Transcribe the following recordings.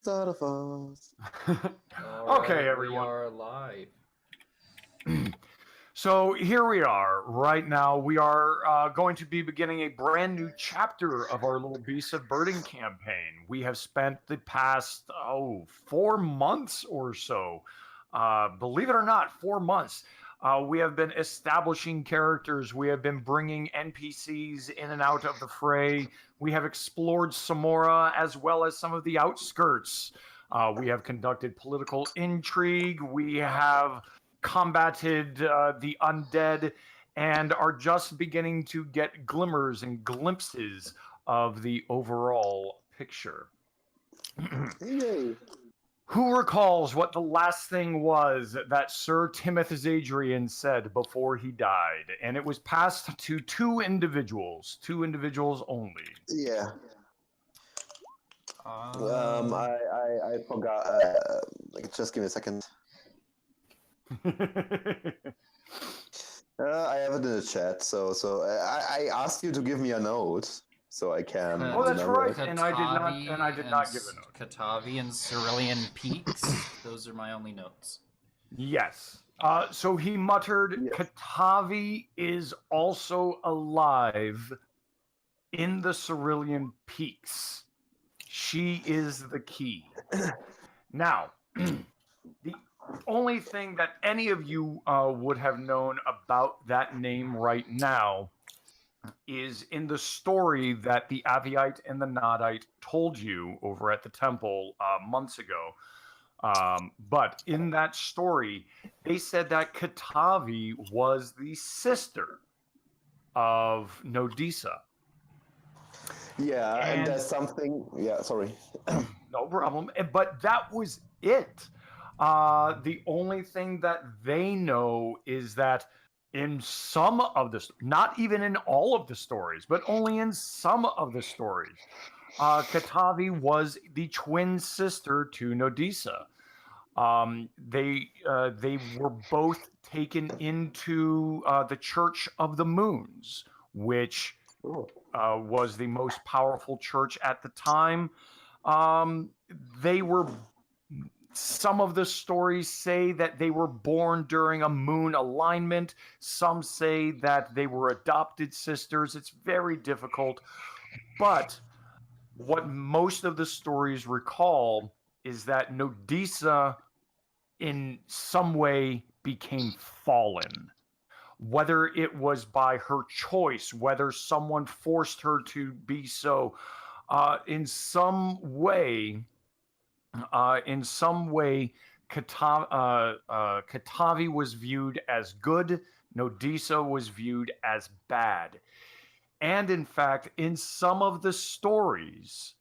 Thought of us. Okay, We everyone. are live. So here we are. Right now, we are going to be beginning a brand new chapter of our little Beasts of Burden campaign. We have spent the past 4 months or so. Believe it or not, 4 months. We have been establishing characters. We have been bringing NPCs in and out of the fray. We have explored Samora as well as some of the outskirts. We have conducted political intrigue. We have combated the undead and are just beginning to get glimmers and glimpses of the overall picture. Yay. Who recalls what the last thing was that Sir Timothy Zadrian said before he died? And it was passed to two individuals only. Yeah. Um, I forgot. Just give me a second. I have it in the chat. So I asked you to give me a note so I can. Oh, that's remember right. it. And I did not give a note. Katavi and Cerulean Peaks. Those are my only notes. Yes. So he muttered, Yes. Katavi is also alive in the Cerulean Peaks. She is the key. Now, the only thing that any of you would have known about that name right now is in the story that the Aviite and the Nodite told you over at the temple months ago. But in that story, they said that Katavi was the sister of Nodisa. Yeah, and And there's something. Yeah, sorry. no problem. But that was it. The only thing that they know is that in some of the, not even in all of the stories, but only in some of the stories, Katavi was the twin sister to Nodisa. They were both taken into the Church of the Moons, which was the most powerful church at the time. They were. Some of the stories say that they were born during a moon alignment. Some say that they were adopted sisters. It's very difficult. But what most of the stories recall is that Nodisa, in some way, became fallen. Whether it was by her choice, whether someone forced her to be so, in some way, Katavi was viewed as good, Nodisa was viewed as bad. And in fact, in some of the stories,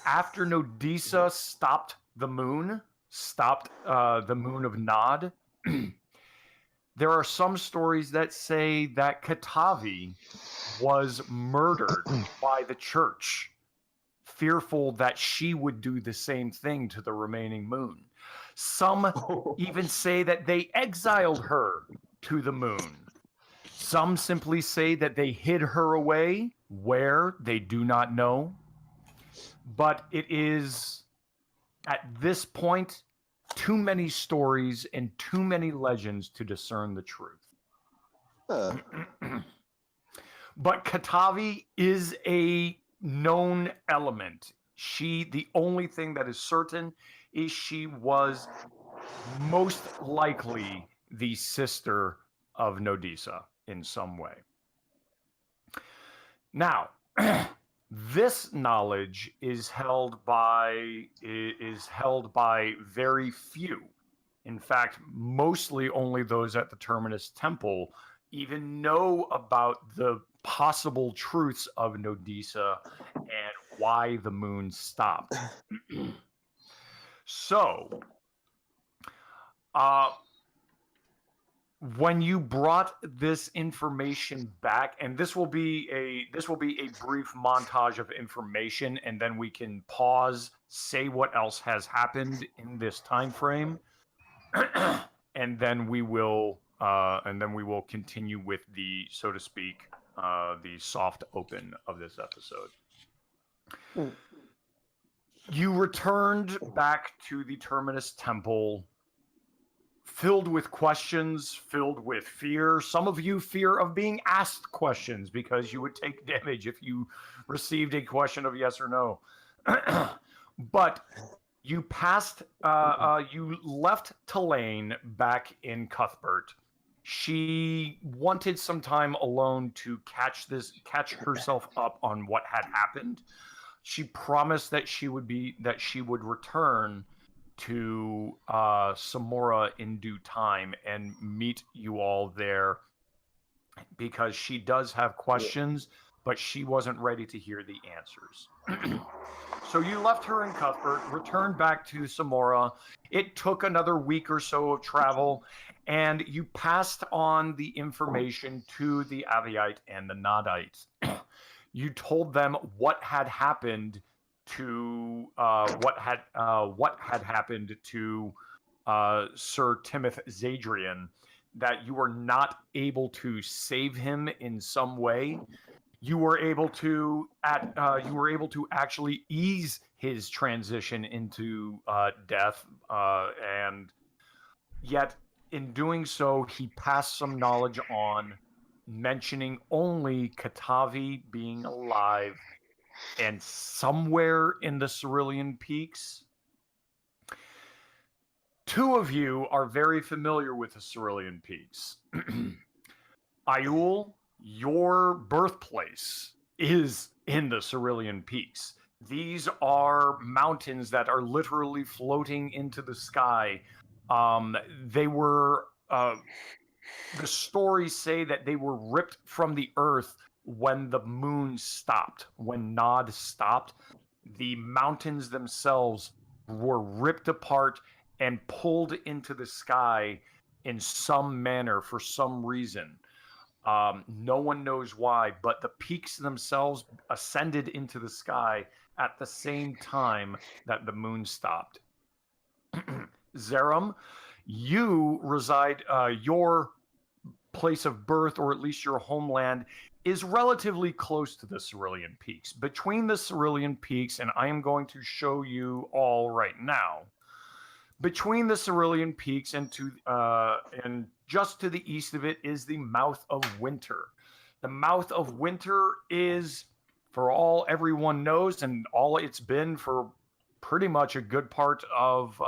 after Nodisa stopped the moon of Nod, there are some stories that say that Katavi was murdered by the church, fearful that she would do the same thing to the remaining moon. Some even say that they exiled her to the moon. Some simply say that they hid her away, where they do not know. But it is, at this point, too many stories and too many legends to discern the truth. But Katavi is a known element. The only thing that is certain is she was most likely the sister of Nodisa in some way. Now, this knowledge is held by very few. In fact, mostly only those at the Terminus Temple even know about the possible truths of Nodisa and why the moon stopped. So, when you brought this information back, and this will be a brief montage of information, and then we can pause, say what else has happened in this time frame, and then we will continue with the, so to speak, the soft open of this episode. You returned back to the Terminus Temple, filled with questions, filled with fear. Some of you fear of being asked questions because you would take damage if you received a question of yes or no. But you you left Tulane back in Cuthbert. She wanted some time alone to catch herself up on what had happened. She promised that she would return to Samora in due time and meet you all there because she does have questions, but she wasn't ready to hear the answers. So you left her in Cuthbert, returned back to Samora. It took another week or so of travel, and you passed on the information to the Aviite and the Nodites. You told them what had happened to what had happened to Sir Timothy Zadrian, that you were not able to save him in some way. You were able to actually ease his transition into death, and yet in doing so, he passed some knowledge on, mentioning only Katavi being alive and somewhere in the Cerulean Peaks. Two of you are very familiar with the Cerulean Peaks. Aiul, your birthplace is in the Cerulean Peaks. These are mountains that are literally floating into the sky. They were, the stories say that they were ripped from the earth when the moon stopped, when Nod stopped. The mountains themselves were ripped apart and pulled into the sky in some manner for some reason. No one knows why, but the peaks themselves ascended into the sky at the same time that the moon stopped. Zerum, you reside, your place of birth, or at least your homeland, is relatively close to the Cerulean Peaks. Between the Cerulean Peaks, and I am going to show you all right now, between the Cerulean Peaks and just to the east of it is the Mouth of Winter. The Mouth of Winter is, for all everyone knows, and all it's been for pretty much a good part of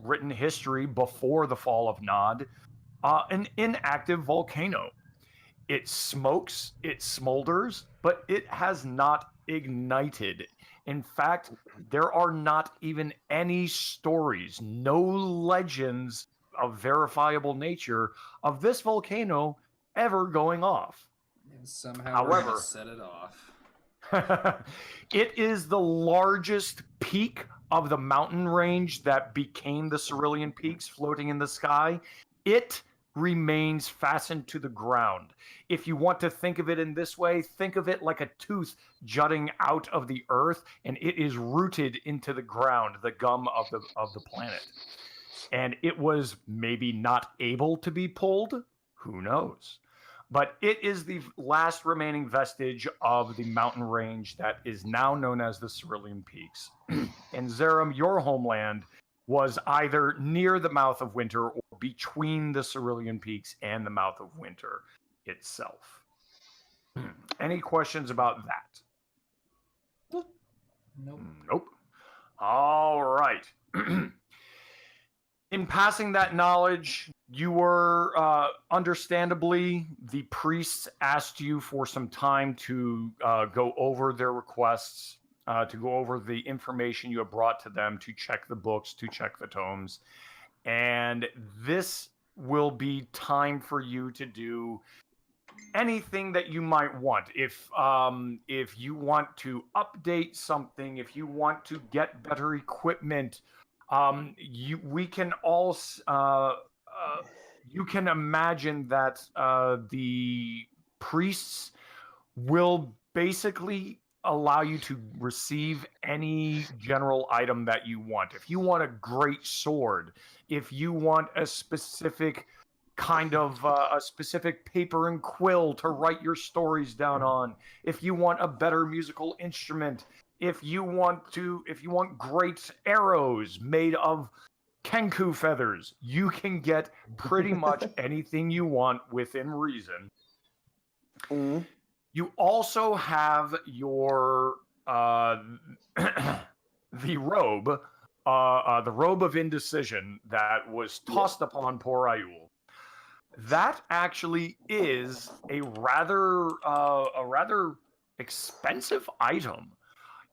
written history before the fall of Nod, an inactive volcano. It smokes, it smolders, but it has not ignited. In fact, there are not even any stories, no legends of verifiable nature of this volcano ever going off. And somehow However, we're gonna set it off. it is the largest peak of the mountain range that became the Cerulean Peaks floating in the sky. It remains fastened to the ground. If you want to think of it in this way, think of it like a tooth jutting out of the earth, and it is rooted into the ground, the gum of the planet. And it was maybe not able to be pulled, who knows? But it is the last remaining vestige of the mountain range that is now known as the Cerulean Peaks. And Zerum, your homeland, was either near the Mouth of Winter or between the Cerulean Peaks and the Mouth of Winter itself. Any questions about that? Nope. Nope. All right. In passing that knowledge, you were, understandably, the priests asked you for some time to go over their requests, to go over the information you have brought to them, to check the books, to check the tomes. And this will be time for you to do anything that you might want. If you want to update something, if you want to get better equipment, we can all you can imagine that the priests will basically allow you to receive any general item that you want. If you want a great sword, if you want a specific kind of a specific paper and quill to write your stories down on, if you want a better musical instrument, if you want great arrows made of kenku feathers, you can get pretty much anything you want within reason. Mhm. You also have your the robe of indecision that was tossed upon poor Ayul. That actually is a rather expensive item.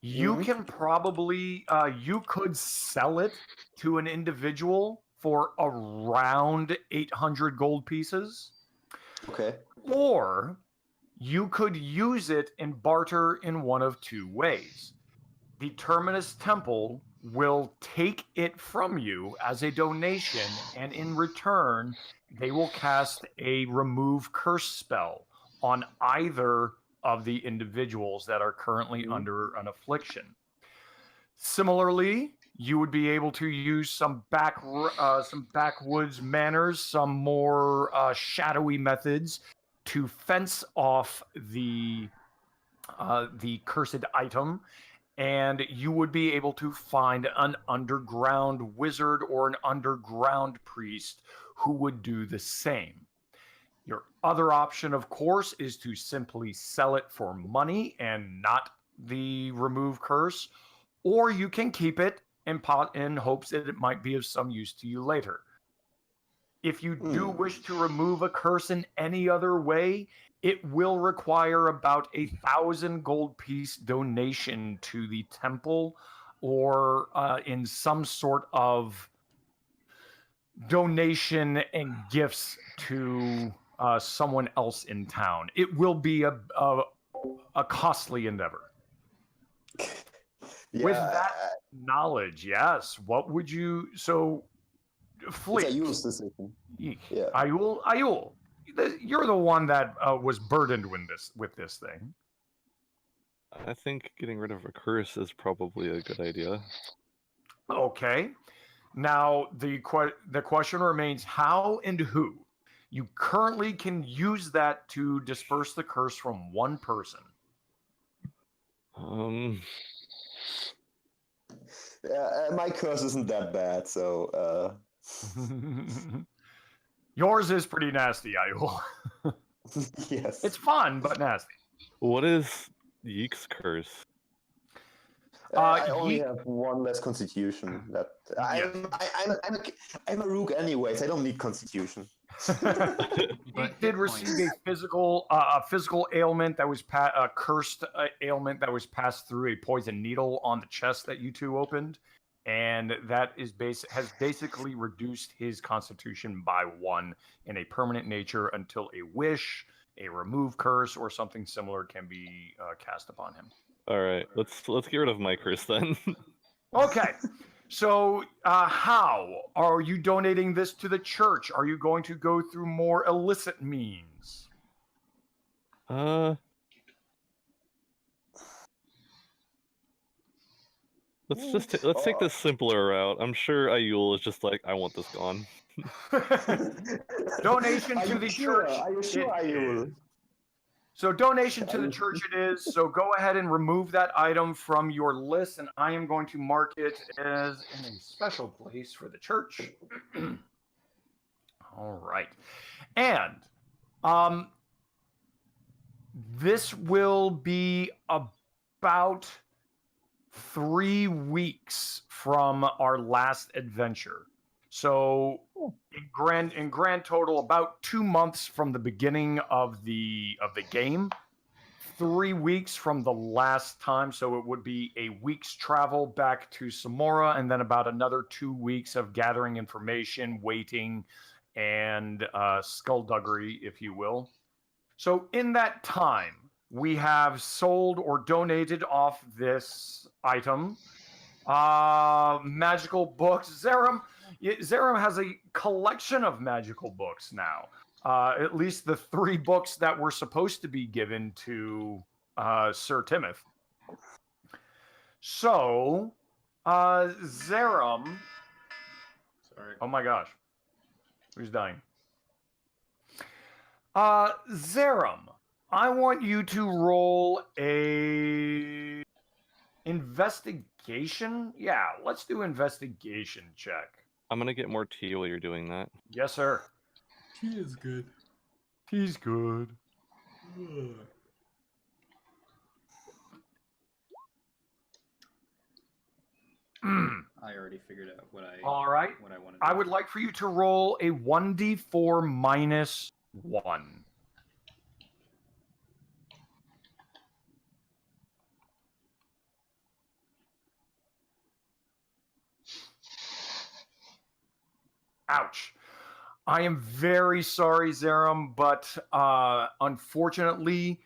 You Mhm. can probably you could sell it to an individual for around 800 gold pieces, Okay. or you could use it in barter in one of two ways. The Terminus Temple will take it from you as a donation, and in return, they will cast a remove curse spell on either of the individuals that are currently under an affliction. Similarly, you would be able to use some backwoods manners, some more shadowy methods to fence off the cursed item, and you would be able to find an underground wizard or an underground priest who would do the same. Your other option, of course, is to simply sell it for money and not the remove curse, or you can keep it in hopes that it might be of some use to you later. If you do wish to remove a curse in any other way, it will require about 1,000 gold piece donation to the temple, or in some sort of donation and gifts to someone else in town. It will be a costly endeavor. With that knowledge, yes. What would you? So, Fleet. It's a use decision. Yeah. Ayul, you're the one that was burdened with this thing. I think getting rid of a curse is probably a good idea. Okay. Now the question remains: how and who? You currently can use that to disperse the curse from one person. My curse isn't that bad, so. Yours is pretty nasty, Ayul. Yes. It's fun, but nasty. What is Yeek's curse? I only have one less constitution. That I'm a rook anyways. I don't need constitution. He did receive a physical ailment that was a cursed ailment that was passed through a poison needle on the chest that you two opened, and that has basically reduced his constitution by 1 in a permanent nature until a wish, a remove curse, or something similar can be cast upon him. All right, let's get rid of my curse then. Okay. So, how are you donating this to the church? Are you going to go through more illicit means? Let's take this simpler route. I'm sure Ayul is just like, I want this gone. Donation to the church. Are you sure, Ayul? So donation to the church it is. So go ahead and remove that item from your list, and I am going to mark it as in a special place for the church. All right. And this will be about 3 weeks from our last adventure. So in grand total, about 2 months from the beginning of the game, 3 weeks from the last time. So it would be a week's travel back to Samora, and then about another 2 weeks of gathering information, waiting, and skullduggery, if you will. So in that time, we have sold or donated off this item. Magical books. Zerum has a collection of magical books now. At least the 3 books that were supposed to be given to Sir Timoth. So, Zerum. Sorry. Oh my gosh. Who's dying? Zerum, I want you to roll a Investigation? Yeah, let's do investigation check. I'm gonna get more tea while you're doing that. Yes, sir. Tea is good. He's good. Ugh. I already figured out what I All right. what I wanted. I would like for you to roll a 1d4 minus 1. Ouch. I am very sorry, Zerum, but unfortunately,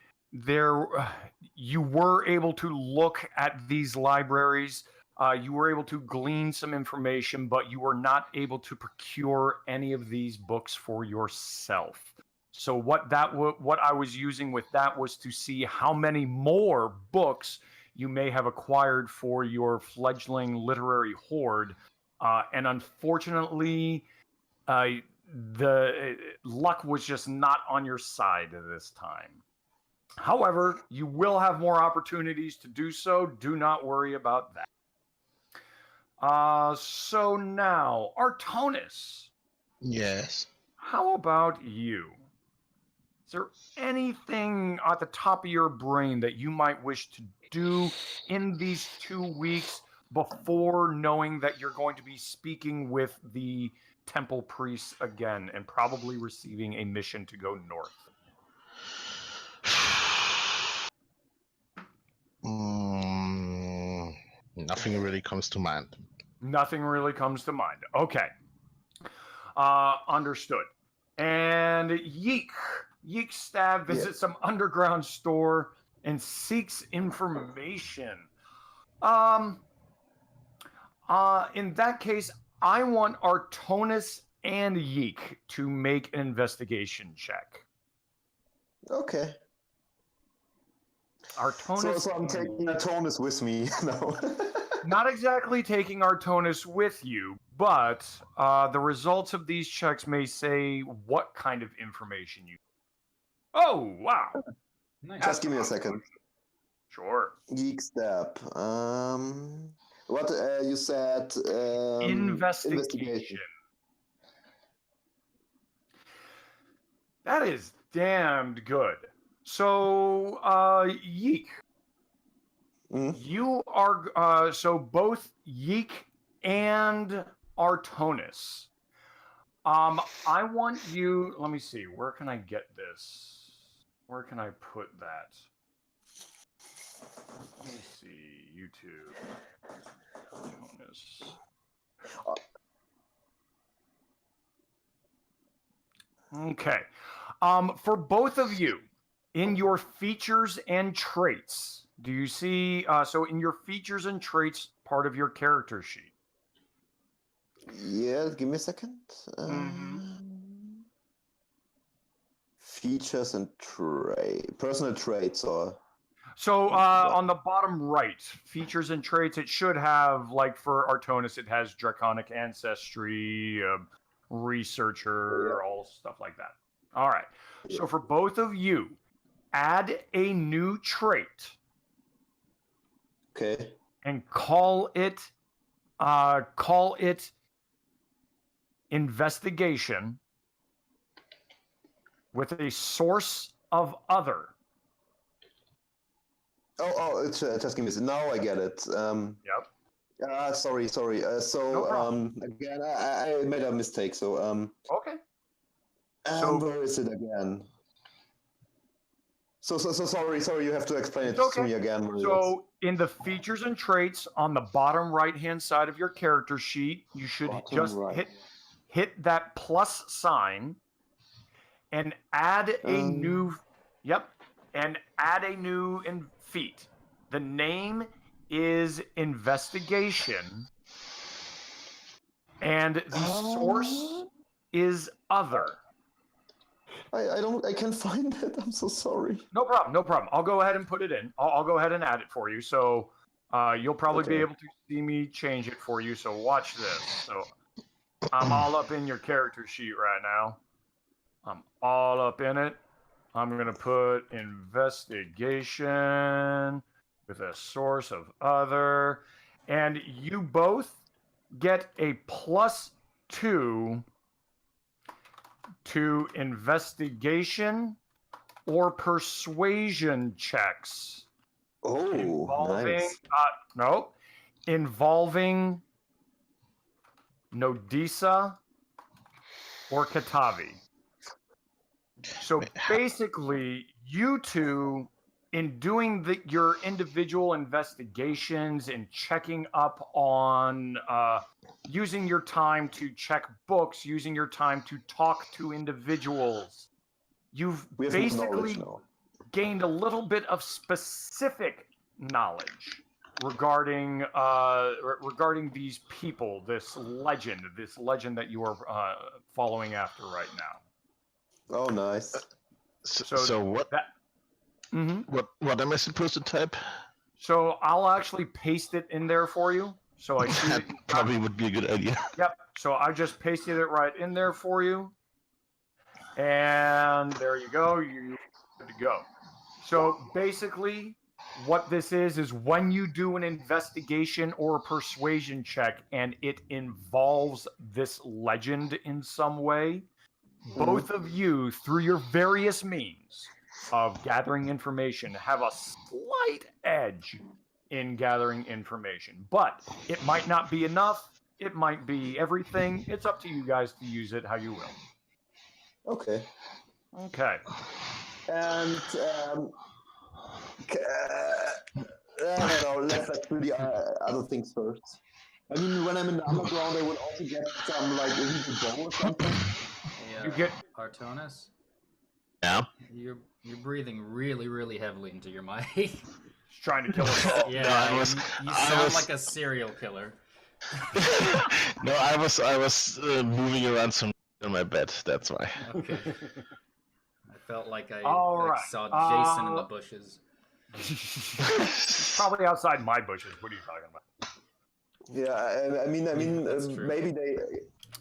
you were able to look at these libraries. You were able to glean some information, but you were not able to procure any of these books for yourself. So what I was using with that was to see how many more books you may have acquired for your fledgling literary hoard, and unfortunately, the luck was just not on your side this time. However, you will have more opportunities to do so. Do not worry about that. So now, Artonis. Yes. How about you? Is there anything at the top of your brain that you might wish to do in these 2 weeks before knowing that you're going to be speaking with the temple priests again and probably receiving a mission to go north? Nothing really comes to mind. Nothing really comes to mind. Okay. Understood. And Yeek Stab visits some underground store and seeks information. In that case, I want Artonis and Yeek to make an investigation check. Okay. Artonis. So I'm taking Artonis with me. No. Not exactly taking Artonis with you, but the results of these checks may say what kind of information you. Oh, wow. Nice. Just give me a second. Sure. Geek step. What you said? Investigation. That is damned good. So, Yeek, you are so both Yeek and Artonis. I want you. Let me see. Where can I get this? Where can I put that? Let me see. YouTube. Artonis. Okay. For both of you, in your features and traits, do you see? So, in your features and traits part of your character sheet. Yeah, give me a second. Features and personal traits, or So on the bottom right, features and traits, it should have, like for Artonis, it has draconic ancestry, researcher, all stuff like that. All right. So for both of you, add a new trait. Okay. And call it investigation with a source of other. It's just give me. Now I get it. Yep. Sorry. Again, I made a mistake. So Okay. where is it again? So sorry. You have to explain it to me again. So in the features and traits on the bottom right-hand side of your character sheet, you should just hit that plus sign and add a new. Yep. And add a new feat. The name is investigation, and the source is other. I can't find it. I'm so sorry. No problem. I'll go ahead and put it in. I'll go ahead and add it for you. So you'll probably be able to see me change it for you. So watch this. So I'm all up in your character sheet right now. I'm all up in it. I'm going to put investigation. with a source of other, and you both get a +2 to investigation or persuasion checks Oh, involving nice. involving Nodisa or Katavi. So Wait, basically, you two, in doing your individual investigations and checking up on, using your time to check books, using your time to talk to individuals, you've We have no knowledge basically now. gained a little bit of specific knowledge regarding regarding these people, this legend that you are following after right now. Oh, nice. So what? that Mhm. What am I supposed to type? So I'll actually paste it in there for you. So I see That that you've got, probably would be a good idea. yep. So I just pasted it right in there for you, and there you go. You're good to go. So basically, what this is when you do an investigation or a persuasion check, and it involves this legend in some way, both of you, through your various means of gathering information, have a slight edge in gathering information. But it might not be enough. It might be everything. It's up to you guys to use it how you will. Okay. Okay. And I don't know. Let's do the other things first. I mean, when I'm in the underground, I will also get some like illegal bow or something. Hey, You get Artonis, Yeah. you're breathing really heavily into your mic. He's trying to kill us all. Yeah, No, I was- you I sound was- like a serial killer. No, I was moving around some on my bed. That's why. Okay. I felt like I All right. saw Jason in the bushes. Probably outside my bushes. What are you talking about? Yeah, I mean, That's true. maybe they.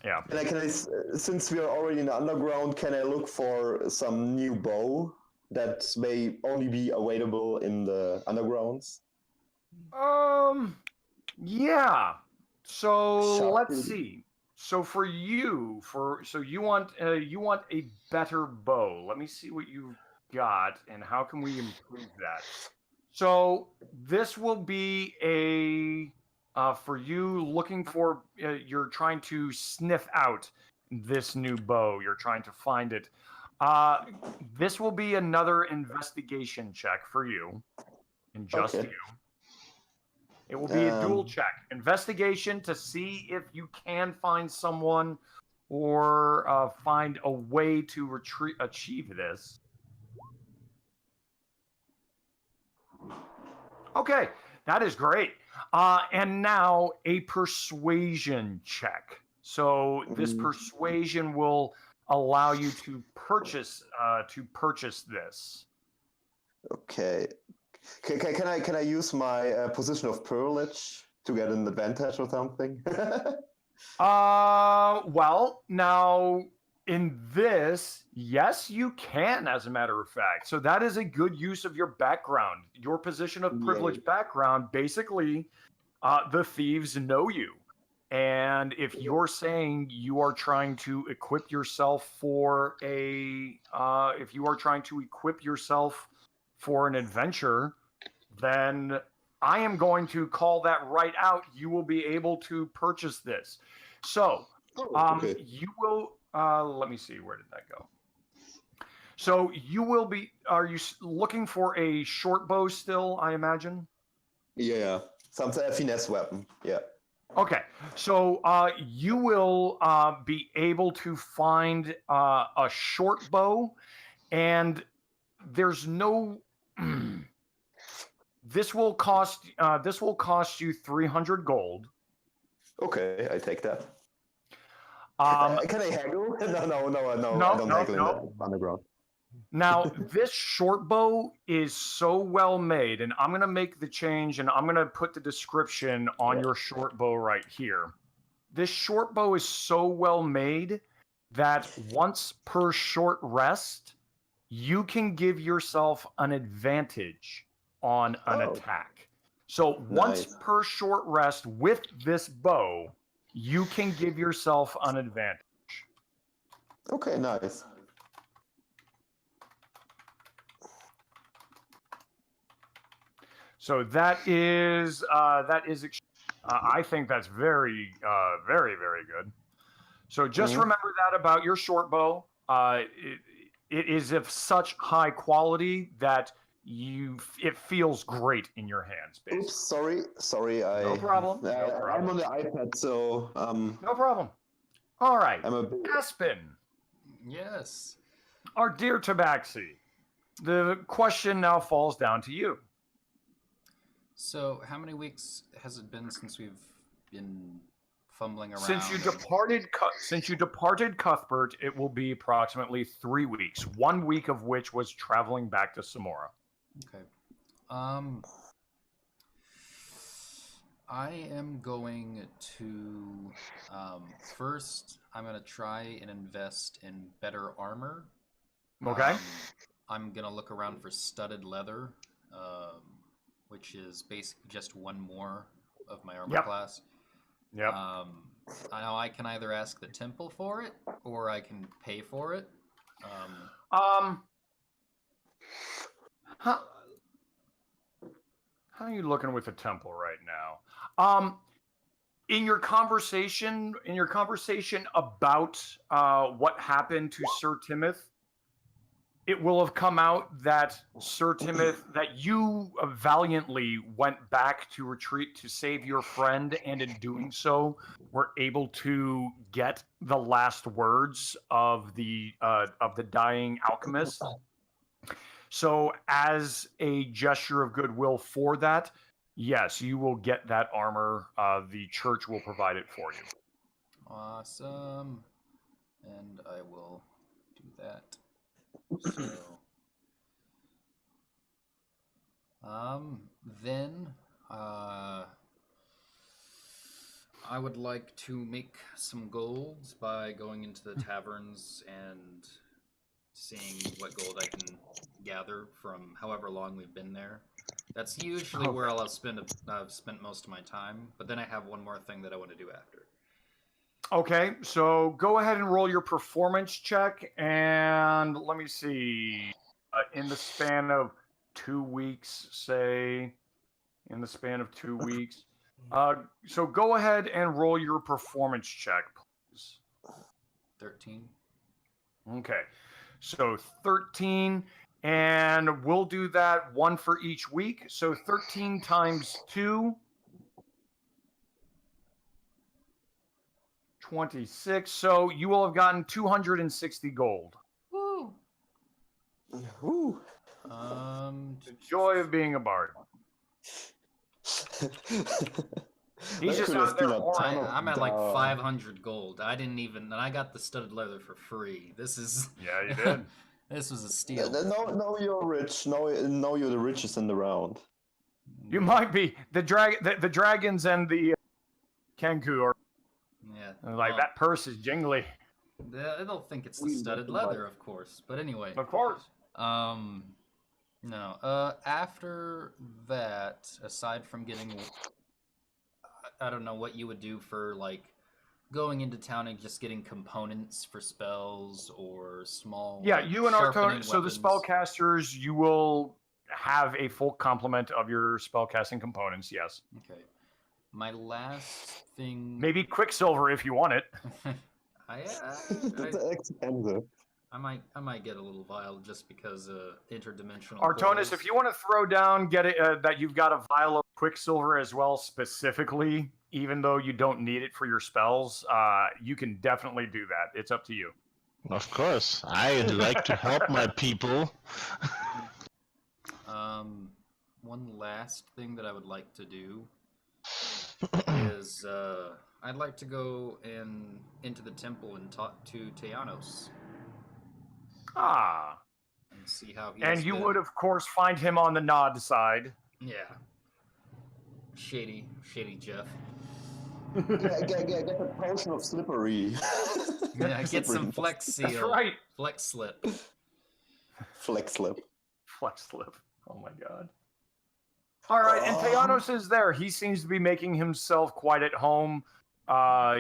Yeah. Can I, since we are already in the underground, can I look for some new bow that may only be available in the undergrounds? Yeah. So Shocking. let's see. So for you, you want a better bow. Let me see what you've got and how can we improve that. So this will be a for you looking for you're trying to sniff out this new bow. You're trying to find it. This will be another investigation check for you, and just Okay. you. It will be a dual check. Investigation to see if you can find someone or find a way to achieve this. Okay, that is great. And now a persuasion check. So this persuasion will allow you to purchase this. Okay. Can I use my position of privilege to get an advantage or something? Well, now in this, yes, you can, as a matter of fact. So that is a good use of your background, your position of privilege background. Basically, the thieves know you. And if you're saying you are trying to equip yourself for an adventure, then I am going to call that right out. You will be able to purchase this. So, okay. you will, let me see, where did that go? So you will be, are you looking for a short bow still, I imagine? Yeah, some finesse weapon. Yeah. Okay, so you will be able to find a short bow, and there's no. This will cost you 300 gold. Okay, I take that. Can I haggle? No, I don't haggle in the underground. Now, this short bow is so well made, and I'm going to make the change, and I'm going to put the description on your short bow right here. This short bow is so well made that once per short rest, you can give yourself an advantage on an Oh. attack. So once Nice. per short rest with this bow, you can give yourself an advantage. Okay, nice. So that is I think that's very very good. So just Mhm. remember that about your short bow. It is of such high quality that it feels great in your hands. Basically. Oops, sorry. No problem. No I'm problem. on the iPad, so No problem. All right, I'm a bit. Aspen, Yes. our dear Tabaxi. The question now falls down to you. So, how many weeks has it been since we've been fumbling around? Since you departed Cuthbert, it will be approximately 3 weeks. 1 week of which was traveling back to Samora. Okay. I am going to first. I'm going to try and invest in better armor. Okay. I'm going to look around for studded leather, which is basically just one more of my armor class. Yep. I know I can either ask the temple for it or I can pay for it. How are you looking with the temple right now? In your conversation about what happened to Sir Timoth, it will have come out that Sir Timoth, that you valiantly went back to retreat to save your friend, and in doing so, were able to get the last words of the dying alchemist. So, as a gesture of goodwill for that, yes, you will get that armor. The church will provide it for you. Awesome. And I will do that. So, then, I would like to make some golds by going into the taverns and seeing what gold I can gather from however long we've been there. That's usually where I've spent most of my time, but then I have one more thing that I want to do after. Okay, so go ahead and roll your performance check, and let me see. In the span of 2 weeks, say, in the span of 2 weeks. So go ahead and roll your performance check, please. 13. Okay, so 13, and we'll do that one for each week. So 13 times 2. 26. So you will have gotten 260 gold. Woo! Woo. The joy of being a bard. He's just out there. I'm at like 500 gold. I didn't even, and I got the studded leather for free. This is. Yeah, you did. This was a steal. No, you're rich. No, you're the richest in the round. You might be. The dragons and the Kenku are. Yeah. Like, that purse is jingly. They'll think it's the studded leather, of course. But anyway. Of course. No. After that, aside from getting, I don't know what you would do for like going into town and just getting components for spells or small. Yeah, like, you and sharpening Arcton. So the weapons. spellcasters, you will have a full complement of your spellcasting components. Yes. Okay. My last thing. Maybe Quicksilver if you want it. That's expensive. I might get a little vial just because interdimensional. Artonis, portals. if you want to throw down, get it that you've got a vial of Quicksilver as well, specifically, even though you don't need it for your spells, you can definitely do that. It's up to you. Of course, I like to help my people. One last thing that I would like to do is I'd like to go into the temple and talk to Teanos. Ah. And see how he. And you would, of course, find him on the nod side. Yeah. Shady Jeff. Get a potion of slippery. Yeah, get some flex seal. That's right. Flex slip. Flex slip. Flex slip. Oh my god. All right, and Teanos is there. He seems to be making himself quite at home.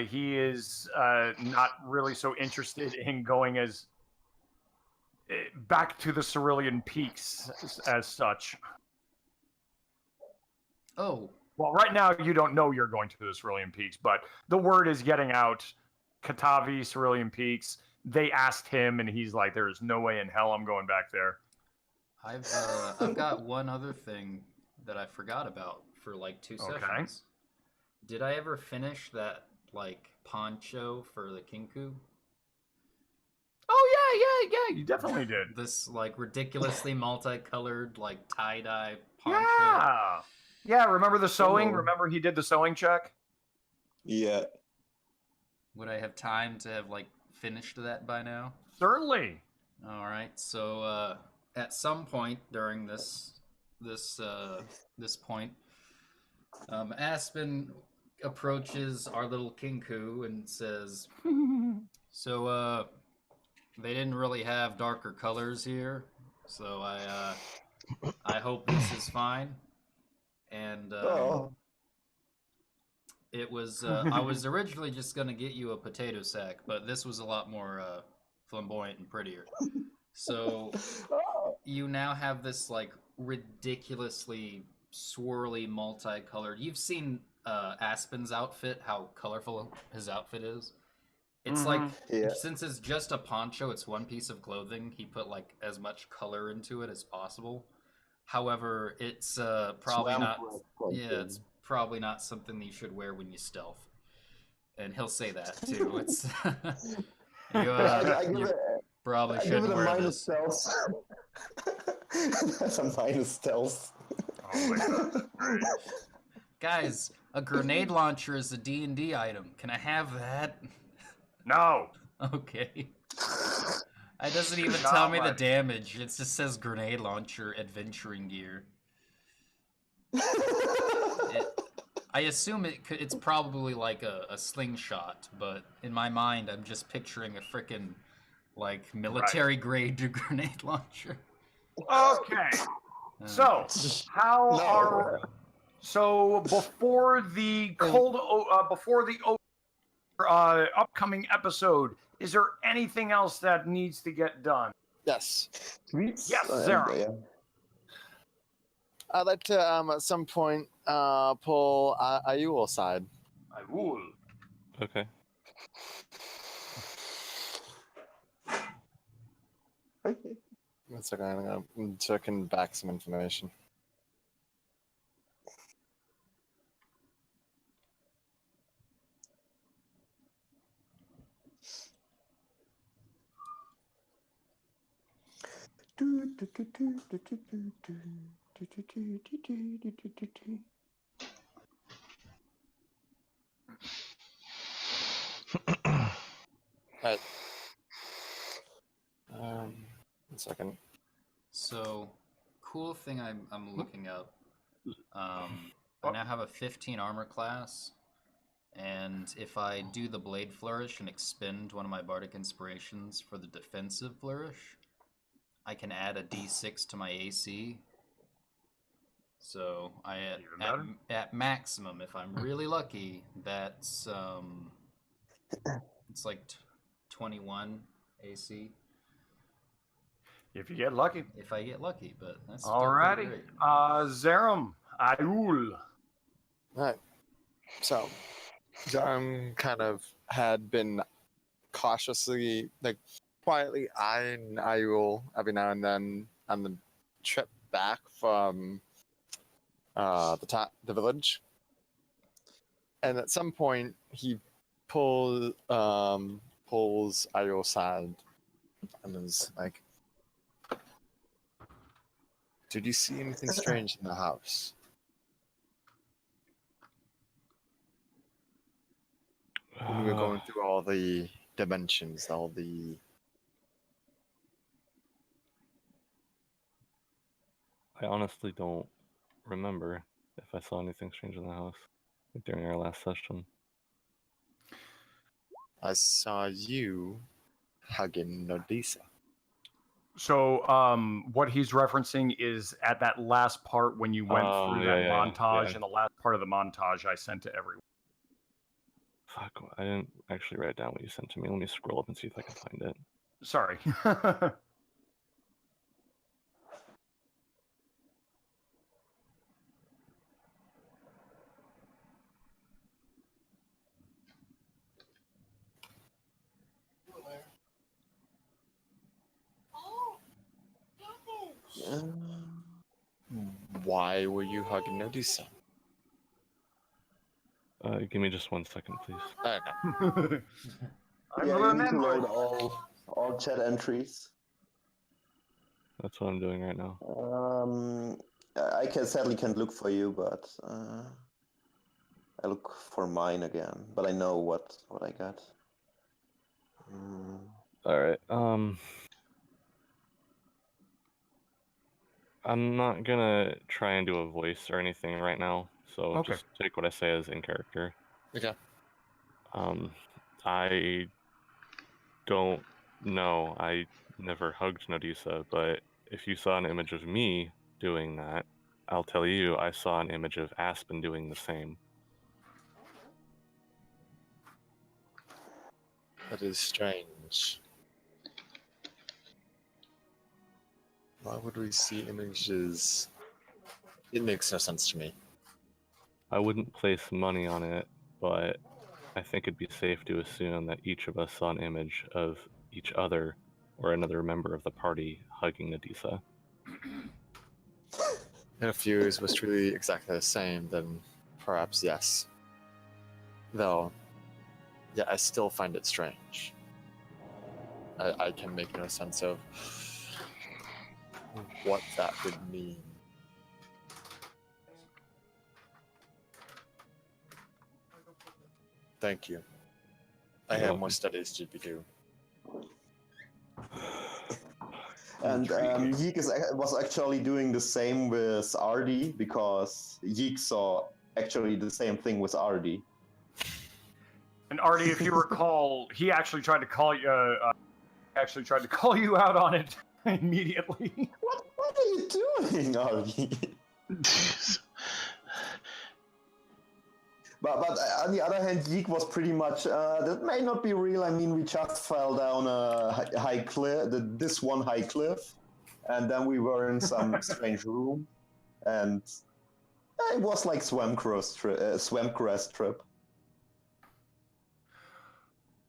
He is not really so interested in going as back to the Cerulean Peaks as such. Oh, Well, right now you don't know you're going to the Cerulean Peaks, but the word is getting out. Katavi, Cerulean Peaks. They asked him, and he's like, "There is no way in hell I'm going back there." I've got one other thing that I forgot about for like 2 sessions. Did I ever finish that like poncho for the Kinku? Oh yeah, you definitely did. This like ridiculously multicolored like tie-dye poncho. Yeah. Remember the sewing? Hello. Remember he did the sewing check? Yeah. Would I have time to have like finished that by now? Certainly. All right. So at some point during this point, Aspen approaches our little Kinku and says, "So they didn't really have darker colors here, so I hope this is fine." And it was I was originally just gonna get you a potato sack, but this was a lot more flamboyant and prettier. So you now have this like ridiculously swirly, multicolored. You've seen Aspen's outfit, how colorful his outfit is. It's like since it's just a poncho, it's one piece of clothing. He put like as much color into it as possible. However, it's probably not. Yeah, it's probably not something that you should wear when you stealth. And he'll say that too. It's you probably shouldn't wear this. That's a minus stealth. Oh my god. Guys, a grenade launcher is a D&D item. Can I have that? No. Okay. It doesn't even tell me the damage. It just says grenade launcher, adventuring gear. I assume it's probably like a slingshot, but in my mind, I'm just picturing a frickin' like military grade grenade launcher. Okay. So so before the upcoming episode, is there anything else that needs to get done? Yes. Yes, Sarah. I'd like to at some point pull Ayul aside. I will. Okay. One second, I'm gonna checking back some information. Alright. 1 second. So, cool thing I'm looking up. I now have a 15 armor class, and if I do the Blade Flourish and expend one of my Bardic Inspirations for the Defensive Flourish, I can add a D6 to my AC. So at maximum, if I'm really lucky, that's it's like 21 AC. If you get lucky. If I get lucky, but that's alrighty. Zaram, Ayul. Alright. So Zaram kind of had been cautiously, like quietly eyeing Ayul every now and then on the trip back from the village, and at some point he pulls Ayul aside and is like, "Did you see anything strange in the house?" When we were going through all the dimensions, all the... I honestly don't remember if I saw anything strange in the house during our last session. I saw you hugging Nodisa. So, what he's referencing is at that last part when you went through that montage, and the last part of the montage I sent to everyone. Fuck, I didn't actually write down what you sent to me. Let me scroll up and see if I can find it. Sorry. Why were you hugging Nodisa? Give me just 1 second, please. Okay. You need to load all chat entries. That's what I'm doing right now. I sadly can't look for you, but I look for mine again. But I know what I got. All right. I'm not gonna try and do a voice or anything right now, so just take what I say as in character. Okay. I don't know. I never hugged Nodisa, but if you saw an image of me doing that, I'll tell you I saw an image of Aspen doing the same. That is strange. Why would we see images? It makes no sense to me. I wouldn't place money on it, but I think it'd be safe to assume that each of us saw an image of each other or another member of the party hugging Nodisa. And if yours was truly exactly the same, then perhaps yes. Though, yeah, I still find it strange. I can make no sense of what that would mean. Thank you. I have more studies to do. And Yeek was actually doing the same with Ardy, because Yeek saw actually the same thing with Ardy. And Ardy, if you recall, he actually tried to call you. Out on it immediately. What are you doing, Ardy? But on the other hand, Yeek was pretty much, that may not be real. I mean, we just fell down a high cliff, this one high cliff, and then we were in some strange room, and it was like Swamcrest trip.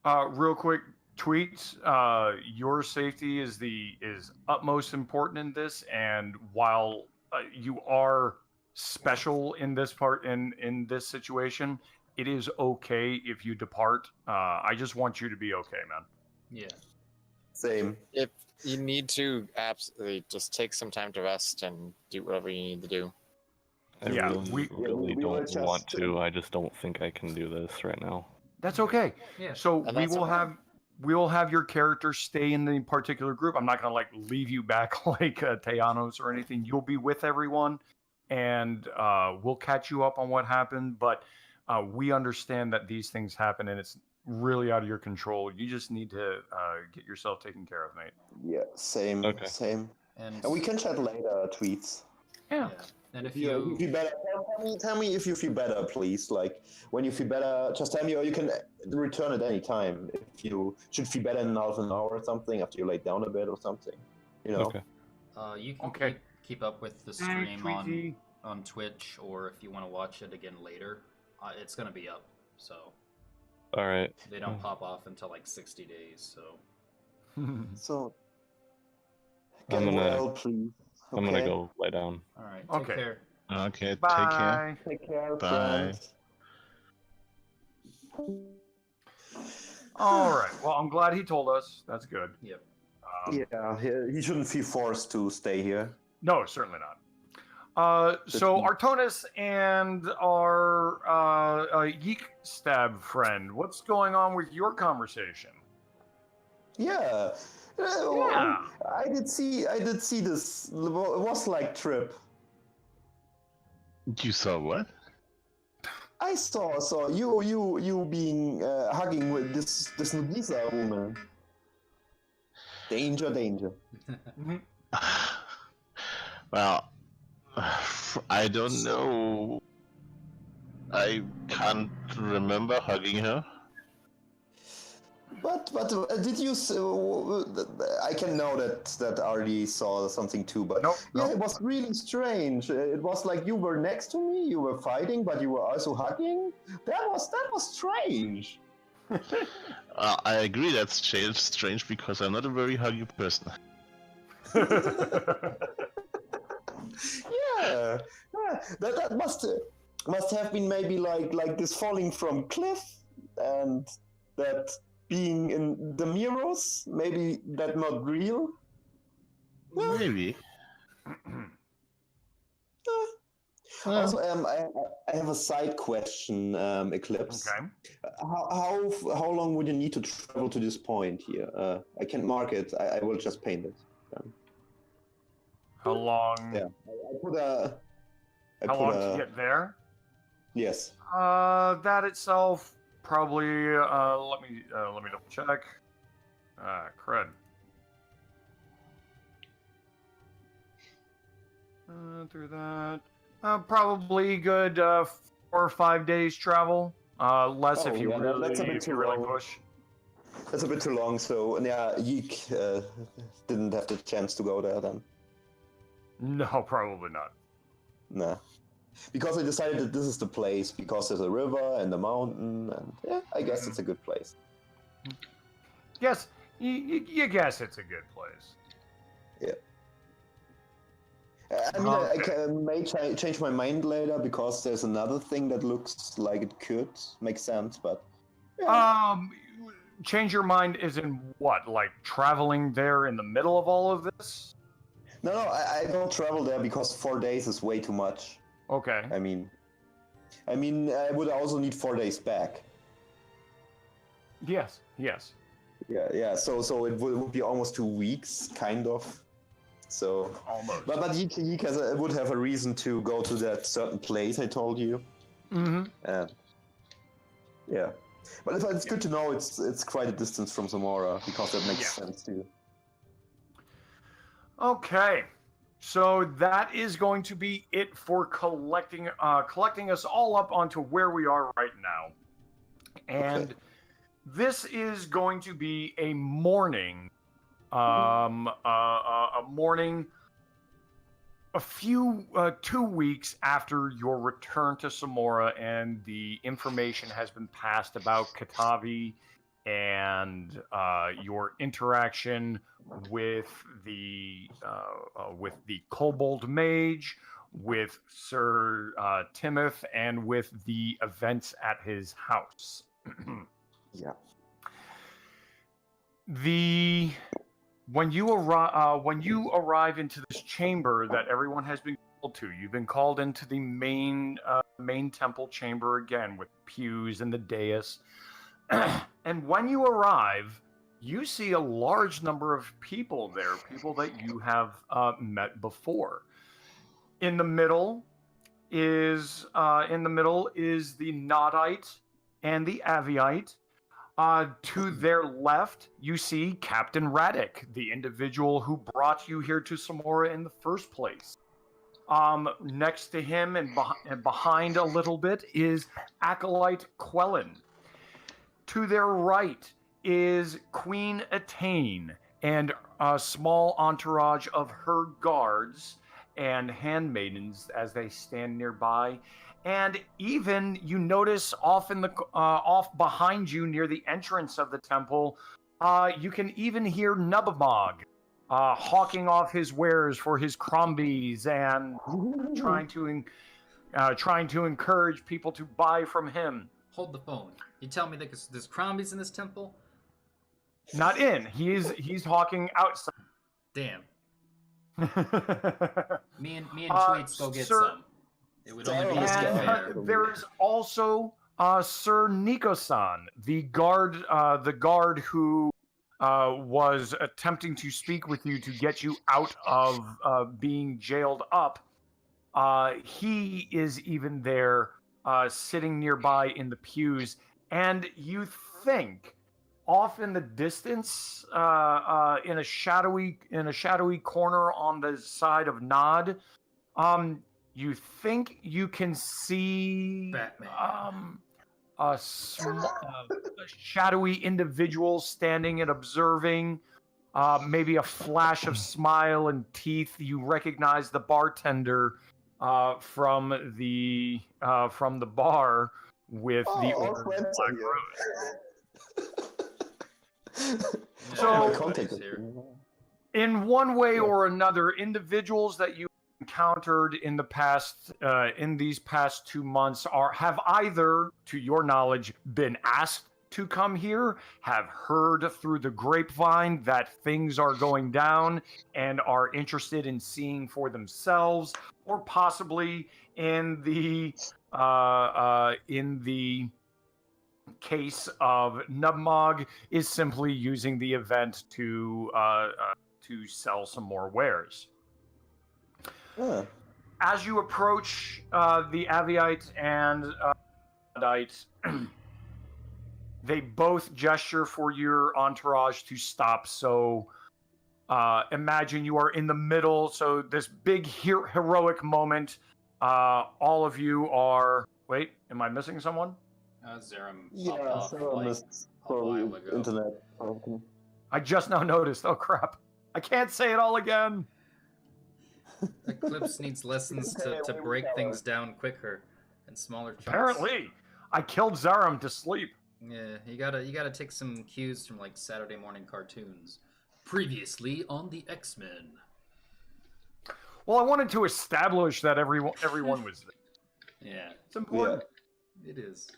Real quick, tweets. Your safety is utmost important in this, and while you are special in this part in this situation, it is okay if you depart. I just want you to be okay, man. Yeah. Same. If you need to, absolutely, just take some time to rest and do whatever you need to do. I really we don't just want to. I just don't think I can do this right now. That's okay. Yeah. So And we that's will okay. have your character stay in the particular group. I'm not gonna like leave you back like Tejanos or anything. You'll be with everyone, and we'll catch you up on what happened. But we understand that these things happen, and it's really out of your control. You just need to get yourself taken care of, mate. Yeah, same. Okay. Same. And we can chat later, tweets. Yeah. And if You you feel better, tell me if you feel better, please. Like, when you feel better, just tell me, or you can return at any time. If you should feel better in half an hour or something, after you lay down a bit or something. You know? Okay. you can keep up with the stream on Twitch, or if you want to watch it again later, it's going to be up. So All right. they don't pop off until like 60 days. So I'm gonna, well, please. Okay. I'm gonna go lay down. All right. Take Okay. care. Okay, Bye. take care. Take care, Bye. friends. All right. Well, I'm glad he told us. That's good. Yep. Yeah, he shouldn't feel forced to stay here. No, certainly not. So Artonis and our Yeek Stab friend, what's going on with your conversation? Yeah. Yeah. I did see this. It was like trip. You saw what? I saw you being hugging with this Nodisa woman. Danger, danger. Well, I don't know. I can't remember hugging her. But did you? I can know that Artie saw something too. But Nope, yeah, nope. it was really strange. It was like you were next to me, you were fighting, but you were also hugging. That was strange. I agree that's strange because I'm not a very huggy person. Yeah, that must have been maybe like this falling from cliff and that being in the mirrors. Maybe that not real. Maybe. Also, I have a side question, Eclipse. Okay. How long would you need to travel to this point here? I can't mark it. I will just paint it. How long? Yeah, I put a. How long to get there? Yes. That itself probably. Let me double check. Crud. Through that. Probably good 4 or 5 days travel. Less if you really that's a bit too long. push. That's a bit too long. So yeah, Yeek didn't have the chance to go there then. No, probably not. Nah. Because I decided that this is the place because there's a river and a mountain, and yeah, I guess it's a good place. Yes, you guess it's a good place. Yeah. I mean, I may change my mind later because there's another thing that looks like it could make sense, but yeah. Change your mind is in what? Like traveling there in the middle of all of this? No, I don't travel there because 4 days is way too much. Okay. I mean, I would also need 4 days back. Yes. Yeah. So it would be almost 2 weeks, kind of. So almost. But Yeek would have a reason to go to that certain place I told you. Mm-hmm. Yeah. But it's good to know it's quite a distance from Zamora because that makes sense too. Okay. So that is going to be it for collecting us all up onto where we are right now. And this is going to be a morning. A morning a few 2 weeks after your return to Samora and the information has been passed about Katavi and your interaction with the Kobold Mage, with Sir Timoth, and with the events at his house. Yeah. When you arrive into this chamber that everyone has been called to, you've been called into the main temple chamber again with pews and the dais. And when you arrive, you see a large number of people there, people that you have met before. In the middle is the Nodite and the Aviite. To their left, you see Captain Radek, the individual who brought you here to Samora in the first place. Next to him and behind a little bit is Acolyte Quellen. To their right is Queen Atane and a small entourage of her guards and handmaidens as they stand nearby. And even you notice off behind you near the entrance of the temple, you can even hear Nubamog hawking off his wares for his crombies and trying to encourage people to buy from him. Hold the phone. You tell me there's crombies in this temple? Not in. He's hawking outside. Damn. Me and Tweets go get some. It would only be fair. There is also Sir Nico-san, the guard who was attempting to speak with you to get you out of being jailed up. He is even there, sitting nearby in the pews, and you think off in the distance, in a shadowy corner on the side of Nod, you think you can see Batman. a shadowy individual standing and observing. Maybe a flash of smile and teeth. You recognize the bartender from the bar with the our order of friends Black are here. Rose. Yeah, So- everybody's here. In one way or another, individuals that you encountered in the past, in these past 2 months, have either, to your knowledge, been asked to come here, have heard through the grapevine that things are going down and are interested in seeing for themselves, or possibly in the case of Nubmog, is simply using the event to sell some more wares. Huh. As you approach the Aviite and Nodite, they both gesture for your entourage to stop. So imagine you are in the middle. So this big heroic moment. All of you are. Wait, am I missing someone? Zerum popped Yeah, off so like missed a while for ago. internet. Okay. I just now noticed. Oh crap! I can't say it all again. Eclipse needs lessons to Okay, we break will. things down quicker in smaller chunks. Apparently, I killed Zaram to sleep. Yeah, you gotta take some cues from like Saturday morning cartoons. Previously on the X-Men. Well, I wanted to establish that everyone was there. Yeah, It's important. it is.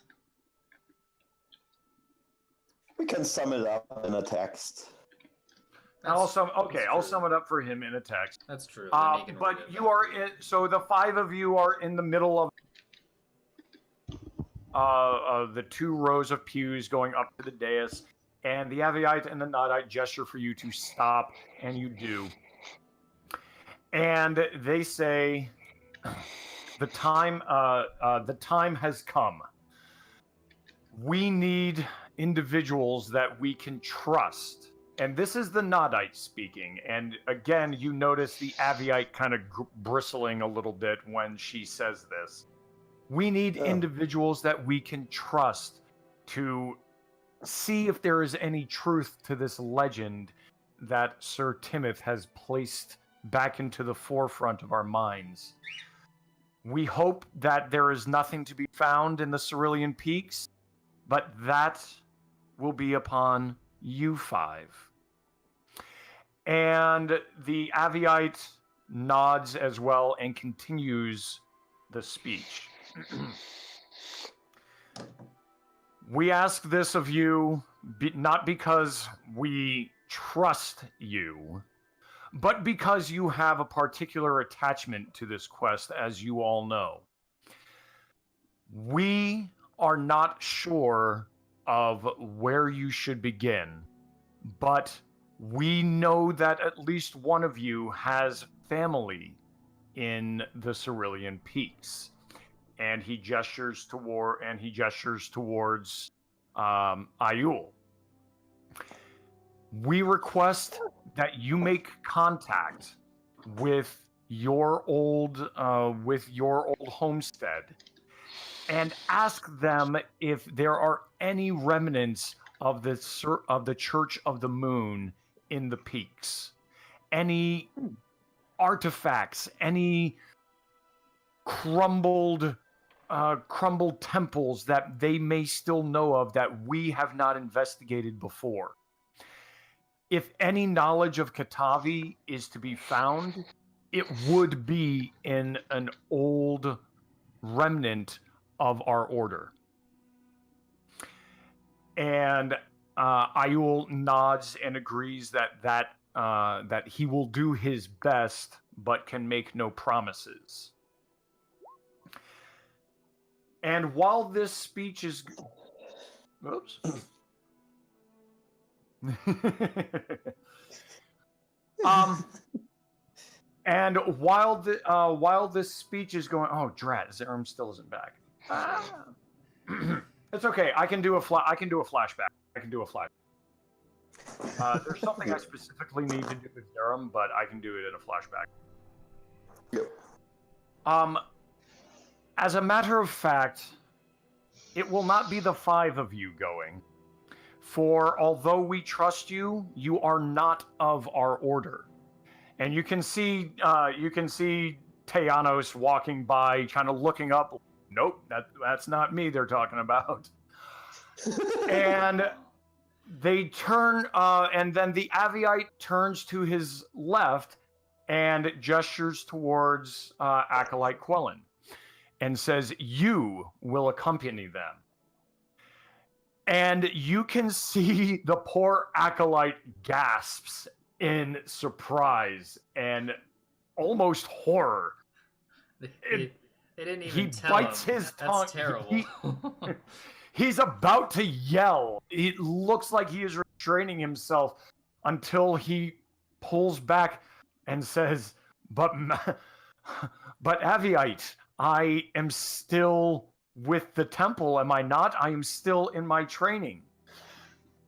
We can sum it up in a text. I'll sum it up for him in a text. That's true. Then he can read But it you back. are in. So the 5 of you are in the middle of the 2 rows of pews going up to the dais, and the Aviite and the Nodite gesture for you to stop, and you do. And they say, the time has come. We need individuals that we can trust. And this is the Nodite speaking. And again, you notice the Aviite kind of bristling a little bit when she says this. We need individuals that we can trust to see if there is any truth to this legend that Sir Timoth has placed back into the forefront of our minds. We hope that there is nothing to be found in the Cerulean Peaks, but that will be upon you 5. And the Aviite nods as well and continues the speech. We ask this of you not because we trust you, but because you have a particular attachment to this quest, as you all know. We are not sure of where you should begin, but we know that at least one of you has family in the Cerulean Peaks. And he gestures towards Ayul. We request that you make contact with your old homestead and ask them if there are any remnants of the Church of the Moon in the peaks, any artifacts, any crumbled temples that they may still know of that we have not investigated before. If any knowledge of Katavi is to be found, it would be in an old remnant of our order. And Ayul nods and agrees that he will do his best, but can make no promises. And while this speech is... Oops. And while this speech is going... Oh, drat, Zerum still isn't back. It's okay. I can do a flashback. There's something I specifically need to do with Zerum, but I can do it in a flashback. Yep. As a matter of fact, it will not be the 5 of you going. For although we trust you, you are not of our order. And you can see Teanos walking by, kind of looking up. Nope, that's not me they're talking about. And they turn, and then the Aviite turns to his left and gestures towards Acolyte Quellen and says, "You will accompany them." And you can see the poor Acolyte gasps in surprise and almost horror. They didn't even He tell bites him. his tongue. That's terrible. He's about to yell. It looks like he is restraining himself until he pulls back and says, but Aviite, I am still with the temple, am I not? I am still in my training."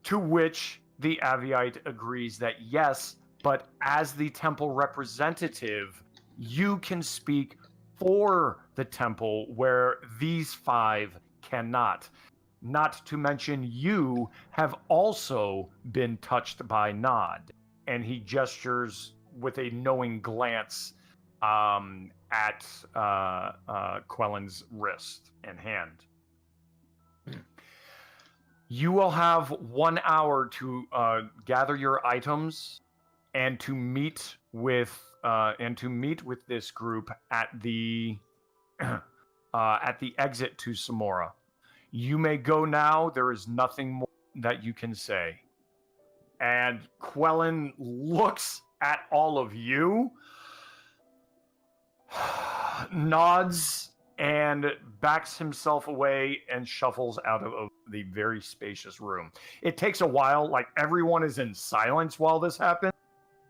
To which the Aviite agrees that yes, but as the temple representative, you can speak for the temple where these 5 cannot. Not to mention you have also been touched by Nod. And he gestures with a knowing glance at Quellen's wrist and hand. You will have 1 hour to gather your items and to meet with this group at the exit to Samora. You may go now. There is nothing more that you can say. And Quellen looks at all of you, nods, and backs himself away and shuffles out of the very spacious room. It takes a while, like everyone is in silence while this happens,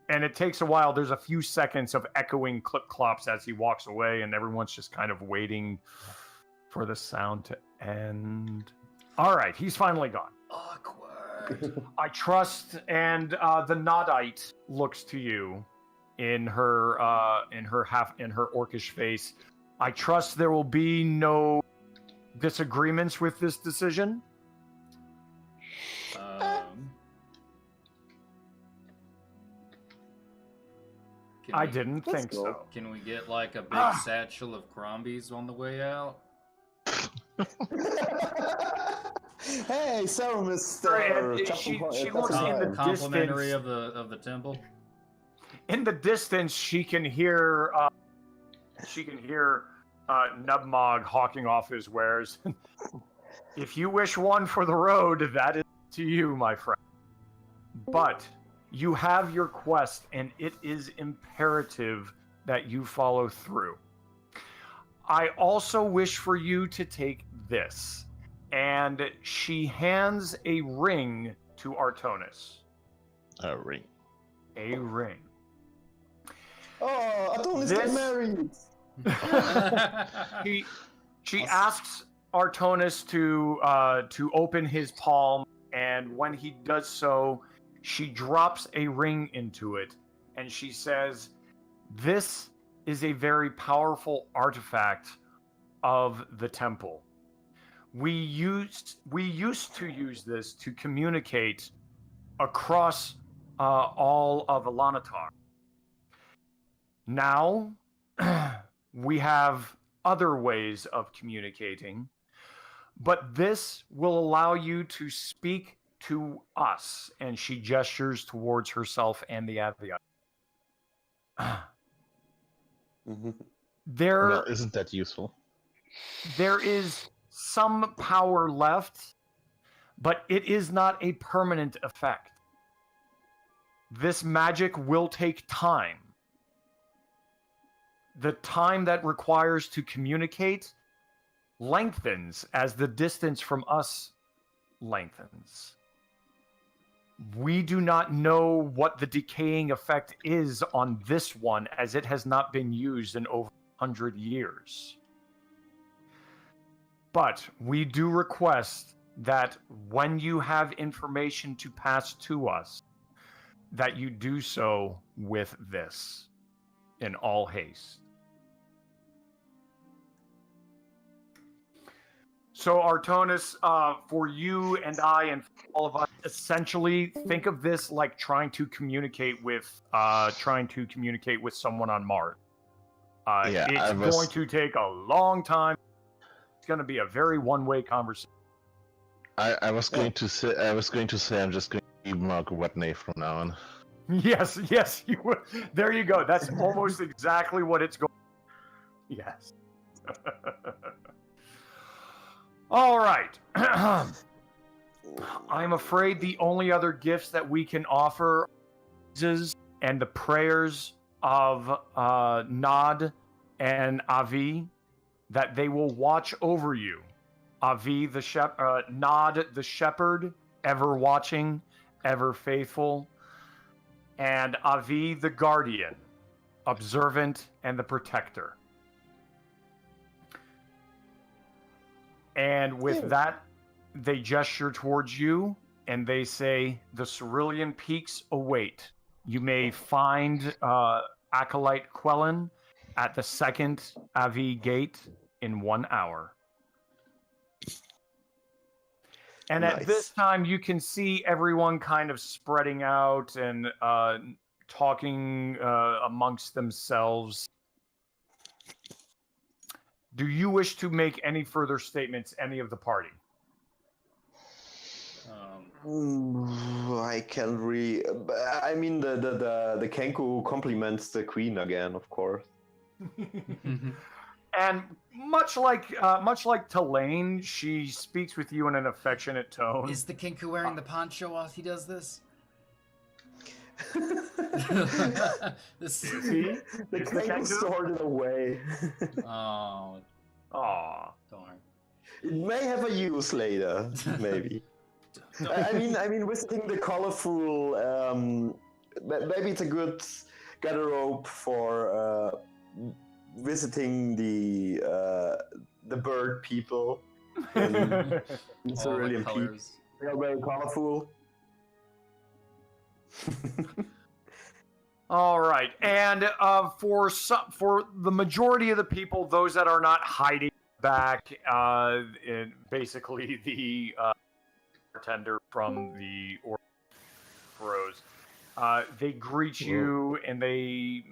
and it takes a while. There's a few seconds of echoing clip-clops as he walks away, and everyone's just kind of waiting for the sound to end. All right, he's finally gone. Awkward. I trust, and the Nodite looks to you in her orcish face. I trust there will be no disagreements with this decision. I didn't think so. Can we get like a big satchel of Crombies on the way out? Hey, Sarah, she looks in the complimentary distance. of the temple. In the distance, she can hear Nubmog hawking off his wares. If you wish one for the road, that is to you, my friend. But you have your quest, and it is imperative that you follow through. I also wish for you to take this. And she hands a ring to Artonis. A ring. A ring. Oh, Adonis got married. She asks Artonis to open his palm, and when he does so, she drops a ring into it, and she says, "This is a very powerful artifact of the temple. We used to use this to communicate across all of Alanatar. Now we have other ways of communicating, but this will allow you to speak to us." And she gestures towards herself and the Aviate. Well, isn't that useful? There is some power left, but it is not a permanent effect. This magic will take time. The time that requires to communicate lengthens as the distance from us lengthens. We do not know what the decaying effect is on this one, as it has not been used in over 100 years. But we do request that when you have information to pass to us, that you do so with this in all haste. So, Artonis, for you and I and for all of us, essentially think of this like trying to communicate with someone on Mars. Yeah, It's going to take a long time. It's going to be a very one-way conversation. I was going to say I'm just going to be Mark Watney from now on. Yes, you would. There you go. That's almost exactly what it's going. Yes. All right. I'm afraid the only other gifts that we can offer is and the prayers of Nod and Avi, that they will watch over you. Avi the Nod the shepherd, ever watching, ever faithful, and Avi the guardian, observant and the protector. And with that, they gesture towards you and they say, the Cerulean Peaks await. You may find Acolyte Quellen at the second Avi gate in 1 hour. And Nice. at this time, you can see everyone kind of spreading out and talking amongst themselves. Do you wish to make any further statements, any of the party? I can't really. I mean, the Kenku compliments the queen again, of course. And much like Tulane, she speaks with you in an affectionate tone. Is the Kinku wearing the poncho while he does this? The Kenku stored it away. Oh, Aw. darn. It may have a use later, maybe. I mean, visiting the colorful. Maybe it's a good garderobe for visiting the bird people. In All Cerulean the Peak. colors. They are very colorful. All right, and for the majority of the people, those that are not hiding back, in basically the bartender from the Rose, they greet you and they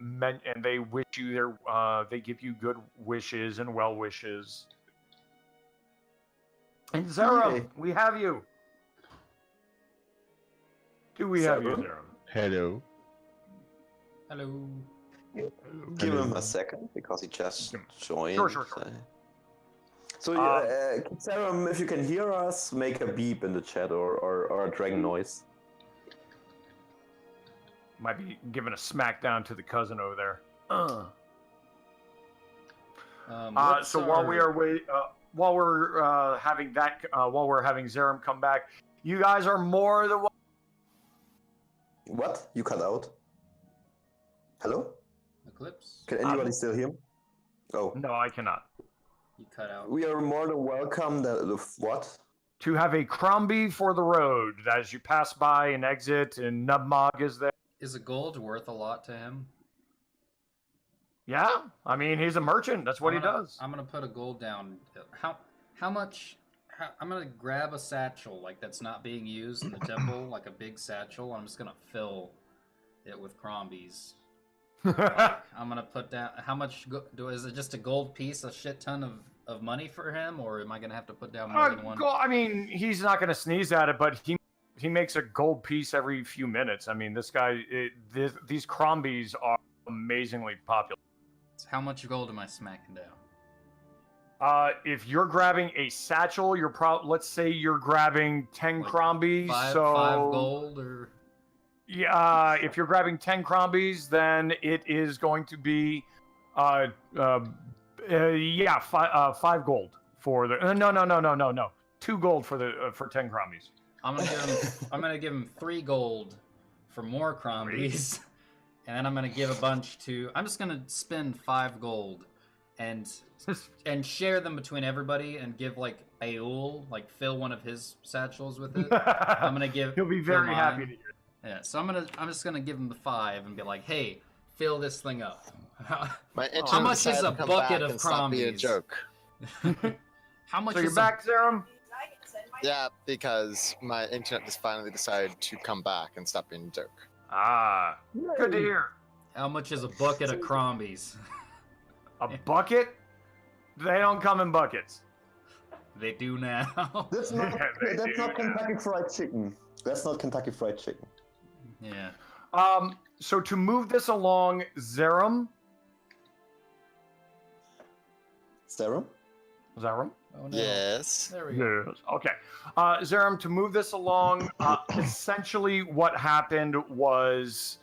wish you they give you good wishes and well wishes. And Zerum, Yay. we have you. Do we have you, Zerum? Zerum? Hello. Hello. Give him a second because he just joined. Sure. So, Sarum, if you can hear us, make a beep in the chat or a dragon noise. Might be giving a smackdown to the cousin over there. So while we are while we're having Zerum come back, you guys are more than welcome. What? You cut out? Hello? Eclipse? Can anybody still hear me? Oh. No, I cannot. You cut out. We are more than welcome. What? To have a Crombie for the road as you pass by and exit, and Nubmog is there. Is a gold worth a lot to him? Yeah, I mean he's a merchant. That's what he does. I'm gonna put a gold down. How much? I'm gonna grab a satchel like that's not being used in the temple, like a big satchel. I'm just gonna fill it with Crombies. I'm gonna put down how much. Is it just a gold piece, a shit ton of money for him, or am I gonna have to put down more than one? I mean, he's not gonna sneeze at it, but he makes a gold piece every few minutes. I mean, this guy, these Crombies are amazingly popular. How much gold am I smacking down? If you're grabbing a satchel, let's say you're grabbing 10 Like Crombies. Five gold or. Yeah, if you're grabbing 10 Crombies, then it is going to be, 5 gold for the. No. 2 gold for 10 Crombies. I'm gonna give him 3 gold for more Crombies, and then I'm gonna give a bunch to. I'm just gonna spend 5 gold and share them between everybody, and give like Ayul, like fill one of his satchels with it. I'm gonna give. He'll be fill very happy mine. to hear. Yeah, so I'm just gonna give him the 5 and be like, hey, fill this thing up. My internet How much is decided a to come bucket back of and stop being a crombies? joke. How much So you're is back, Zerum? Yeah, because my internet just finally decided to come back and stop being a joke. Ah, good to hear. how much is a bucket of crombies? A bucket? They don't come in buckets. They do now. That's not, Yeah, they that's do not Kentucky Fried Chicken. That's not Kentucky Fried Chicken. Yeah. So to move this along, Zerum. Serum? Zerum? Oh no. Yes. There we go. Yes. Okay. Zerum, to move this along, essentially what happened was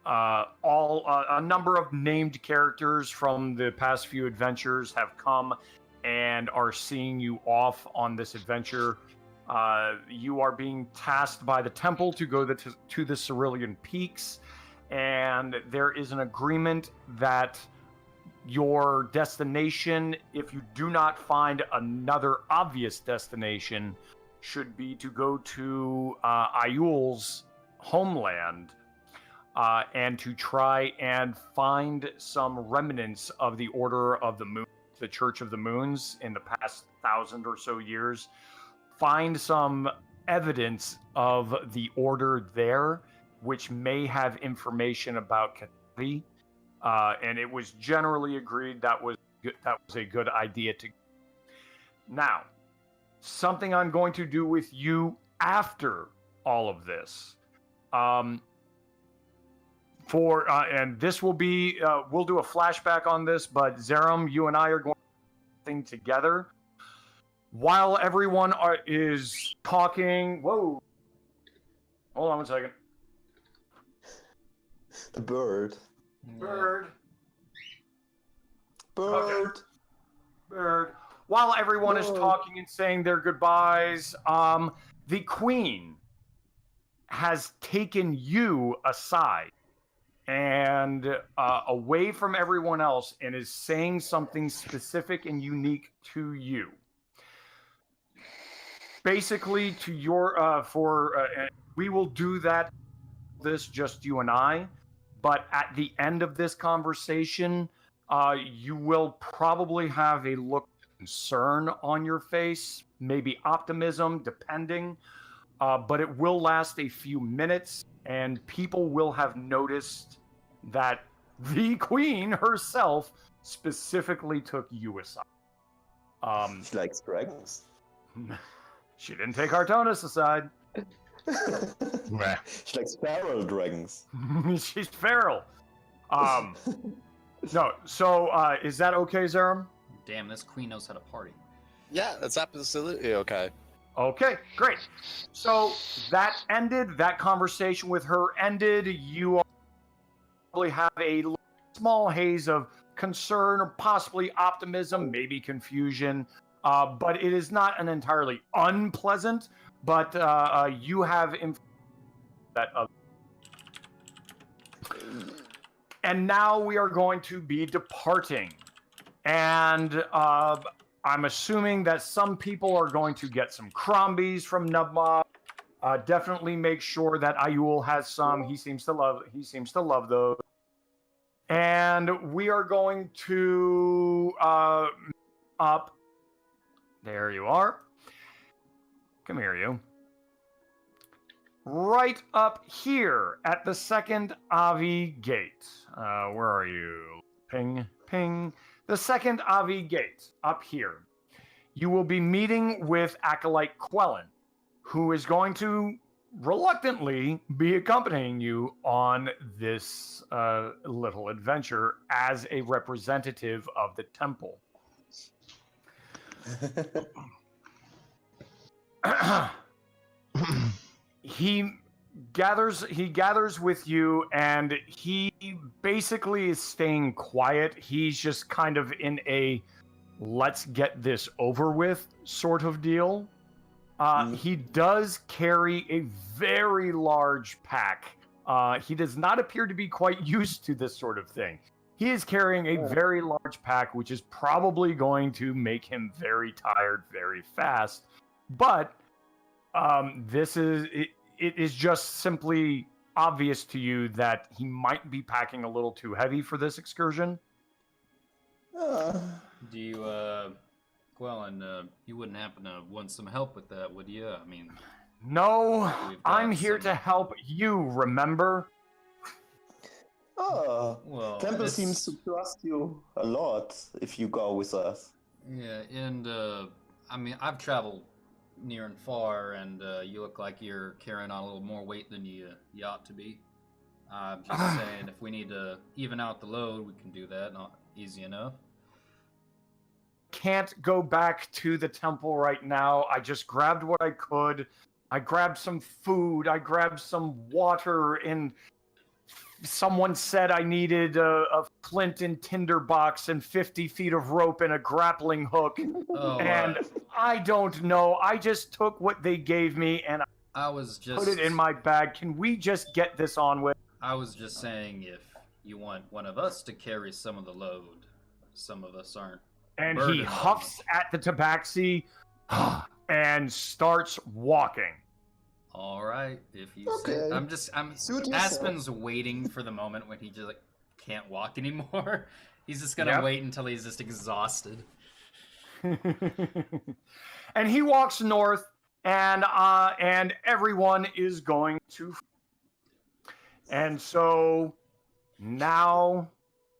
a number of named characters from the past few adventures have come and are seeing you off on this adventure. You are being tasked by the temple to go to the Cerulean Peaks, and there is an agreement that your destination, if you do not find another obvious destination, should be to go to Ayul's homeland and to try and find some remnants of the Order of the Moon, the Church of the Moons, in the past 1,000 or so years. Find some evidence of the order there, which may have information about Katari. And it was generally agreed that was a good idea to. Now, something I'm going to do with you after all of this. And this will be, we'll do a flashback on this, but Zerum, you and I are going to do something together. While everyone is talking, whoa, hold on one second. The bird. Bird. Bird. Okay. Bird. While everyone is talking and saying their goodbyes, the queen has taken you aside and away from everyone else and is saying something specific and unique to you. Basically, to your we will do that. This just you and I. But at the end of this conversation, you will probably have a look of concern on your face, maybe optimism, depending. But it will last a few minutes, and people will have noticed that the queen herself specifically took you aside. She likes dragons. She didn't take Artonis aside. She likes feral dragons. She's feral. No, so is that okay, Zerum? Damn, this queen knows how to party. Yeah, that's absolutely okay. Okay, great. So that ended. That conversation with her ended. You probably have a small haze of concern or possibly optimism, maybe confusion. But it is not an entirely unpleasant. But you have that. And now we are going to be departing. And I'm assuming that some people are going to get some crombies from Nubma. Definitely make sure that Ayul has some. He seems to love those. And we are going to up. There you are. Come here, you. Right up here at the second Avi gate. Where are you? Ping, ping. The second Avi gate, up here. You will be meeting with Acolyte Quellen, who is going to reluctantly be accompanying you on this little adventure as a representative of the temple. He gathers with you, and he basically is staying quiet. He's just kind of in a let's get this over with sort of deal. He does carry a very large pack. He does not appear to be quite used to this sort of thing. He is carrying a very large pack, which is probably going to make him very tired very fast. But it is just simply obvious to you that he might be packing a little too heavy for this excursion. Do you, Gwellen, you wouldn't happen to want some help with that, would you? I mean... No, we've got I'm here some- to help you, remember? Oh, Well, Temple seems to trust you a lot if you go with us. Yeah, and, I mean, I've traveled near and far, and you look like you're carrying on a little more weight than you ought to be. I'm just saying, if we need to even out the load, we can do that. Not easy enough. Can't go back to the temple right now. I just grabbed what I could. I grabbed some food. I grabbed some water, and someone said I needed a flint and tinder box and 50 feet of rope and a grappling hook. Oh, And I don't know. I just took what they gave me and I was just put it in my bag. Can we just get this on with? I was just saying, if you want one of us to carry some of the load, some of us aren't. And he burdened. huffs at the tabaxi and starts walking. All right, if you Okay. say. I'm. Suit yourself. Aspen's waiting for the moment when he just like can't walk anymore. He's just gonna Yep. wait until he's just exhausted. And he walks north, and everyone is going to. And so now,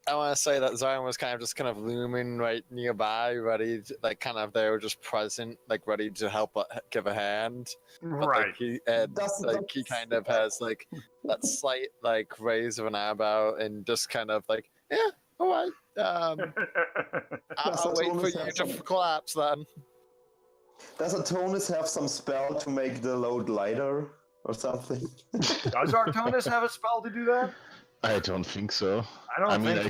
I want to say that Zion was kind of looming right nearby, ready, to, like kind of there, just present, like ready to help, give a hand. But, right? Like, he That's- he kind of has like that slight like raise of an eyebrow and just kind of like, yeah, all right. I'll wait for you to collapse then. Does Atonus have some spell to make the load lighter or something? Does Artonis have a spell to do that? I don't think so. I don't I mean, think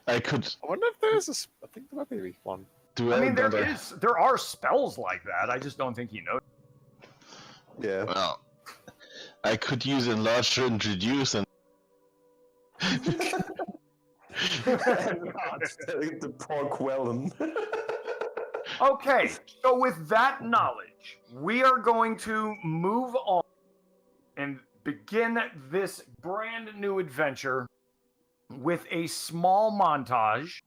I could I wonder if there's I think there might be one. do I it. mean, but there are spells like that. I just don't think he knows. Yeah. Well, I could use enlarge to introduce and The poor Quellen. Okay, so with that knowledge, we are going to move on and begin this brand new adventure with a small montage.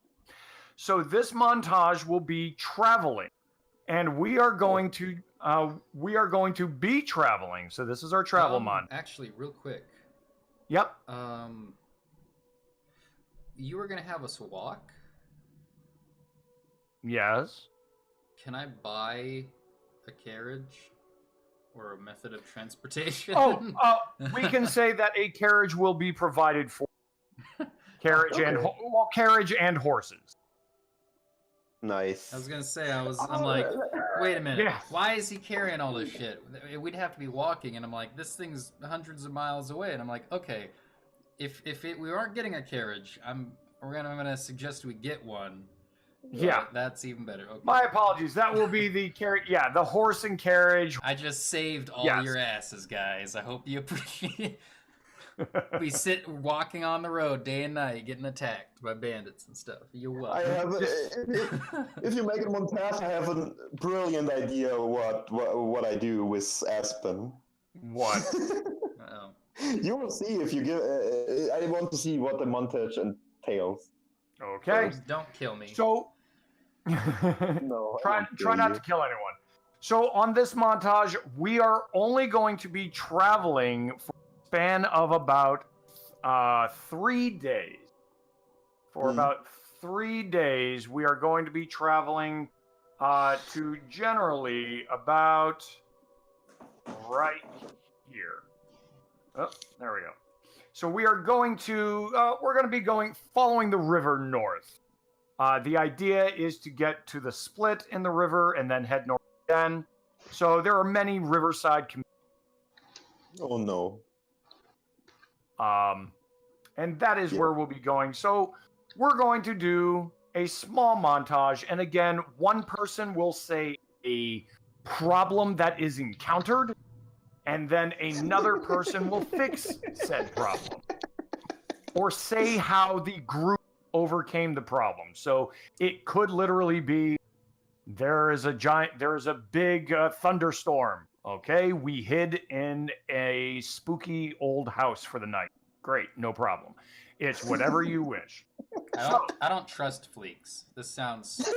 So this montage will be traveling, and we are going to be traveling. So this is our travel montage. Actually, real quick, Yep. you were gonna have us walk. Yes. Can I buy a carriage or a method of transportation? Oh, we can say that a carriage will be provided for. Carriage and horses. Nice. I was gonna say, I'm like, wait a minute, Yeah. why is he carrying all this shit? We'd have to be walking, and I'm like, this thing's hundreds of miles away, and I'm like, okay, if we aren't getting a carriage, I'm gonna suggest we get one. Yeah. That's even better. Okay. My apologies. That will be the carriage. Yeah, the horse and carriage. I just saved all Yes. your asses, guys. I hope you appreciate it. We sit walking on the road day and night, getting attacked by bandits and stuff. You're I welcome. have if you make a montage, I have a brilliant idea what I do with Aspen. What? Uh-oh. You will see if you give. I want to see what the montage entails. Okay. Don't kill me. So No, I try won't kill not you. to kill anyone. So on this montage, we are only going to be traveling for a span of about 3 days. For about 3 days, we are going to be traveling to generally about right here. Oh, there we go. So we are going to be going following the river north. The idea is to get to the split in the river and then head north again. So there are many riverside communities. Oh no. And that is where we'll be going. So we're going to do a small montage. And again, one person will say a problem that is encountered, and then another person will fix said problem. Or say how the group overcame the problem. So it could literally be there is a big thunderstorm. Okay, we hid in a spooky old house for the night. Great, no problem. It's whatever you wish. I don't trust Fleeks. This sounds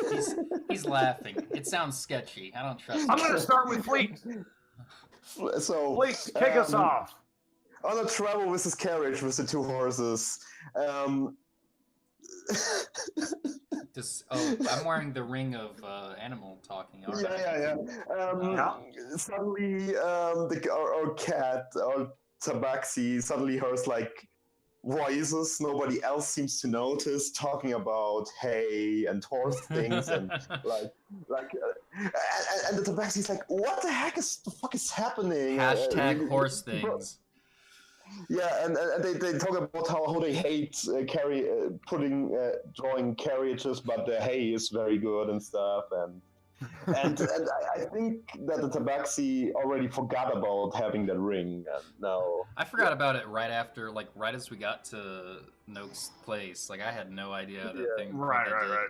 he's laughing. It sounds sketchy. I don't trust I'm him. going to start with Fleeks. So Fleeks, kick us off. On a travel with his carriage with the two horses. I'm wearing the ring of animal talking. Aren't I? Suddenly, our cat, our Tabaxi, suddenly hears like voices nobody else seems to notice, talking about hay and horse things, and and the Tabaxi's like, "What the fuck is happening?" Hashtag horse things. Yeah, and they talk about how they hate drawing carriages, but the hay is very good and stuff, and I think that the Tabaxi already forgot about having that ring, and now I forgot about it right as we got to Noak's place. Like, I had no idea that thing. Right.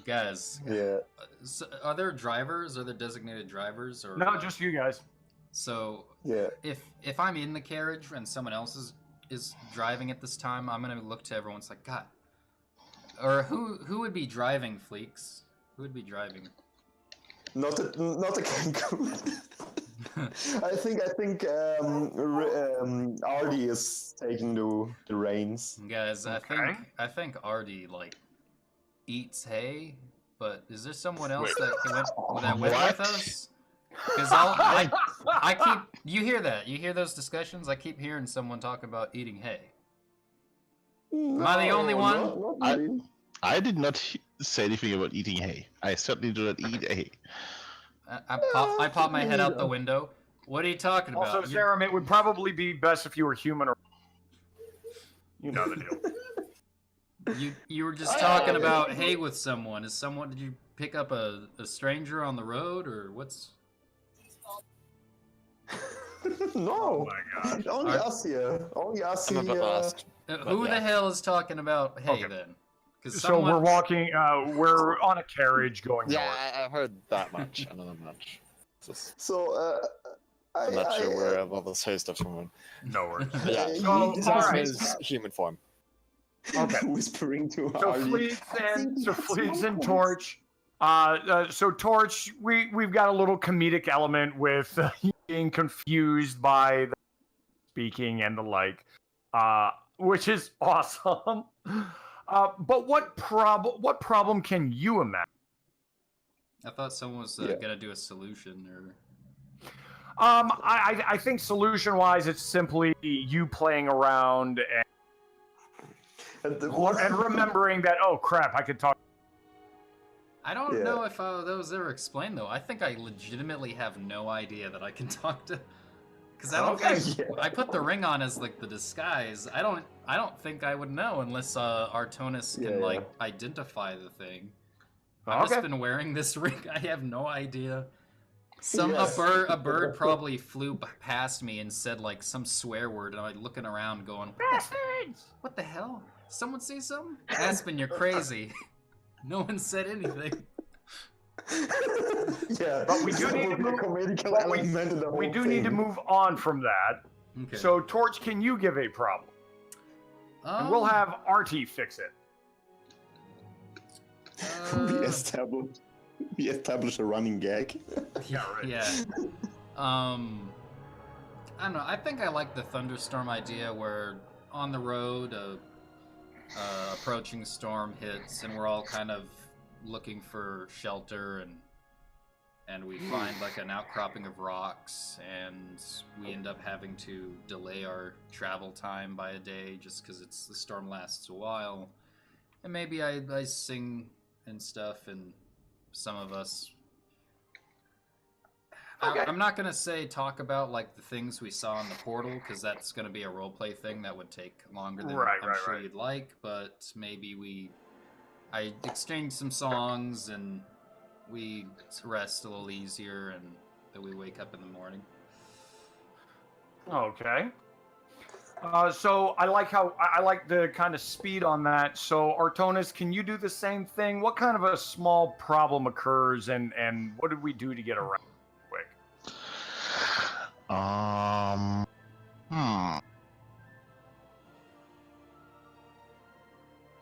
Guys, yeah. So are there drivers? Are there designated drivers? Or No, just you guys. So Yeah. if I'm in the carriage and someone else is driving at this time, I'm gonna look to everyone. It's like, God, or who would be driving, Fleeks? Who would be driving? Not a Cancun. I think Artie is taking the reins. Guys, Okay. I think Artie eats hay, but is there someone else that went with us? Because I keep you hear those discussions? I keep hearing someone talk about eating hay. Am I the only one? Not really. I did not say anything about eating hay. I certainly do not eat hay. I pop my head out the window. What are you talking about? Also, Sarah, it would probably be best if you were human or... You know the deal. You were just talking about hay with someone. Did you pick up a stranger on the road, or what's... No. Oh my god. Only us here. Only us I'm a bit here. lost. Who the hell is talking about hay then? So we're walking, we're on a carriage going Yeah, north. I heard that much. I know that much. So, I'm not sure where all this hay stuff's from. No worries. Yeah, he So, does all right. his human form. Okay. whispering to So Artie. Fleets and Torch. So Torch, we've got a little comedic element with being confused by the speaking and the like, which is awesome. But what problem can you imagine? I thought someone was gonna do a solution, or... I think solution-wise, it's simply you playing around and remembering that, oh crap, I could talk. I don't know if that was ever explained, though. I think I legitimately have no idea that I can talk to... Because I don't think... I put the ring on as, like, the disguise. I don't think I would know unless Artonis can, identify the thing. I've just been wearing this ring. I have no idea. A bird probably flew past me and said, like, some swear word, and I'm looking around going, what the hell? Someone say something? Aspen, you're crazy. No one said anything. Yeah, but we do need to move. We do need to move on from that. Okay. So, Torch, can you give a problem? And we'll have Artie fix it. We establish a running gag. Yeah, right. Yeah. I don't know. I think I like the thunderstorm idea where on the road a approaching storm hits and we're all kind of looking for shelter and we find like an outcropping of rocks and we end up having to delay our travel time by a day just because the storm lasts a while. And maybe I sing and stuff and some of us... Okay. I'm not going to talk about like the things we saw in the portal because that's going to be a roleplay thing that would take longer than I'm sure you'd like, but maybe I exchange some songs and we rest a little easier and then we wake up in the morning. Okay. So I like how I like the kind of speed on that. So Artonis, can you do the same thing? What kind of a small problem occurs, and what did we do to get around it quick?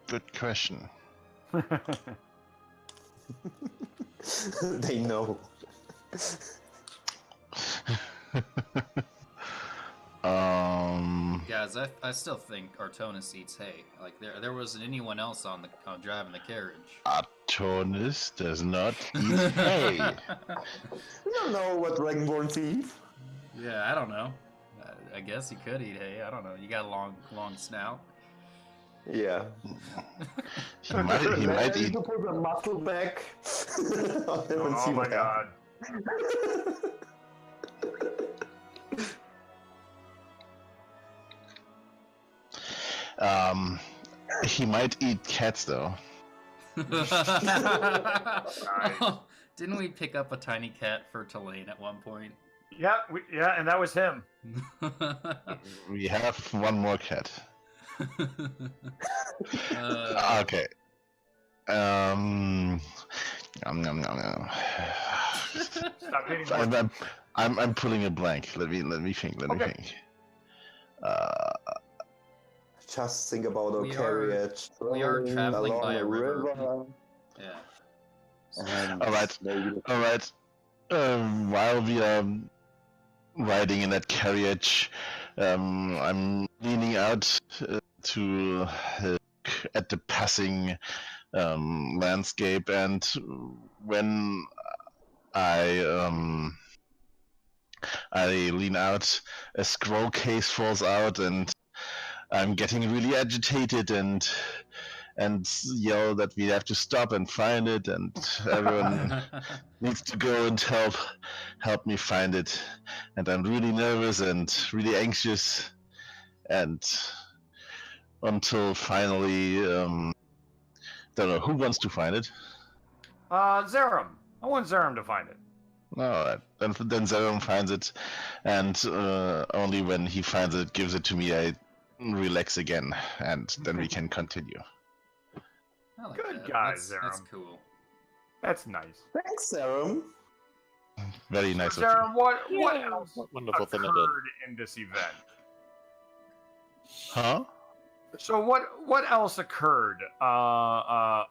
Good question. They know. Guys, I still think Artonis eats hay. Like there wasn't anyone else on driving the carriage. Artonis does not eat hay. You don't know what Dragonborns eat. Yeah, I don't know. I guess he could eat hay. I don't know. You got a long snout. Yeah. He might Maybe eat. to put a muscle back on him and see Oh my what god. He might eat cats though. Didn't we pick up a tiny cat for Tulane at one point? Yeah, and that was him. We have one more cat. Okay. Nom, nom, nom. Stop hitting my- I'm pulling a blank. Let me think. Okay. Just think about our We are- carriage. we are traveling along by a the river. Yeah. And All right. maybe All right. While we are riding in that carriage, I'm leaning out to look at the passing landscape, and when I lean out, a scroll case falls out, and I'm getting really agitated and yell that we have to stop and find it, and everyone needs to go and help me find it. And I'm really nervous and really anxious, and until finally, don't know who wants to find it. Zerum. I want Zerum to find it. Alright, then Zerum finds it, and only when he finds it, gives it to me, I relax again, and then we can continue. I like Good that. guy, That's Zerum. cool. That's nice. Thanks, Serum. Very nice of you. Zerum, what else Wonderful thing it occurred in this event? Huh? So what else occurred on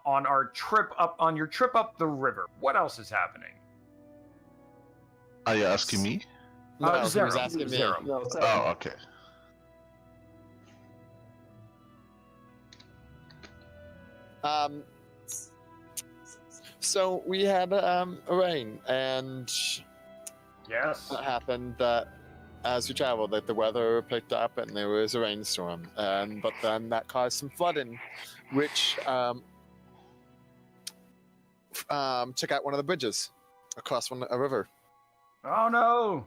your trip up the river? What else is happening? Are you asking me? No, he was Zerum. asking me. Zerum. No, Serum. Oh, okay. So we had a rain, and Yes. it happened that as we traveled, that the weather picked up and there was a rainstorm, but then that caused some flooding, which took out one of the bridges across a river. Oh no.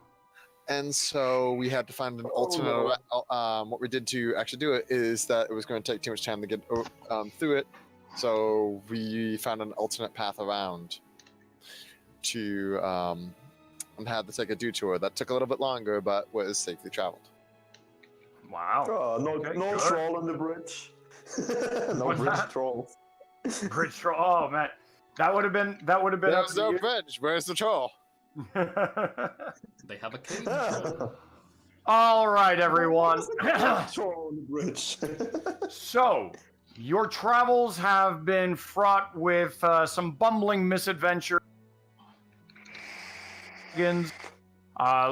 And so we had to find an alternate. What we did to actually do it is that it was going to take too much time to get through it, so we found an alternate path around to and had to take a detour that took a little bit longer, but was safely traveled. Wow. Oh, no Okay, no good. troll on the bridge. No What's bridge that? trolls. Bridge troll. Oh man, that would have been up There's to no you. bridge. Where's the troll? They have a cage. All right, everyone. Troll on the bridge. So, your travels have been fraught with some bumbling misadventure,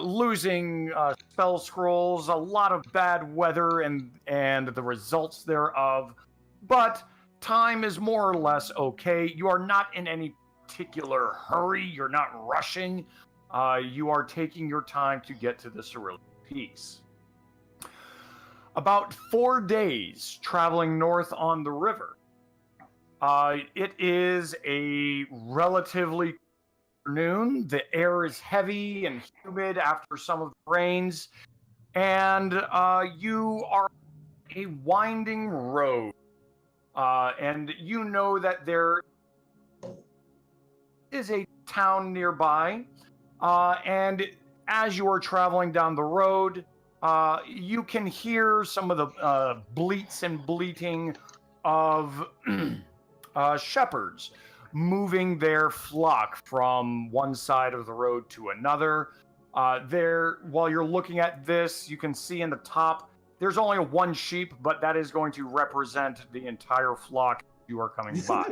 losing spell scrolls, a lot of bad weather, and the results thereof. But time is more or less okay. You are not in any particular hurry. You're not rushing. You are taking your time to get to the Cerulean Peaks. About 4 days traveling north on the river. It is a relatively afternoon. The air is heavy and humid after some of the rains, and you are on a winding road. And you know that there is a town nearby, and as you are traveling down the road, you can hear some of the bleats and bleating of shepherds moving their flock from one side of the road to another. While you're looking at this, you can see in the top, there's only one sheep, but that is going to represent the entire flock you are coming by.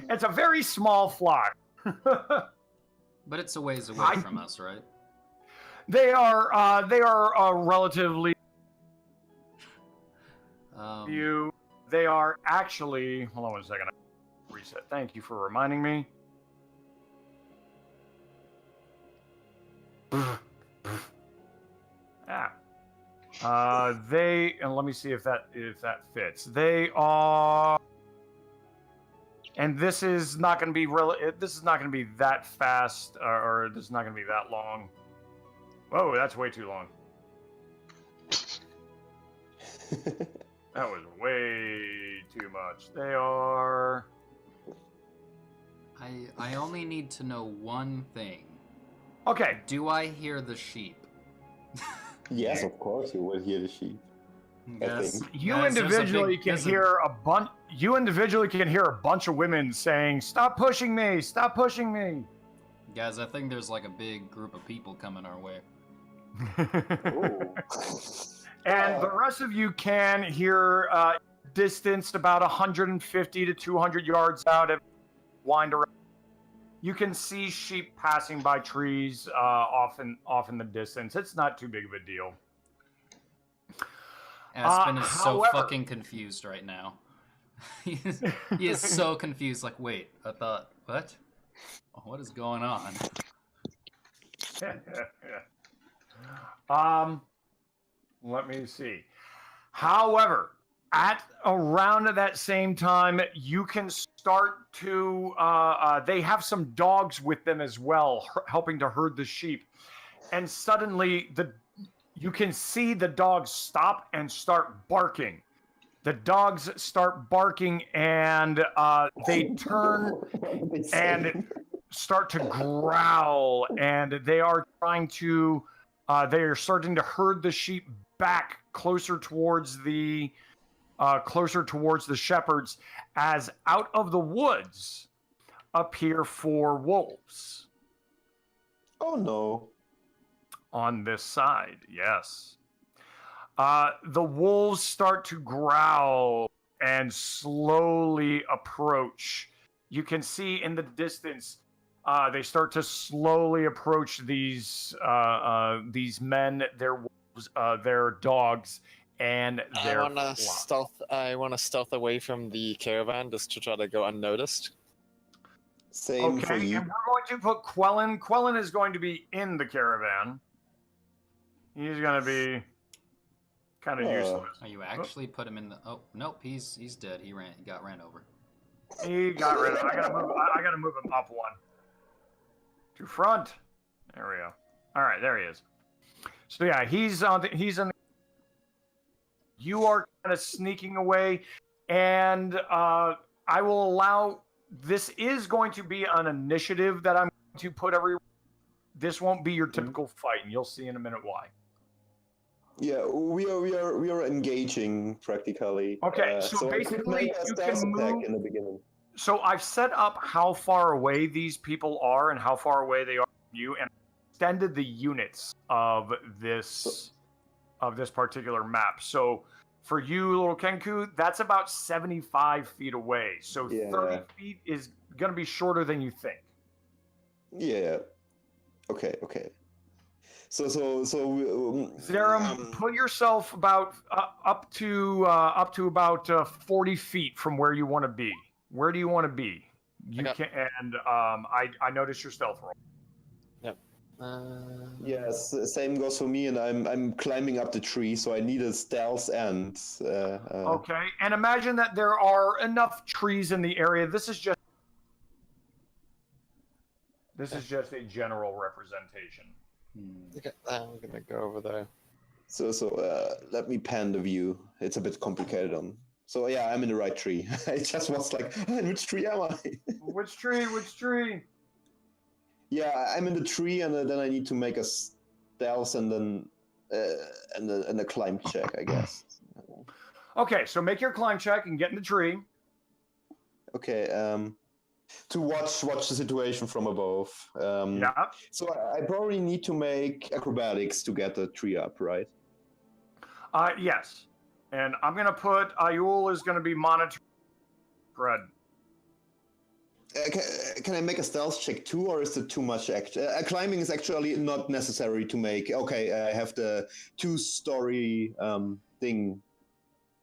It's a very small flock. But it's a ways away from us, right? They are relatively few. They are actually. Hold on 1 second. Reset. Thank you for reminding me. And let me see if that fits. They are, and this is not going to be This is not going to be that fast, or this is not going to be that long. Whoa, that's way too long. That was way too much. They are. I only need to know one thing. Okay. Do I hear the sheep? Yes, of course you will hear the sheep. Yes. You individually can hear a bunch. You individually can hear a bunch of women saying, "Stop pushing me! Stop pushing me!" Guys, I think there's like a big group of people coming our way. And the rest of you can hear, distanced about 150 to 200 yards out, and wind around. You can see sheep passing by trees off in the distance. It's not too big of a deal. Aspen is so however- fucking confused right now. He is so confused. Like, wait, I thought, what? What is going on? Let me see. However, at around that same time, you can start to. They have some dogs with them as well, helping to herd the sheep. And suddenly, you can see the dogs stop and start barking. The dogs start barking, and they turn and start to growl, and they are trying to. They are starting to herd the sheep back closer towards the shepherds, as out of the woods appear 4 wolves. Oh no. On this side, yes. The wolves start to growl and slowly approach. You can see in the distance, they start to slowly approach these men, their wolves, their dogs, and their flock. I wanna stealth away from the caravan just to try to go unnoticed. Same for Okay, you. and we're going to put Quellen. Quellen is going to be in the caravan. He's going to be kind of useless. Are you actually put him in the? Oh nope, he's dead. He got ran over. He got rid of. I gotta move him up 1 to front. There we go. All right, there he is. So yeah, he's in. You are kind of sneaking away, and I will allow. This is going to be an initiative that I'm going to put every. This won't be your typical fight, and you'll see in a minute why. Yeah, we are engaging practically. Okay, so I could basically make a you stealth can attack move. in the beginning. So I've set up how far away these people are and how far away they are from you, and extended the units of this particular map. So for you, little Kenku, that's about 75 feet away. So Yeah. 30 feet is going to be shorter than you think. Yeah. Okay. So Zerum, put yourself about up to about 40 feet from where you want to be. Where do you want to be? You can, and I noticed your stealth roll. Yep. yes, same goes for me, and I'm climbing up the tree, so I need a stealth and. Okay, and imagine that there are enough trees in the area. This is just a general representation. Okay, I'm gonna go over there. So let me pan the view. It's a bit complicated on. So yeah, I'm in the right tree. I just was like, in which tree am I? Which tree? Which tree? Yeah, I'm in the tree, and then I need to make a stealth and then and a climb check, I guess. Okay, so make your climb check and get in the tree. Okay. To watch the situation from above. Yeah. So I probably need to make acrobatics to get the tree up, right? Yes. And I'm going to put Ayul is going to be monitoring. Fred. Can I make a stealth check too, or is it too much? Climbing is actually not necessary to make. Okay, I have the 2-story thing.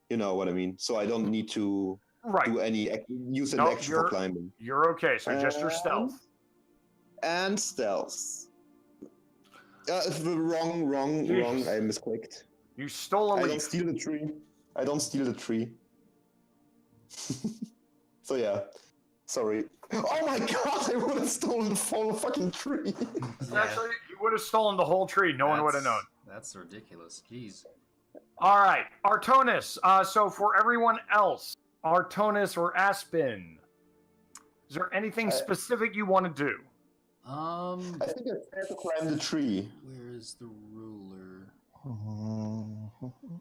You know what I mean? So I don't need to do any use an action for climbing. You're okay. So just your stealth. And stealth. Wrong. I misclicked. You stole a leaf. I don't steal the tree. So yeah. Sorry. Oh my god, I would have stolen the whole fucking tree. Actually, you would have stolen the whole tree. No one would have known. That's ridiculous. Jeez. All right, Artonis. So for everyone else, Artonis or Aspen, is there anything specific you want to do? I think it's fair to climb the tree. Where is the ruler?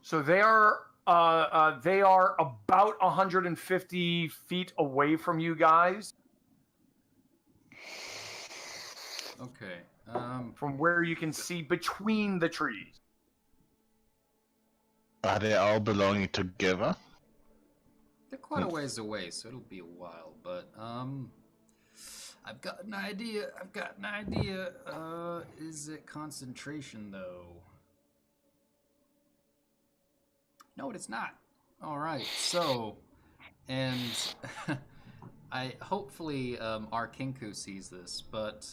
So they are about 150 feet away from you guys. Okay. From where you can see between the trees. Are they all belonging together? They're quite a ways away, so it'll be a while. But I've got an idea. Is it concentration though? No, it's not. All right. So, and I hopefully our Kinku sees this, but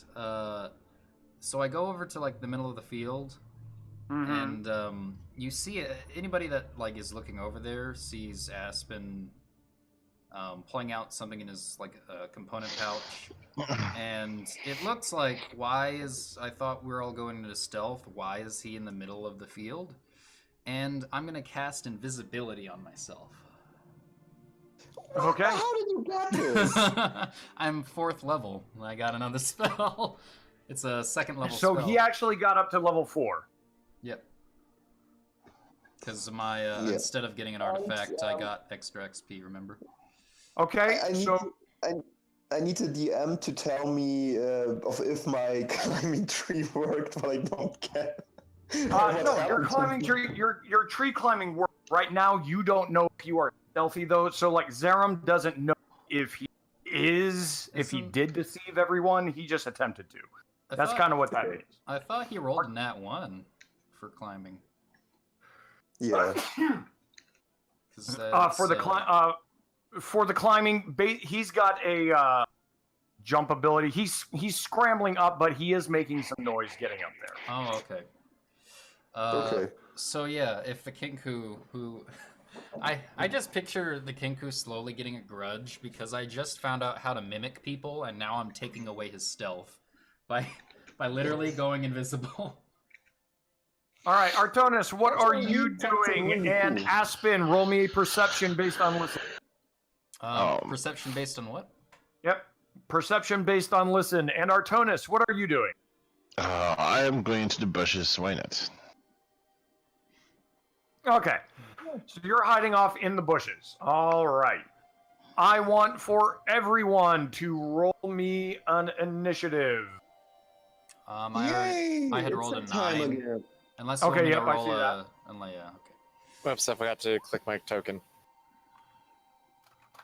so I go over to like the middle of the field, and you see anybody that like is looking over there sees Aspen pulling out something in his like component pouch, and it looks like I thought we were all going into stealth. Why is he in the middle of the field? And I'm gonna cast invisibility on myself. Okay. How did you get this? I'm 4th level. I got another spell. It's a 2nd level spell. So he actually got up to level 4. Yep. Because my instead of getting an artifact, I got extra XP. Remember? Okay. I need a DM to tell me if my climbing tree worked, but I don't get. No, your climbing tree, your tree climbing works. Right now, you don't know if you are stealthy though. So like Zerum doesn't know if he did deceive everyone. He just attempted to. That's kind of what that means. I thought he rolled a nat 1 for climbing. Yeah. For the climbing, he's got a jump ability. He's scrambling up, but he is making some noise getting up there. Oh, okay. Okay. So yeah, if the Kinku who I just picture the Kinku slowly getting a grudge because I just found out how to mimic people and now I'm taking away his stealth by literally going invisible. All right, Artonis, what are you doing? And Aspen, roll me a perception based on listen. Perception based on what? Yep, perception based on listen. And Artonis, what are you doing? I am going to the bushes. Why not? Okay, so you're hiding off in the bushes. All right. I want for everyone to roll me an initiative. Yay! I had rolled a 9. Again. Unless you want me to roll I see that. okay. Oops, I forgot to click my token.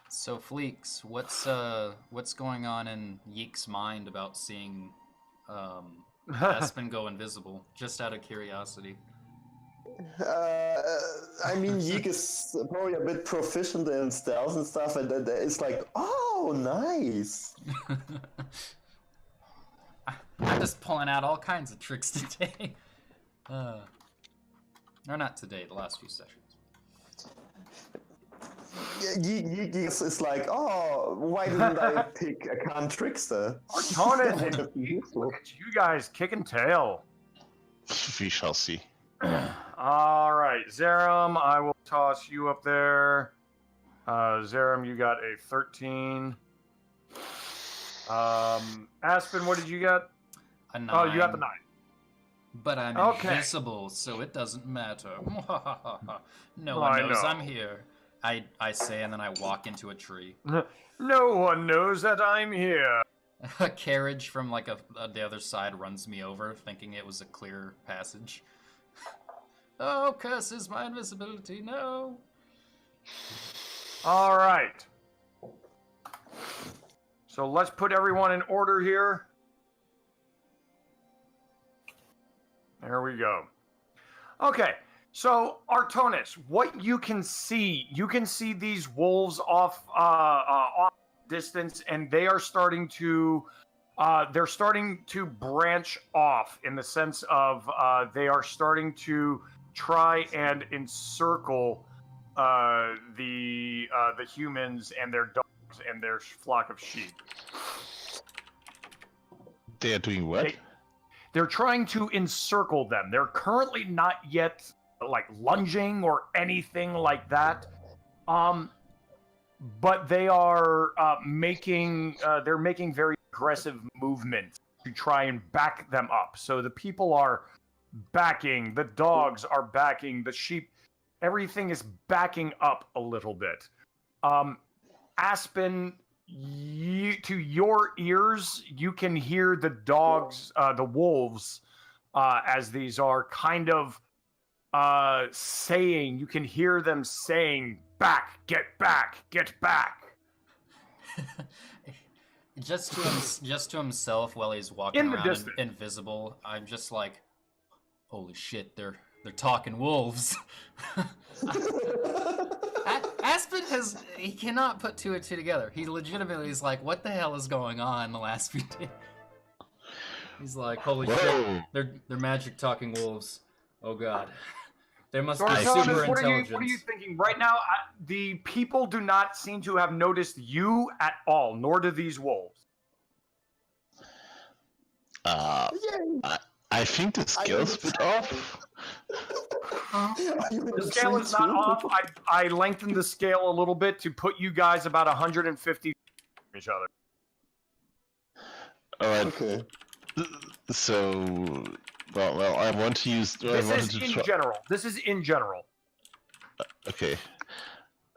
So Fleeks, what's going on in Yeek's mind about seeing Aspen go invisible? Just out of curiosity. I mean, Yeek is probably a bit proficient in stealth and stuff, and it's like, oh, nice. I'm just pulling out all kinds of tricks today. Or not today, the last few sessions. Yeek is like, oh, why didn't I pick a con trickster? Artonis, look at you guys kicking tail. We shall see. All right, Zerum, I will toss you up there. Zerum, you got a 13. Aspen, what did you get? A 9. Oh, you got the 9. But I'm Okay. invisible, so it doesn't matter. No I one knows know. I'm here. I say, and then I walk into a tree. No one knows that I'm here. A carriage from like the other side runs me over, thinking it was a clear passage. Oh, curses my invisibility! No. All right. So let's put everyone in order here. There we go. Okay. So Artonis, what you can see these wolves off distance, and they are starting to branch off in the sense of they are starting to try and encircle the humans and their dogs and their flock of sheep. They are doing what? They're trying to encircle them. They're currently not yet like lunging or anything like that. But they are making very aggressive movements to try and back them up. So the people are backing, the dogs are backing, the sheep, everything is backing up a little bit. Aspen, to your ears, you can hear the dogs, the wolves, as these are kind of saying, you can hear them saying, back, get back, get back. Just to himself while he's walking In the around distance. invisible, I'm just like, holy shit, they're talking wolves. Aspen he cannot put two and two together. He legitimately is like, what the hell is going on the last few days? He's like, holy shit, they're magic talking wolves. Oh god. They must be super intelligent. What are you thinking right now? The people do not seem to have noticed you at all, nor do these wolves. I think the scale's a bit off. The scale is not off. I lengthened the scale a little bit to put you guys about 150 from each other. All right. Okay. So, well, I want to use. This is in general. This is in general. Okay.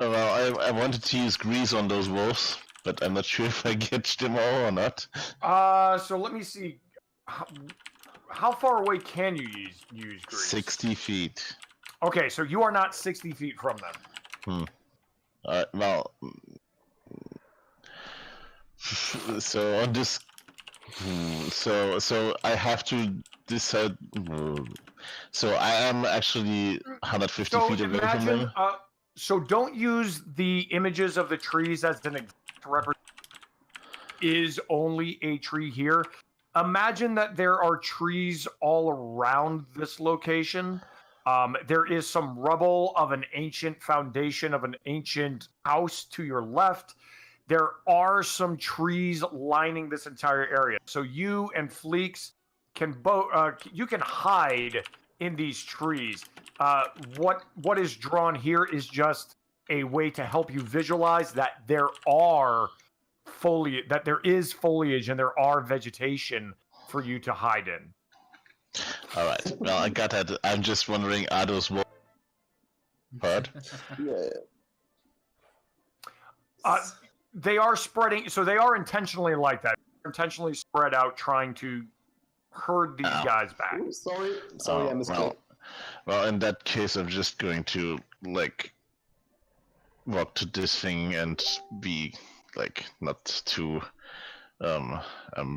Well, I wanted to use grease on those wolves, but I'm not sure if I get them all or not. So let me see. How far away can you use grease? 60 feet. Okay, so you are not 60 feet from them. Well, so on this, so I have to decide. So I am actually 150 feet away from them. So don't use the images of the trees as an exact representation. Is only a tree here. Imagine that there are trees all around this location. There is some rubble of an ancient foundation of an ancient house to your left. There are some trees lining this entire area. So you and Fleeks can you can hide in these trees. What is drawn here is just a way to help you visualize that there is foliage and there are vegetation for you to hide in. All right. Well, I got that. I'm just wondering, are those wolves hurt? Yeah. They are spreading, so they are intentionally like that. Intentionally spread out, trying to herd these guys back. Ooh, sorry, I missed it. Well, in that case, I'm just going to walk to this thing and be not too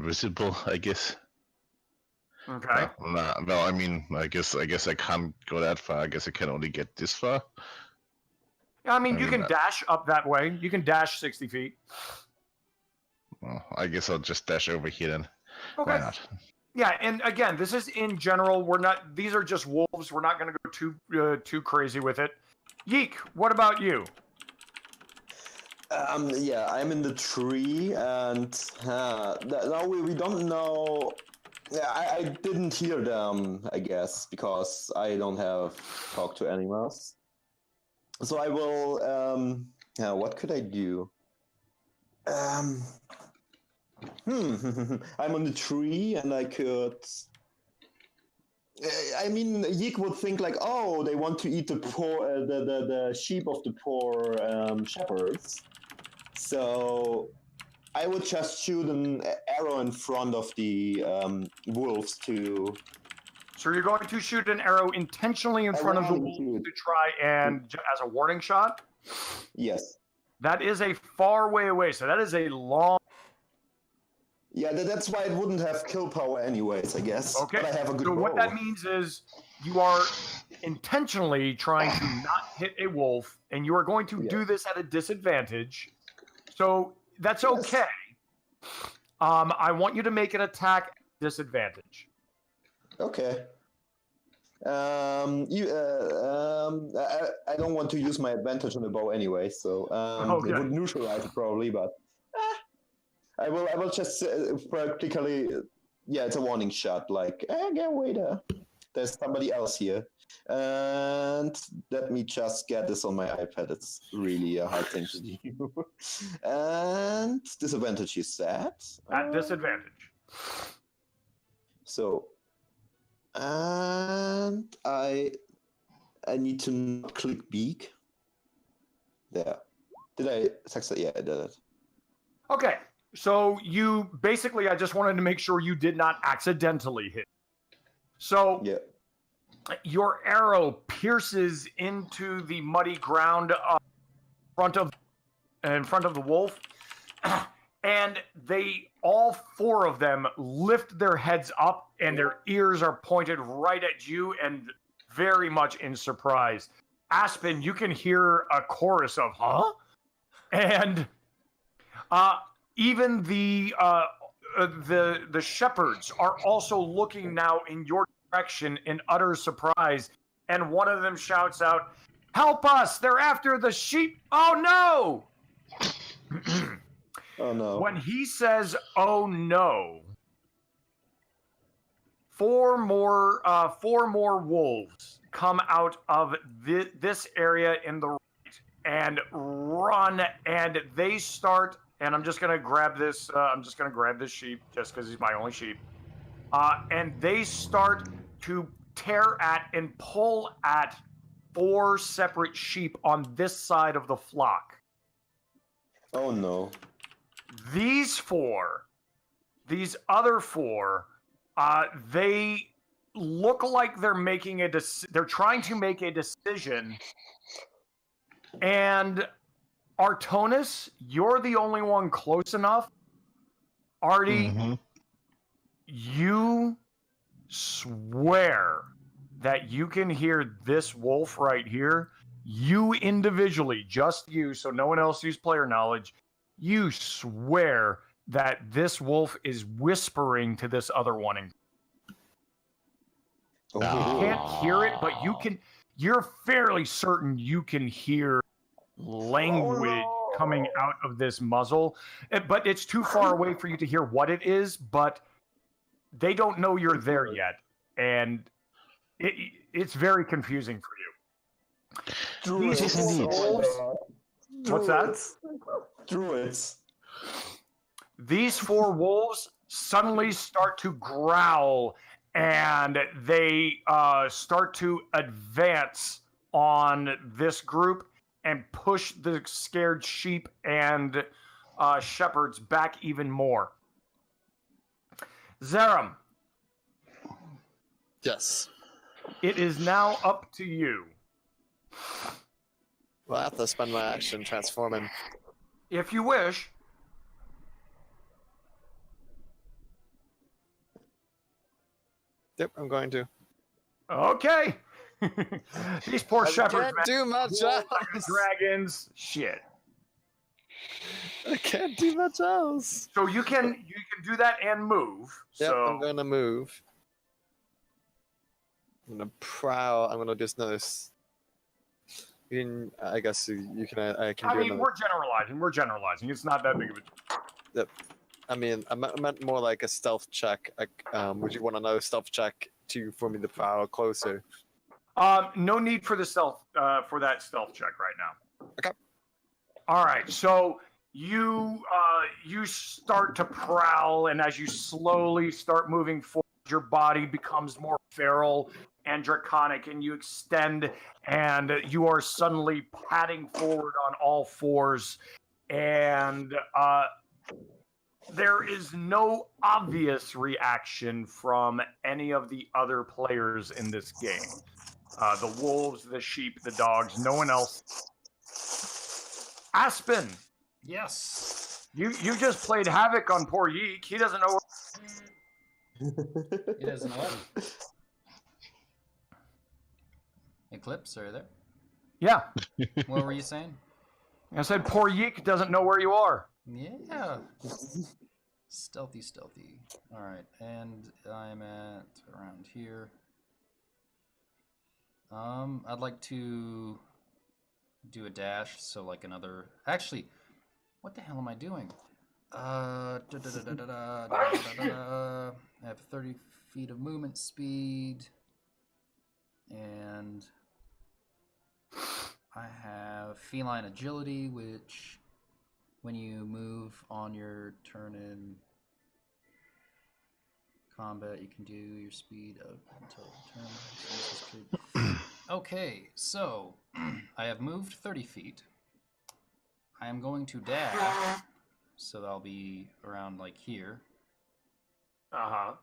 visible, I guess. Okay. Well, I mean, I guess I can't go that far. I guess I can only get this far. I mean, you can dash up that way. You can dash 60 feet. Well, I guess I'll just dash over here then. Okay. Why not? Yeah, and again, this is in general. These are just wolves. We're not going to go too crazy with it. Yeek, what about you? Yeah, I'm in the tree, and now we don't know. Yeah, I didn't hear them, I guess, because I don't have talk to animals. So I will. What could I do? I'm on the tree, and I could. I mean, Yik would think like, oh, they want to eat the poor, the sheep of the poor shepherds. So I would just shoot an arrow in front of the wolves to. So you're going to shoot an arrow intentionally in front of the wolves to try and as a warning shot? Yes. That is a far way away. So that is a long. Yeah, that's why it wouldn't have kill power anyways, I guess. Okay. But I have a good so bow. what that means is you are intentionally trying to not hit a wolf, and you are going to do this at a disadvantage. So that's okay. I want you to make an attack at disadvantage. Okay. I don't want to use my advantage on the bow anyway, so it would neutralize it probably, but I will just practically, it's a warning shot, like, get away there. There's somebody else here. And let me just get this on my iPad. It's really a hard thing to do. And disadvantage is set. At disadvantage. So, and I need to not click beak. There. Did I succeed? Yeah, I did it. Okay. So you basically, I just wanted to make sure you did not accidentally hit. So your arrow pierces into the muddy ground in front of the wolf, and all four of them lift their heads up, and their ears are pointed right at you, and very much in surprise. Aspen, you can hear a chorus of "huh," and even the shepherds are also looking now in your direction in utter surprise, and one of them shouts out, "Help us! They're after the sheep! Oh no!" Oh no. When he says, "Oh no," four more wolves come out of this area in the right and run, and they start. And I'm just gonna grab this. I'm just gonna grab this sheep just because he's my only sheep. And they start to tear at and pull at four separate sheep on this side of the flock. Oh no. These other four, they look like they're making they're trying to make a decision, and Artonis, you're the only one close enough. Artie, you swear that you can hear this wolf right here. You individually, just you, so no one else used player knowledge. You swear that this wolf is whispering to this other one. You can't hear it, but you're fairly certain you can hear language coming out of this muzzle, but it's too far away for you to hear what it is, but they don't know you're there yet, and it's very confusing for you. What's that? Druids. These four wolves suddenly start to growl, and they start to advance on this group and push the scared sheep and shepherds back even more. Zaram. Yes. It is now up to you. Well, I have to spend my action transforming. If you wish. Yep, I'm going to. Okay. These poor shepherds. I can't do much else. Dragons. Shit. I can't do much else. So you can do that and move. Yep, so I'm going to move. I'm going to prowl. I'm going to just notice. I guess you can. I can. I do mean, another. we're generalizing. It's not that big of a. Yep. I mean, I meant more like a stealth check. Would you want to know a stealth check for me to prowl closer? No need for the stealth for that stealth check right now. Okay. All right. So you start to prowl, and as you slowly start moving forward, your body becomes more feral and draconic, and you extend, and you are suddenly padding forward on all fours, and there is no obvious reaction from any of the other players in this game. The wolves, the sheep, the dogs, no one else. Aspen, Yes. you just played havoc on poor Yeek. He doesn't know. He doesn't know what. Eclipse, are you there? Yeah, What were you saying? I said poor Yeek doesn't know where you are. Yeah. Stealthy. All right, and I'm at around here. I'd like to do a dash, so like another. Actually, what the hell am I doing? I have 30 feet of movement speed, and I have feline agility, which when you move on your turn in combat, you can do your speed up until turn. Okay, so I have moved 30 feet. I am going to dash, so I'll be around like here. Uh-huh.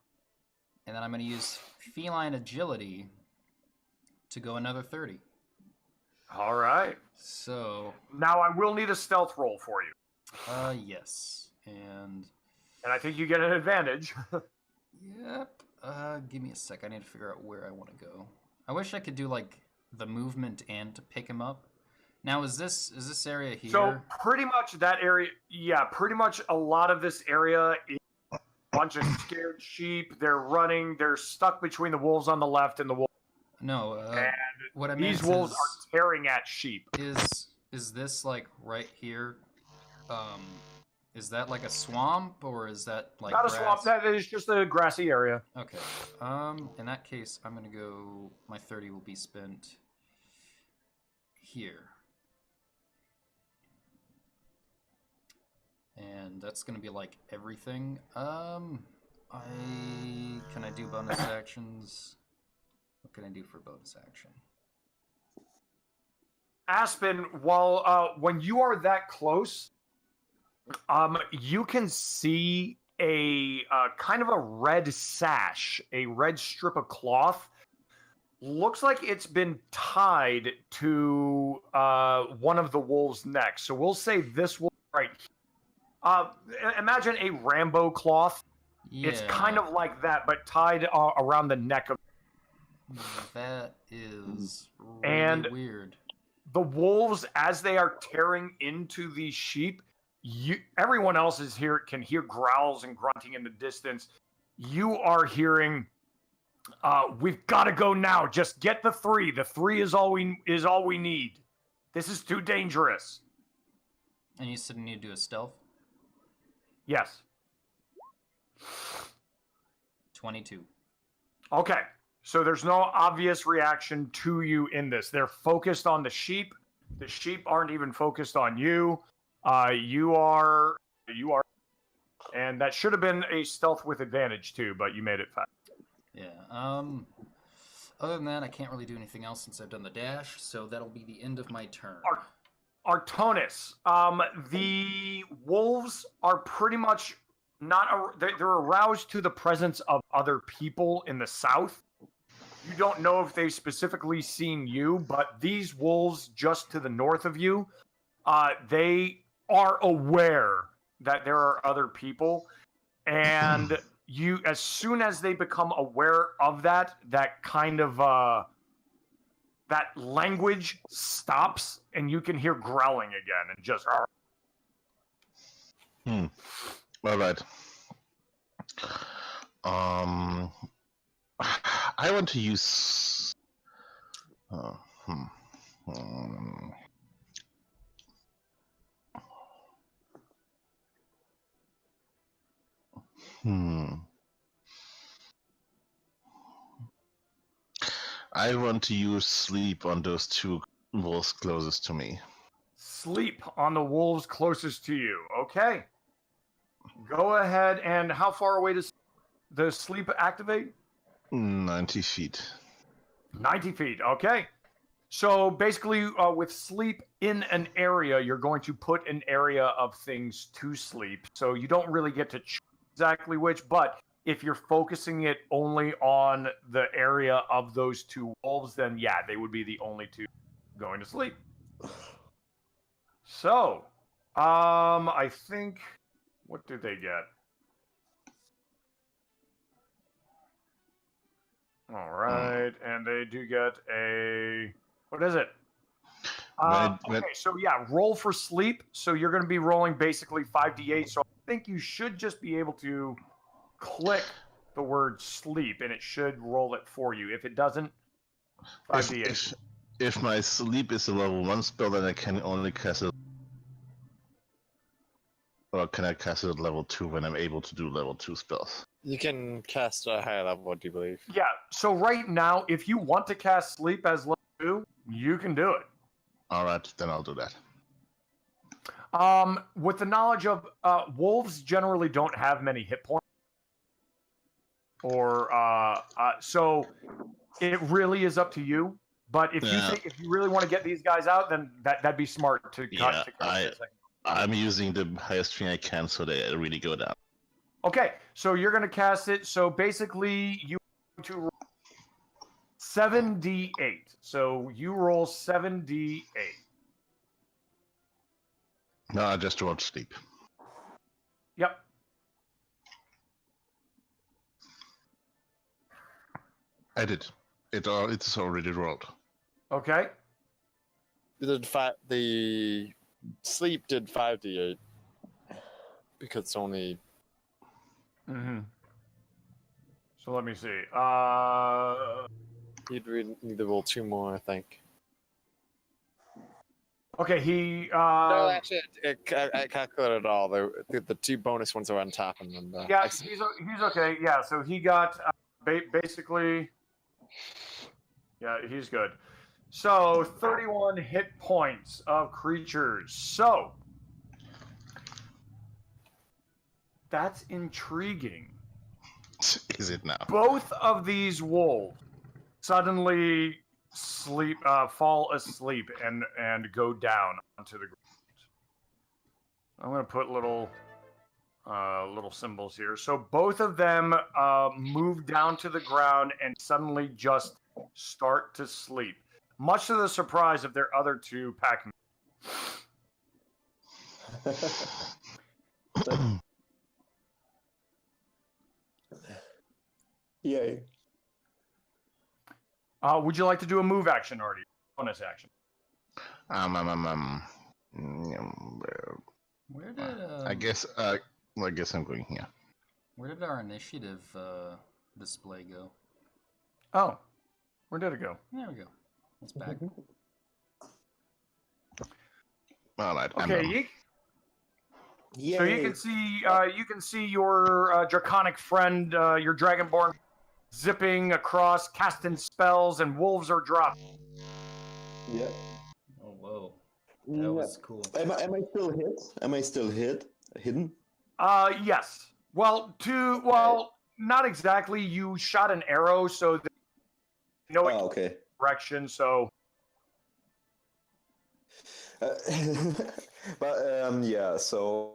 And then I'm going to use feline agility to go another 30. All right. So, Now I will need a stealth roll for you. yes. And I think you get an advantage. yep. Give me a sec. I need to figure out where I want to go. I wish I could do like the movement and to pick him up. Now is this area here? So pretty much that area, yeah, pretty much a lot of this area is a bunch of scared sheep. They're running. They're stuck between the wolves on the left and the wolves. No, And what I these meant wolves is, are tearing at sheep. is this like right here? Is that like a swamp or is that like Not grass? a swamp. That is just a grassy area. Okay. In that case, I'm gonna go. My 30 will be spent here, and that's gonna be like everything. Can I do bonus actions? What can I do for bonus action? Aspen, while when you are that close, you can see a kind of a red sash, a red strip of cloth. Looks like it's been tied to one of the wolves' necks. So we'll say this wolf right here. Imagine a Rambo cloth. Yeah, It's kind of like that, but tied around the neck of. that is really And weird. The wolves, as they are tearing into these sheep, everyone else is here can hear growls and grunting in the distance. You are hearing, "We've got to go now. Just get the 3. The 3 is all we need. This is too dangerous." And you said you need to do a stealth. Yes. 22. Okay. So there's no obvious reaction to you in this. They're focused on the sheep. The sheep aren't even focused on you. You are, and that should have been a stealth with advantage too, but you made it fast. Yeah. Other than that, I can't really do anything else since I've done the dash, so that'll be the end of my turn. Artonis, the wolves are pretty much they're aroused to the presence of other people in the south. You don't know if they've specifically seen you, but these wolves just to the north of you, they are aware that there are other people, and you, as soon as they become aware of that kind of that language stops, and you can hear growling again, and just. All right. I want to use. I want to use sleep on those 2 wolves closest to me. Sleep on the wolves closest to you. Okay. Go ahead, and how far away does the sleep activate? 90 feet. 90 feet. Okay. So basically, with sleep in an area, you're going to put an area of things to sleep. So you don't really get to choose exactly which, but if you're focusing it only on the area of those two wolves, then yeah, they would be the only two going to sleep. So, I think, what did they get? All right, and they do get a, what is it? Okay, so yeah, roll for sleep. So you're going to be rolling basically 5d8. So I think you should just be able to click the word sleep, and it should roll it for you. If it doesn't, 5d8. If my sleep is a level 1 spell, then I can only cast it. Or can I cast it at level 2 when I'm able to do level 2 spells? You can cast a higher level, do you believe? Yeah, so right now, if you want to cast sleep as level 2, you can do it. Alright, then I'll do that. With the knowledge of wolves generally don't have many hit points. Or so it really is up to you. But if you think if you really want to get these guys out, then that'd be smart to cut. I'm using the highest thing I can, so they really go down. Okay, so you're gonna cast it. So basically, you to roll 7d8. So you roll 7d8. No, I just rolled sleep. Yep. I did. It's already rolled. Okay. The sleep did 5d8 because it's only. Mm-hmm. So let me see. You'd need to roll 2 more, I think. Okay, he. No, actually, I calculated it all. The 2 bonus ones are on top, and then. Yeah, he's okay. Yeah, so he got basically. Yeah, he's good. So 31 hit points of creatures. So that's intriguing. Is it now? Both of these wolves suddenly fall asleep and go down onto the ground. I'm going to put little symbols here. So both of them move down to the ground and suddenly just start to sleep, much to the surprise of their other 2 pack. Yay. Would you like to do a move action or bonus action? Where did I guess I'm going here. where did our initiative display go? Oh, where did it go? There we go. It's back. All right. Okay, Yay. so you can see your draconic friend, your dragonborn, zipping across, casting spells, and wolves are dropped. Yeah. Oh whoa, that was cool. Am I still hit? Am I still hidden? Yes. Well, not exactly. You shot an arrow, so you know Okay. direction. So. But yeah. So.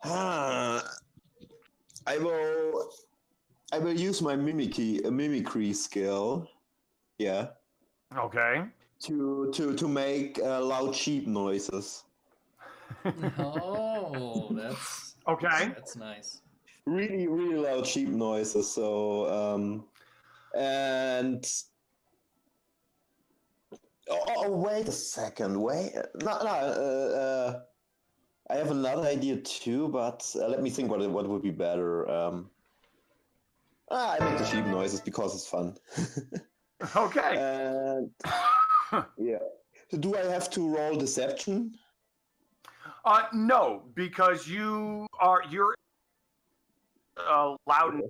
I will use my mimicry skill. Yeah. Okay. To make loud sheep noises. Oh, that's Okay. That's nice. Really, really loud sheep noises. So and wait a second. Wait. No. I have another idea too, but let me think. What would be better? I make the sheep noises because it's fun. Okay. And yeah. So do I have to roll deception? No, because you're loud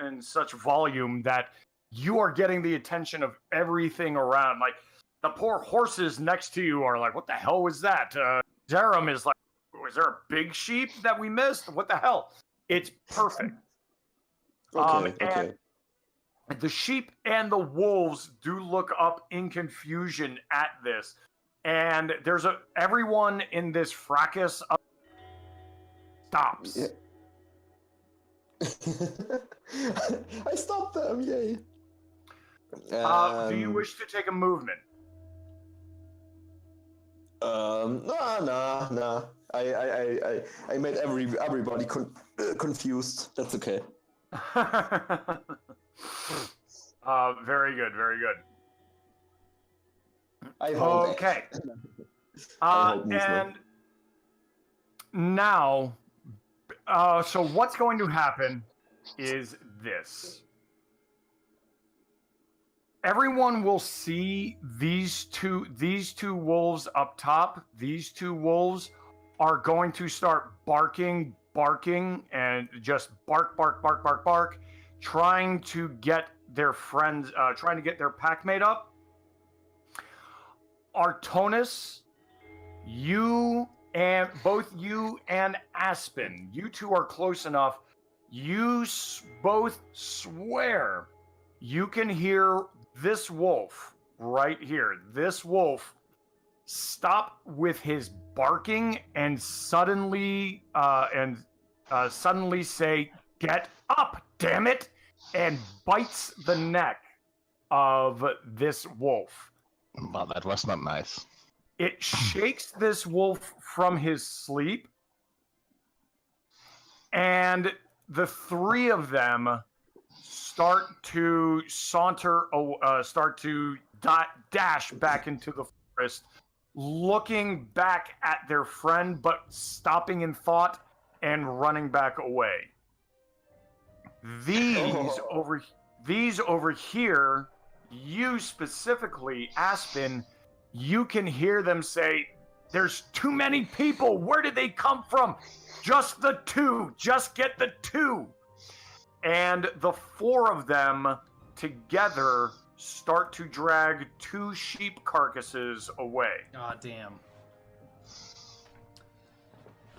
in such volume that you are getting the attention of everything around. Like the poor horses next to you are like, "What the hell was that?" Darum is like, "Was there a big sheep that we missed? What the hell?" It's perfect. Okay. And the sheep and the wolves do look up in confusion at this. And everyone in this fracas stops. Yeah. I stopped them, yay. Do you wish to take a movement? Nah. I made everybody confused. That's okay. Very good. I hold Okay. I hold movement. And now, so what's going to happen is this. Everyone will see these two wolves up top. These two wolves are going to start barking, and just bark, trying to get their friends, trying to get their pack made up. Artonis, both you and Aspen, you two are close enough. You both swear you can hear this wolf right here. This wolf stop with his barking and suddenly say, "Get up, damn it!" and bites the neck of this wolf. Well, that was not nice. It shakes this wolf from his sleep, and the three of them start to dash back into the forest, looking back at their friend, but stopping in thought and running back away. These over here, you specifically, Aspen, you can hear them say, "There's too many people. Where did they come from? Just the two. Just get the two." And the four of them together start to drag two sheep carcasses away. Ah, damn.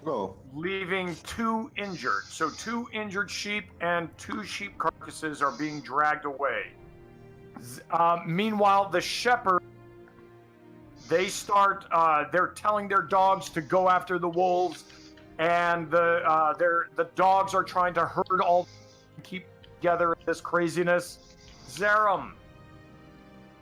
Oh. Leaving two injured. So 2 injured sheep and 2 sheep carcasses are being dragged away. Meanwhile, the shepherd, they're telling their dogs to go after the wolves, and the dogs are trying to herd all, keep together in this craziness. Zarum,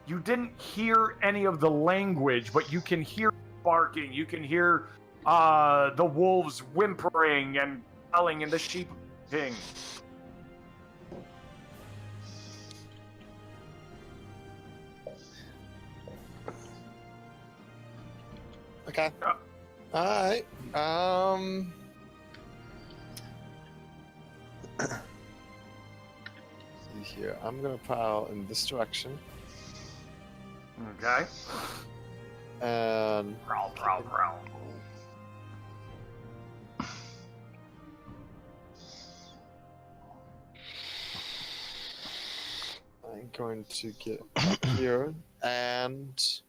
you didn't hear any of the language, but you can hear barking. You can hear the wolves whimpering and yelling and the sheep thing. Okay. Alright. See here. I'm gonna prowl in this direction. Okay. And Prowl. I'm going to get here and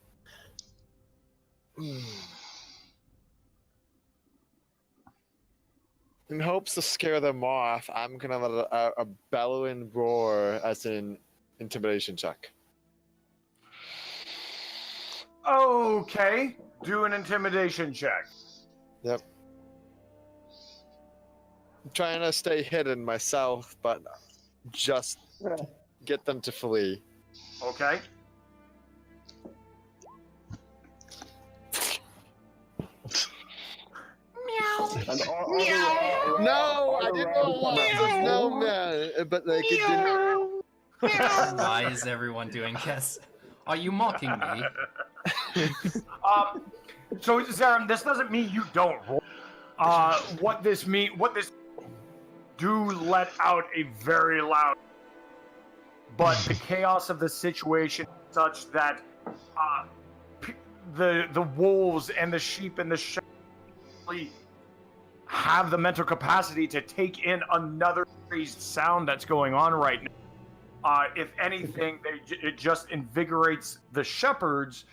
in hopes to scare them off, I'm gonna let a bellowing roar as an intimidation check. Okay. Do an intimidation check. Yep. I'm trying to stay hidden myself, but just get them to flee. Okay. No, I didn't want to. No, man. But like it didn't. Why is everyone doing this? Are you mocking me? So Zarum, this doesn't mean you don't roll. What this do let out a very loud, but the chaos of the situation is such that the wolves and the sheep and the shepherd have the mental capacity to take in another crazed sound that's going on right now. If anything, it just invigorates the shepherds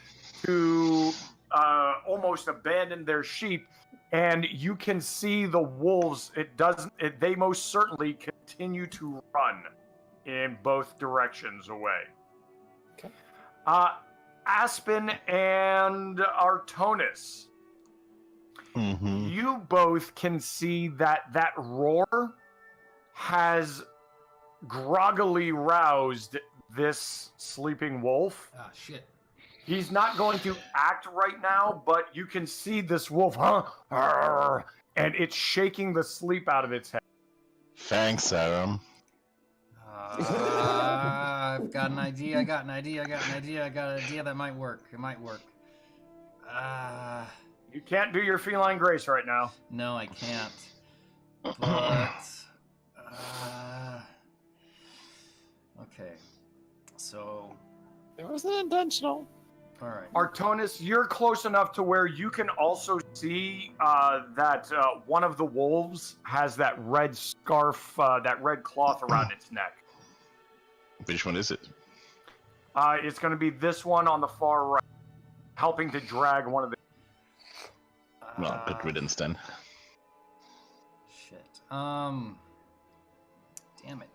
to almost abandoned their sheep, and you can see the wolves. They most certainly continue to run in both directions away. Okay. Aspen and Artonis, Mm-hmm. you both can see that roar has groggily roused this sleeping wolf. Ah, shit. He's not going to act right now, but you can see this wolf, and it's shaking the sleep out of its head. Thanks, Aram. I've got an idea. I got an idea that might work. It might work. You can't do your feline grace right now. No, I can't. But okay. So, It wasn't intentional. all right. Artonis, you're close enough to where you can also see that one of the wolves has that red scarf, that red cloth around its neck. Which one is it? It's going to be this one on the far right, helping to drag one of the... Well, good riddance then. Shit. Damn it.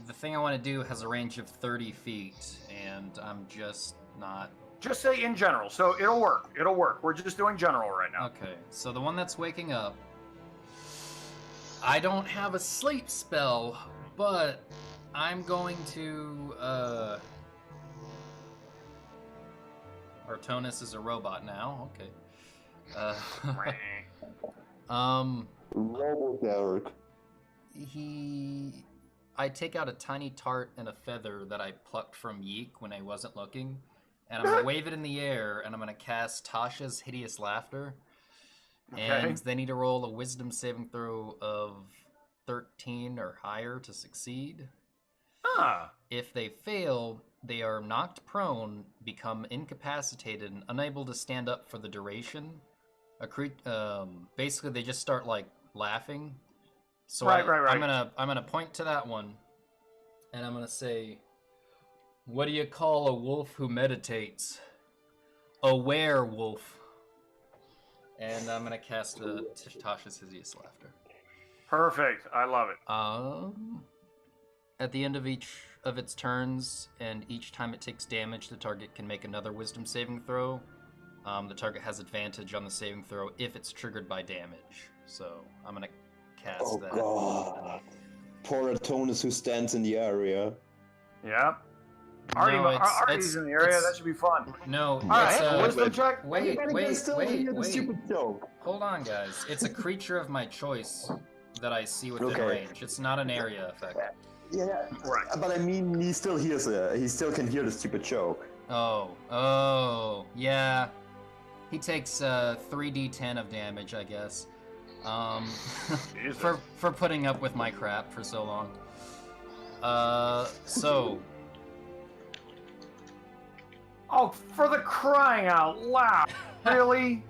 The thing I want to do has a range of 30 feet, and I'm just not... Just say in general, so it'll work. We're just doing general right now. Okay, so the one that's waking up... I don't have a sleep spell, but I'm going to, Artonis is a robot now, okay. Robo Derek. I take out a tiny tart and a feather that I plucked from Yeek when I wasn't looking, and I'm gonna wave it in the air, and I'm gonna cast Tasha's Hideous Laughter. And they need to roll a wisdom saving throw of 13 or higher to succeed. If they fail, they are knocked prone, become incapacitated, and unable to stand up for the duration. Basically, they just start like laughing. So right. I'm gonna point to that one, and I'm gonna say, "What do you call a wolf who meditates? A werewolf." And I'm gonna cast Tasha's Hideous Laughter. Perfect. I love it. At the end of each of its turns, and each time it takes damage, the target can make another wisdom saving throw. The target has advantage on the saving throw if it's triggered by damage. So I'm gonna cast that. Oh god. Poor Artonis who stands in the area. Yep. No, Artie's in the area. That should be fun. No, All right. it's Wisdom check. wait. The stupid joke. Hold on, guys. It's a creature of my choice that I see within range. It's not an area effect. Yeah, Right. but I mean, he still can hear the stupid joke. Oh, yeah. He takes 3d10 of damage, I guess. For putting up with my crap for so long. So. Oh, for the crying out loud! Really?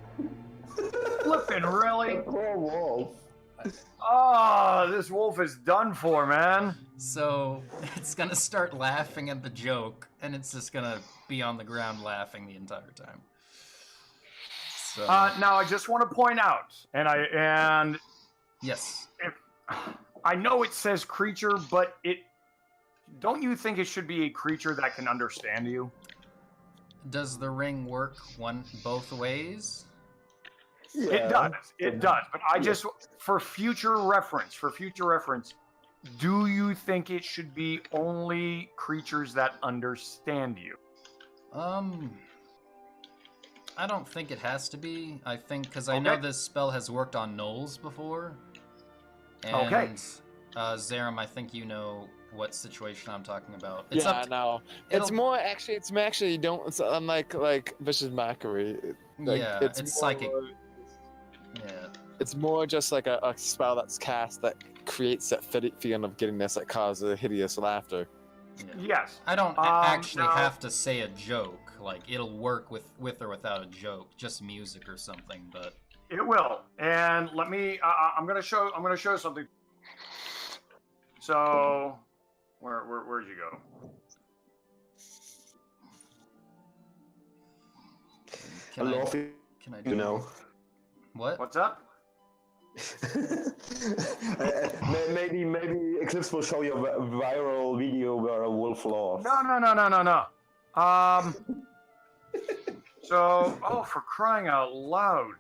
Flippin', really? Poor wolf. Oh, this wolf is done for, man. So it's gonna start laughing at the joke, and it's just gonna be on the ground laughing the entire time. So now I just want to point out, and yes, I know it says creature, but don't you think it should be a creature that can understand you? Does the ring work both ways? Yeah. It does. But I just, for future reference, do you think it should be only creatures that understand you? I don't think it has to be. I think, because I know this spell has worked on gnolls before. And, Zaram, I think you know what situation I'm talking about. It's no. It's actually you don't. It's unlike vicious mockery. It's psychic. Yeah. It's more just like a spell that's cast that creates that feeling of giddiness that causes a hideous laughter. Yeah. Yes. I don't actually have to say a joke. Like, it'll work with or without a joke, just music or something. But it will. And let me. I'm gonna show something. So, where'd you go? Can a I? laugh, Can I do? you know. What? What's up? Maybe Eclipse will show you a viral video where a wolf laughs. No. So, oh, for crying out loud.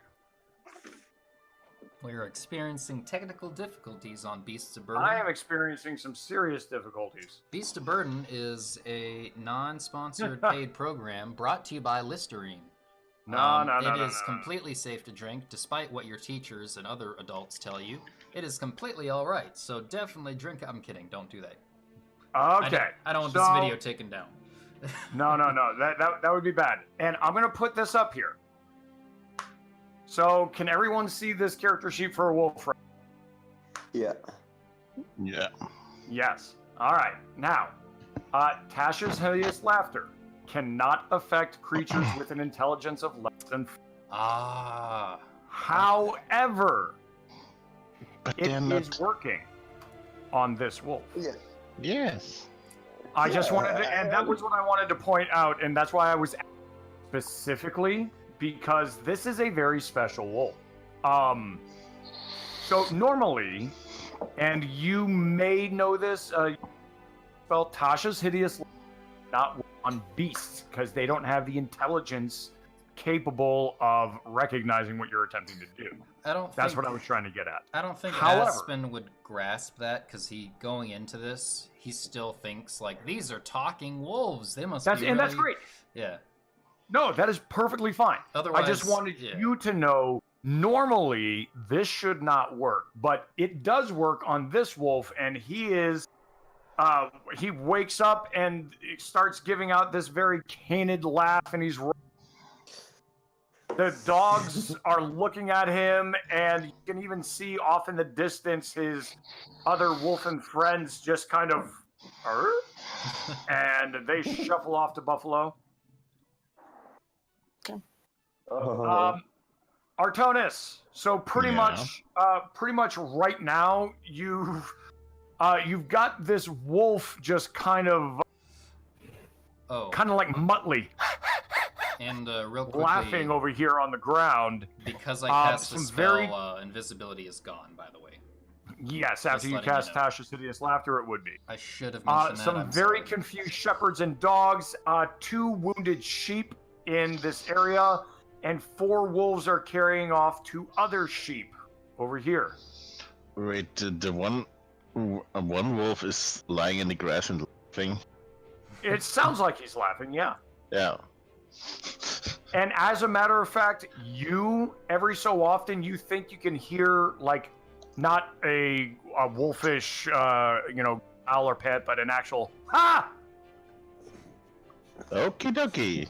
We are experiencing technical difficulties on Beasts of Burden. I am experiencing some serious difficulties. Beast of Burden is a non-sponsored paid program brought to you by Listerine. It is completely safe to drink, despite what your teachers and other adults tell you. It is completely all right, so definitely drink. I'm kidding. Don't do that. Okay. I don't want this video taken down. No. That would be bad. And I'm gonna put this up here. So, can everyone see this character sheet for a wolf? Yeah. Yeah. Yes. All right. Now, Tasha's hideous laughter cannot affect creatures with an intelligence of less than 4. Ah. However, But it they're is not. working on this wolf. Yeah. Yes. I just wanted to, and that was what I wanted to point out, and that's why I was specifically, because this is a very special wolf. So normally, and you may know this, well, Tasha's hideous not on beasts because they don't have the intelligence capable of recognizing what you're attempting to do. That's what I was trying to get at. I don't think However- Aspen would grasp that because going into this, he still thinks like these are talking wolves. They must be. And that's great. Yeah. No, that is perfectly fine. Otherwise, I just wanted you to know. Normally, this should not work, but it does work on this wolf, and he is. He wakes up and starts giving out this very canid laugh, and he's. The dogs are looking at him, and you can even see off in the distance his other wolfen friends just kind of, and they shuffle off to Buffalo. Artonis. So pretty much right now you've got this wolf just kind of like Muttley. And real quickly, laughing over here on the ground. Because I cast a some spell, invisibility is gone, by the way. Yes, after you cast Tasha's Hideous Laughter, it would be. I should have mentioned that. Some very confused shepherds and dogs, 2 wounded sheep in this area, and 4 wolves are carrying off 2 other sheep over here. Wait, the one wolf is lying in the grass and laughing. It sounds like he's laughing, yeah. Yeah. And as a matter of fact, every so often you think you can hear like not a wolfish owl or pet, but an actual ha. Okie dokie.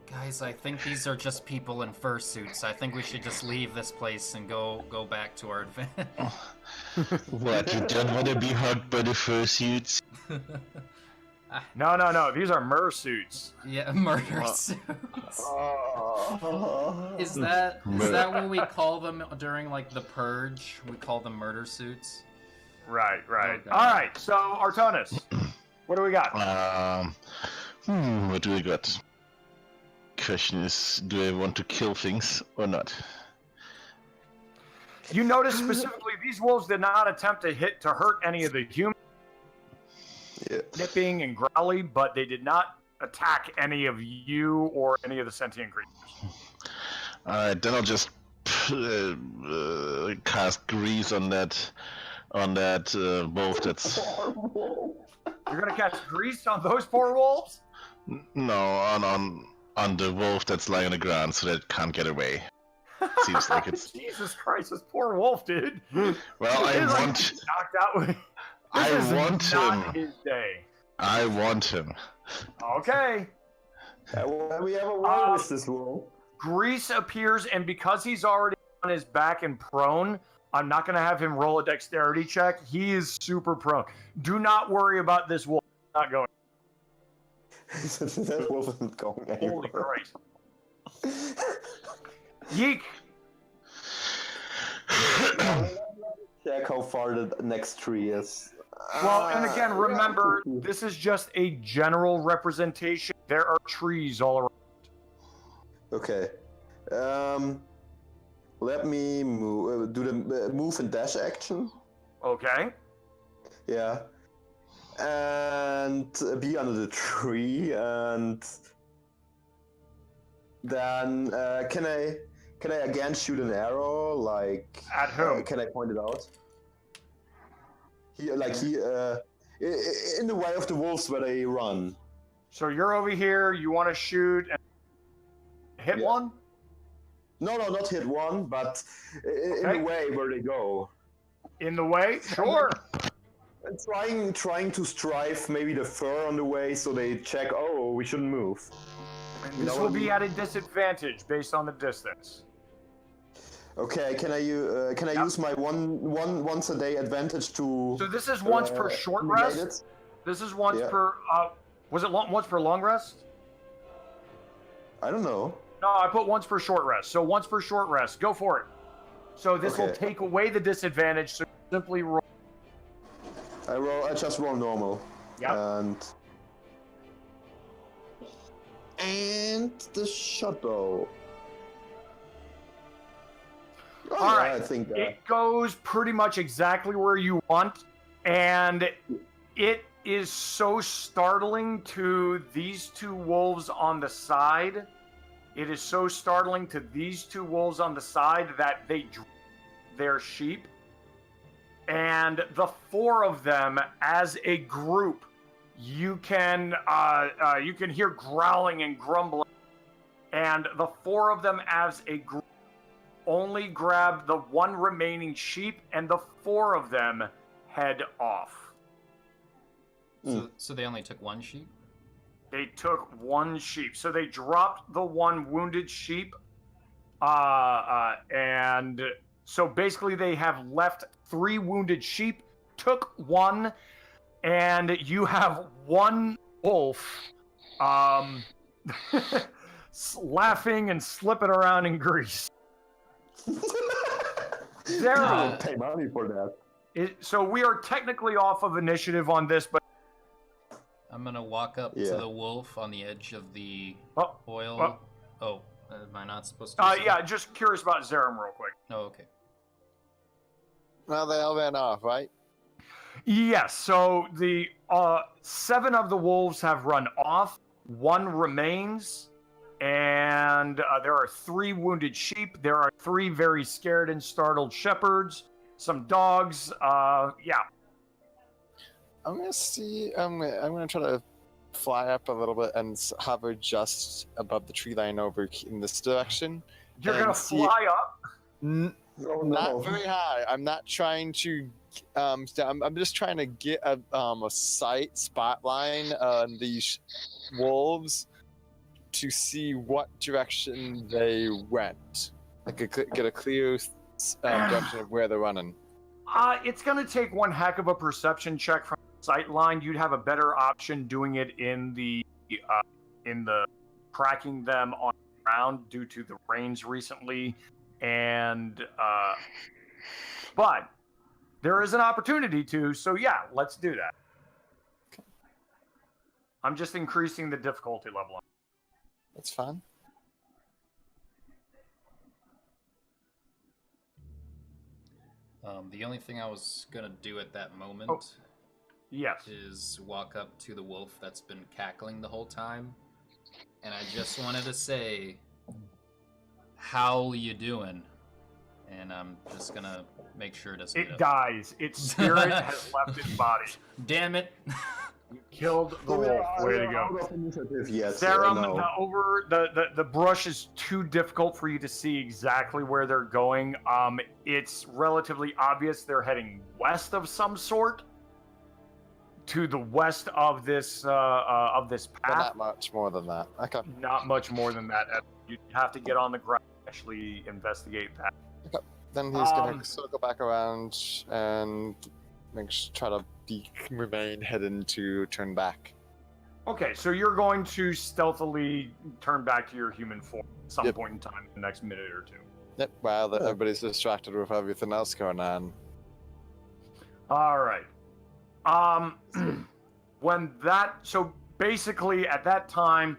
Guys, I think these are just people in fursuits. I think we should just leave this place and go back to our adventure. What, you don't want to be hugged by the fursuits? No. These are mersuits. Yeah, murder suits. Is that what we call them during like the purge? We call them murder suits. Right. Okay. All right. So Artonis, what do we got? What do we got? Question is, do I want to kill things or not? You notice specifically these wolves did not attempt to hurt any of the humans. Yeah. Nipping and growly, but they did not attack any of you or any of the sentient creatures. Alright, then I'll just cast grease on that wolf that's... You're gonna cast grease on those poor wolves? No, on the wolf that's lying on the ground so that it can't get away. Seems like it's... Jesus Christ, this poor wolf, dude. Well, Knocked out. I want him. His day. I want him. Okay. We have a war with this wolf. Grease appears, and because he's already on his back and prone, I'm not going to have him roll a dexterity check. He is super prone. Do not worry about this wolf not going. That wolf isn't going anywhere. Holy Christ. Yeek. Check how far the next tree is. Well, and again, remember, this is just a general representation. There are trees all around. Okay. Let me move. Do the move and dash action. Okay. Yeah. And be under the tree, and then can I again shoot an arrow? Like At whom? can I point it out? In the way of the wolves where they run. So you're over here. You want to shoot and hit one? No, not hit one, but in Okay. the way where they go. In the way? Sure. Trying to strive maybe the fur on the way, so they check. Oh, we shouldn't move. And this will be at a disadvantage based on the distance. Okay, can I use my once a day advantage to? So this is once per short negate rest. it? This is once Yeah. per. Was it once per long rest? I don't know. No, I put once per short rest. So once per short rest. Go for it. So this will Okay. take away the disadvantage. So simply roll. I just roll normal. Yeah. And the shuttle. Oh, All yeah, right. I think that. It goes pretty much exactly where you want, and it is so startling to these two wolves on the side. It is so startling to these two wolves on the side that they drop their sheep, and the four of them as a group, you can hear growling and grumbling, and the four of them as a group only grab the one remaining sheep, and the four of them head off. So they only took one sheep? They took one sheep. So they dropped the one wounded sheep. And so basically they have left 3 wounded sheep, took one, and you have one wolf laughing and slipping around in grease. I will pay money for that. So we are technically off of initiative on this, but I'm gonna walk up to the wolf on the edge of the oil. Am I not supposed to? yeah, just curious about Zerum real quick. Oh, okay. Well, they all ran off, right? Yes, so the 7 of the wolves have run off, 1 remains, and there are 3 wounded sheep. There are 3 very scared and startled shepherds, some dogs. Yeah. I'm gonna see. I'm gonna try to fly up a little bit and hover just above the tree line over in this direction. You're and gonna fly up? Not very high. I'm not trying to. I'm just trying to get a spot line on these wolves to see what direction they went. Like get a clear direction of where they're running. It's gonna take one heck of a perception check from the sight line. You'd have a better option doing it in the tracking them on the ground due to the rains recently, and but there is an opportunity to. So yeah, let's do that. Okay. I'm just increasing the difficulty level. That's fine. The only thing I was gonna do at that moment Yes. is walk up to the wolf that's been cackling the whole time, and I just wanted to say, "How you doing?" And I'm just gonna make sure it doesn't. It dies. Its spirit has left its body. Damn it! You killed the wolf. Way to go. Out of initiative yet, Serum, no. the brush is too difficult for you to see exactly where they're going. It's relatively obvious they're heading west of some sort, to the west of this But path. not much more than that. Okay. Not much more than that. You'd have to get on the ground and actually investigate that. Then he's gonna circle back around and try to remain hidden to turn back. Okay, so you're going to stealthily turn back to your human form at some Yep. point in time in the next minute or two. Yep. While everybody's distracted with everything else going on. All right. So basically at that time,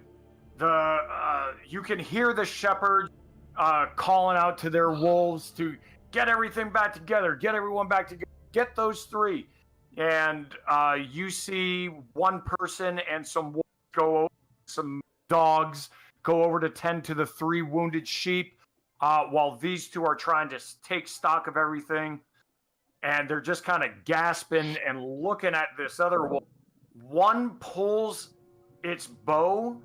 you can hear the shepherd calling out to their wolves to get everything back together, get everyone back together, get those three. And you see one person and some wolves go over, some dogs go over to tend to the 3 wounded sheep, while these 2 are trying to take stock of everything. And they're just kind of gasping and looking at this other wolf. One pulls its bow.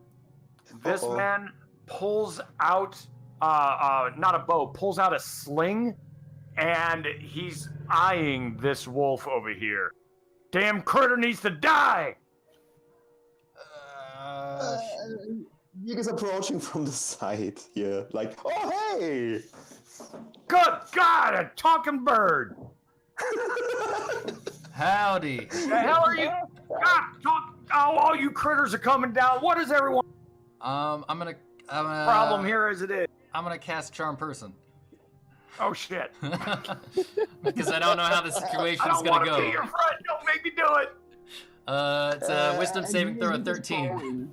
This man pulls out, not a bow, pulls out a sling, and he's eyeing this wolf over here. Damn critter needs to die! Yig is approaching from the side here, like, oh hey! Good God, a talking bird! Howdy. The hell are you? God, all you critters are coming down. What is everyone? I'm gonna Problem here as it is. I'm gonna cast Charm Person. Oh shit! Because I don't know how the situation I is don't gonna want to go. be your friend. Don't make me do it. It's a Wisdom saving throw of 13.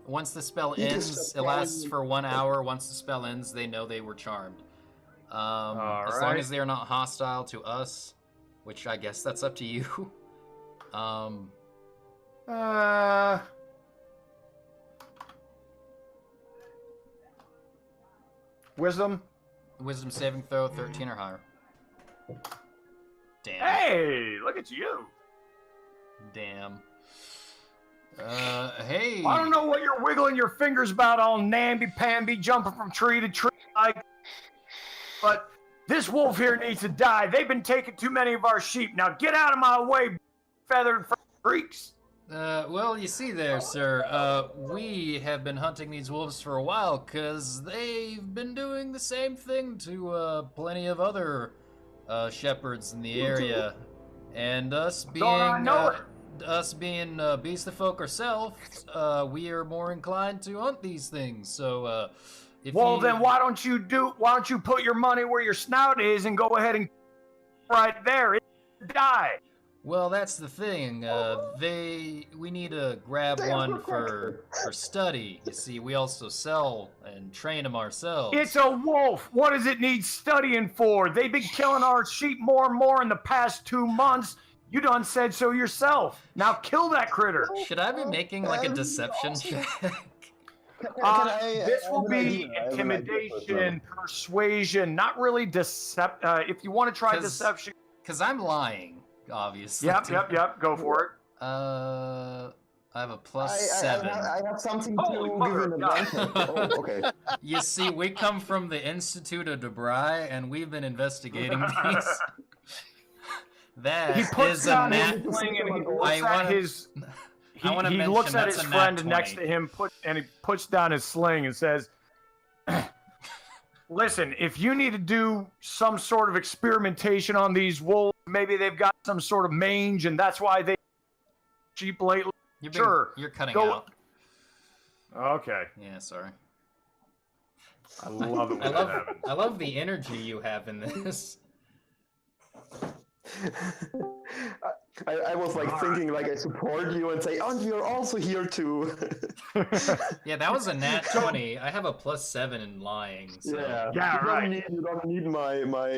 Once the spell ends, it lasts for 1 hour. Once the spell ends, they know they were charmed. As long as they are not hostile to us, which I guess that's up to you. Wisdom. Wisdom saving throw 13 or higher. Damn. Hey, look at you. Damn. Hey. I don't know what you're wiggling your fingers about, all namby-pamby, jumping from tree to tree, like. But this wolf here needs to die. They've been taking too many of our sheep. Now get out of my way, feathered freaks. Well, you see there, sir, we have been hunting these wolves for a while, because they've been doing the same thing to, plenty of other, shepherds in the area. And us being, beast of folk ourselves, we are more inclined to hunt these things, so, then why don't you put your money where your snout is and go ahead and right there, die. Well, that's the thing. We need to grab one for study. You see, we also sell and train them ourselves. It's a wolf. What does it need studying for? They've been killing our sheep more and more in the past 2 months. You done said so yourself. Now kill that critter. Should I be making like a deception check? This will be intimidation, persuasion, not really if you want to try deception. Because I'm lying. Obviously. Yep. Go for it. I have a +7. I have something to give you an advantage. Oh, okay. You see, we come from the Institute of Debray, and we've been investigating these. That he puts is down a his nat. sling and he looks at his. He looks at his friend next to him, and he puts down his sling and says, listen, if you need to do some sort of experimentation on these wolves, maybe they've got some sort of mange, and that's why they cheap lately. You're cutting out. Okay. Yeah, sorry. I love it. I love the energy you have in this. I was like thinking like I support you and say, and you're also here too. Yeah, that was a nat 20. I have a +7 in lying. So. You don't need my my.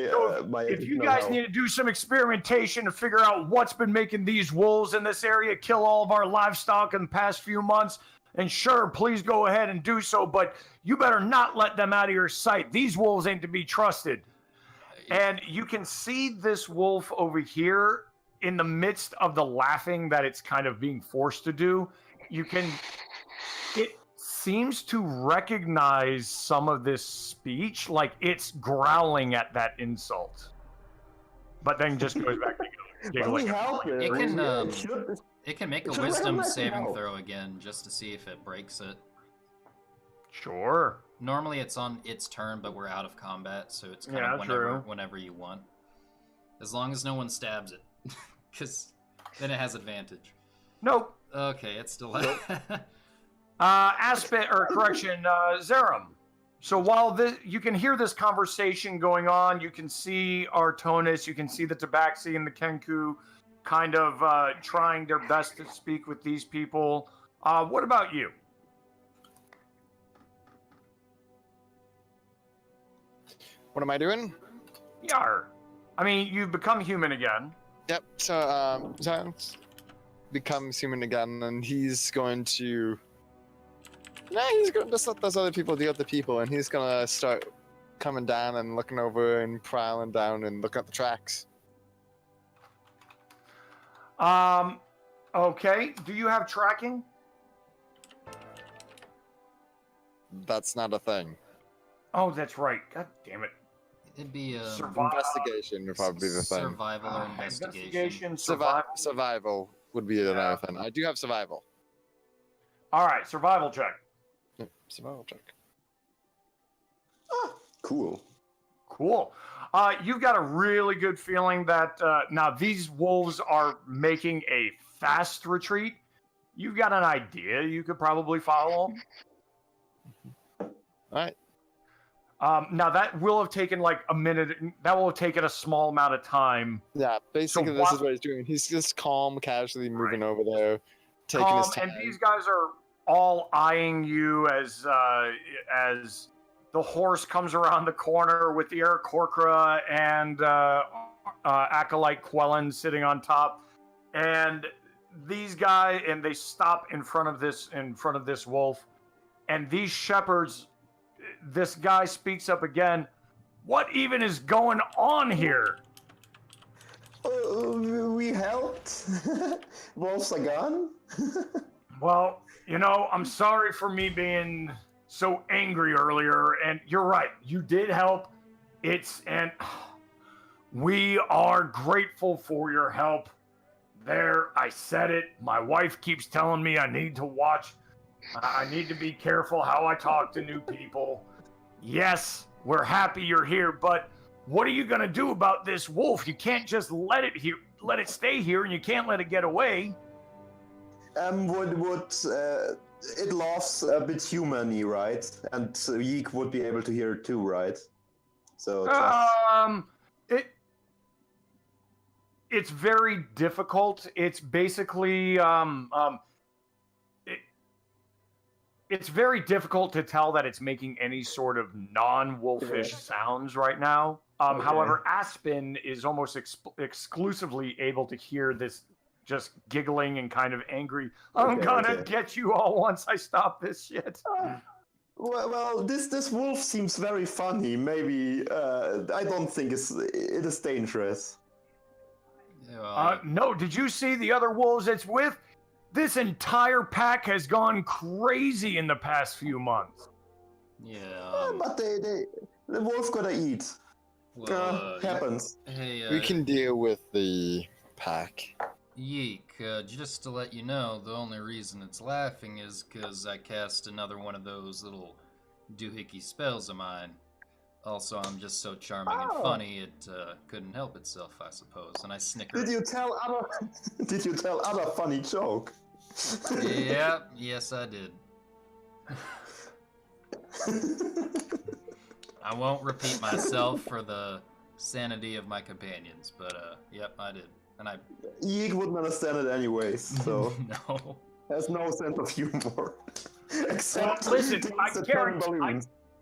If you guys need to do some experimentation to figure out what's been making these wolves in this area kill all of our livestock in the past few months, and sure, please go ahead and do so, but you better not let them out of your sight. These wolves ain't to be trusted. And you can see this wolf over here in the midst of the laughing that it's kind of being forced to do. It seems to recognize some of this speech, like it's growling at that insult. But then just goes back to giggling. It can make a wisdom saving throw again just to see if it breaks it. Sure. Normally it's on its turn, but we're out of combat, so it's kind of whenever you want. As long as no one stabs it, because then it has advantage. Nope. Okay, it's still Zerum. So while you can hear this conversation going on, you can see Artonis, you can see the Tabaxi and the Kenku kind of trying their best to speak with these people. What about you? What am I doing? Yar. I mean, you've become human again. Yep. So Giles becomes human again, and he's going to. Nah, he's going to just let those other people deal with the people, and he's gonna start coming down and looking over and prowling down and looking at the tracks. Okay. Do you have tracking? That's not a thing. Oh, that's right. God damn it. It'd be a Investigation would probably be the thing. survival or investigation. Investigation, survival. Survival would be another thing. I do have survival. All right, survival check. Yep, survival check. Cool. Cool. You've got a really good feeling that now these wolves are making a fast retreat. You've got an idea. You could probably follow them. All right. Now that will have taken like a minute. That will have taken a small amount of time. Yeah, basically this is what he's doing. He's just calm, casually moving over there, taking his time. And these guys are all eyeing you as the horse comes around the corner with the Eric Corcra and Acolyte Quellen sitting on top, and these guys, and they stop in front of this wolf, and these shepherds. This guy speaks up again. What even is going on here? We helped. Wolves are gone. Well, I'm sorry for me being so angry earlier, and you're right. You did help. We are grateful for your help. There, I said it. My wife keeps telling me I need to watch. I need to be careful how I talk to new people. Yes, we're happy you're here, but what are you gonna do about this wolf? You can't just let it stay here, and you can't let it get away. It laughs a bit humany, right? And Yeek would be able to hear it too, right? So it's very difficult. It's basically it's very difficult to tell that it's making any sort of non-wolfish sounds right now. However, Aspen is almost exclusively able to hear this just giggling and kind of angry. I'm gonna get you all once I stop this shit. Well, this wolf seems very funny. Maybe I don't think it is dangerous. No, did you see the other wolves it's with? This entire pack has gone crazy in the past few months. Yeah. But the wolf gotta eat. Well, Happens. Hey, We can deal with the pack. Yeek, just to let you know, the only reason it's laughing is because I cast another one of those little doohickey spells of mine. Also, I'm just so charming and funny, it couldn't help itself, I suppose. And I snickered. Did you tell other funny joke? Yep, yes I did. I won't repeat myself for the sanity of my companions, but yep, I did. And I Yeek wouldn't understand it anyways, so no. has no sense of humor. Except listen,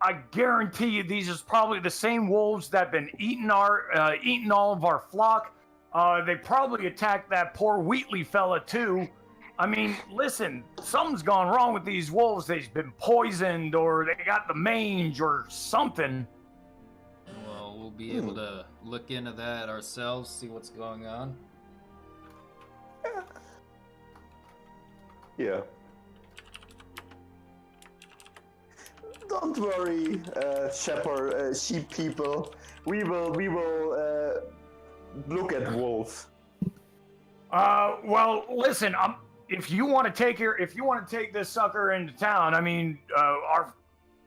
I guarantee you these is probably the same wolves that been eating all of our flock. They probably attacked that poor Wheatley fella too. I mean, listen, something's gone wrong with these wolves. They've been poisoned, or they got the mange, or something. Well, we'll be able to look into that ourselves, see what's going on. Yeah. Don't worry, sheep people. We will look at wolf. Well, listen, if you want to take this sucker into town, I mean,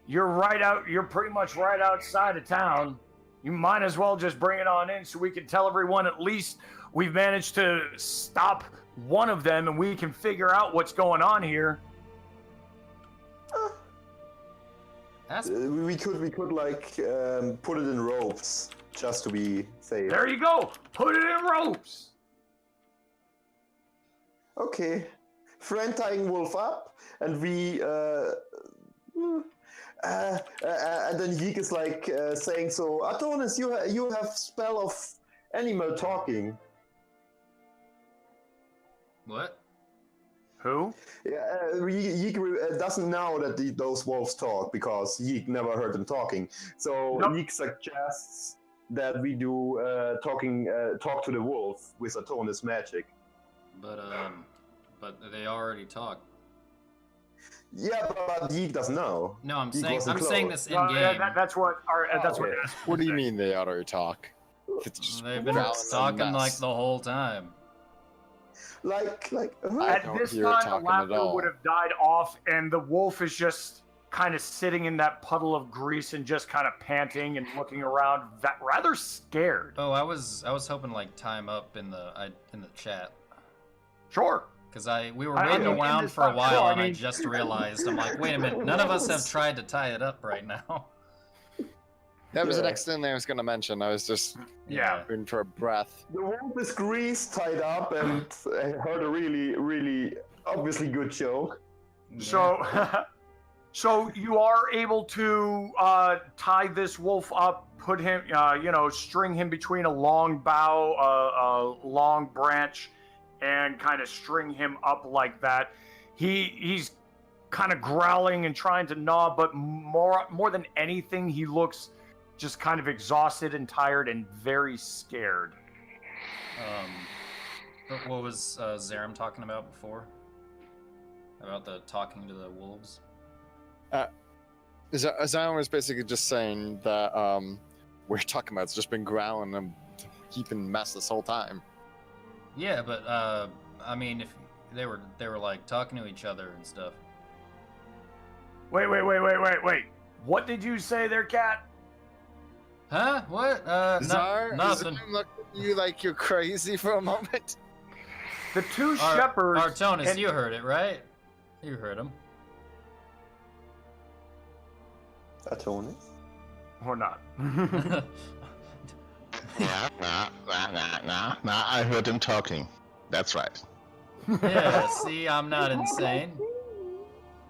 you're pretty much right outside of town. You might as well just bring it on in so we can tell everyone at least we've managed to stop one of them and we can figure out what's going on here. We could like put it in ropes just to be safe. There you go. Put it in ropes. Okay, friend tying wolf up, and we And then Yeek is like saying, "So, Adonis, you have spell of animal talking." What? Who? Yeek doesn't know that those wolves talk because Yeek never heard them talking. So Nope. Yeek suggests that we do talk to the wolf with Adonis magic. But they already talk. Yeah, but Yeek doesn't know. No, I'm Yeek saying wasn't saying close. this in game. That's what. That's what. Okay. Aspen What do you said. mean they already talk? It's just They've been growling a talking like mess. the whole time. Like. I At don't this hear it time, the talking at laughter all. would have died off, and the wolf is just kind of sitting in that puddle of grease and just kind of panting and looking around, rather scared. Oh, I was hoping to like time up in the chat Sure. because we were I waiting mean, in around this for a time, while sure, I and I mean- just realized I'm like, wait a minute, none of us have tried to tie it up right now. That was the Yeah. next thing I was going to mention. I was just Yeah. in for a breath. The wolf is grease tied up and heard a really, really obviously good joke. So, so you are able to tie this wolf up, put him, string him between a long bough, a long branch, and kind of string him up like that. He's kind of growling and trying to gnaw, but more than anything, he looks just kind of exhausted and tired and very scared. But what was Zaram talking about before? About the talking to the wolves? Zion was basically just saying that we're talking about it's just been growling and keeping mess this whole time. Yeah, but I mean, if they were like talking to each other and stuff. Wait. What did you say there, Cat? Huh? What? Zar, nothing. Zar looked at you like you're crazy for a moment. The two shepherds. Artonis, and- you heard it, right? You heard him. Adonis? Or not. Yeah, nah. I heard him talking. That's right. Yeah, see, I'm not insane.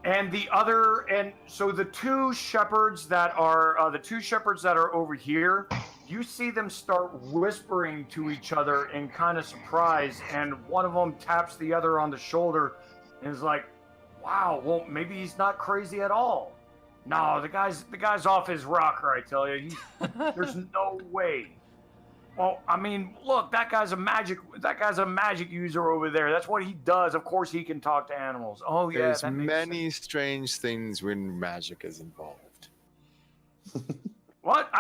And the other, and so the two shepherds that are over here, you see them start whispering to each other in kind of surprise, and one of them taps the other on the shoulder and is like, "Wow, well, maybe he's not crazy at all." No, the guy's off his rocker, I tell you. There's no way. Well, I mean, look, that guy's a magic user over there. That's what he does. Of course, he can talk to animals. Oh yeah, There's that makes many strange things when magic is involved. What?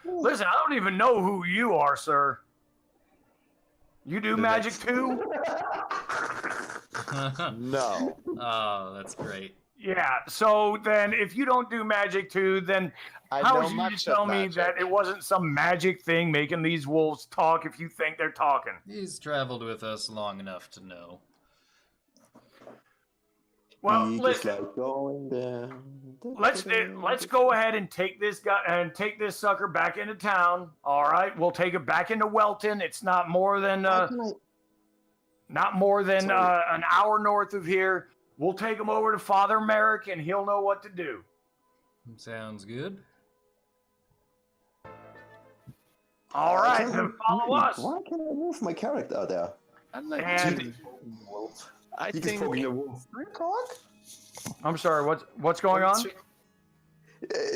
Listen, I don't even know who you are, sir. You do The magic next- too? No. Oh, that's great. Yeah. So then, if you don't do magic too, then I how know is you much to of tell me magic. that it wasn't some magic thing making these wolves talk if you think they're talking? He's traveled with us long enough to know. Well, Yeek is listen. like going down. Let's go ahead and take this guy and take this sucker back into town. All right, we'll take it back into Welton. It's not more than an hour north of here. We'll take him over to Father Merrick, and he'll know what to do. Sounds good. All right, then follow us. Why can't I move my character there? I'd like And- to. I Yeek is think poking the wolf. Do you talk? I'm sorry. What's going on?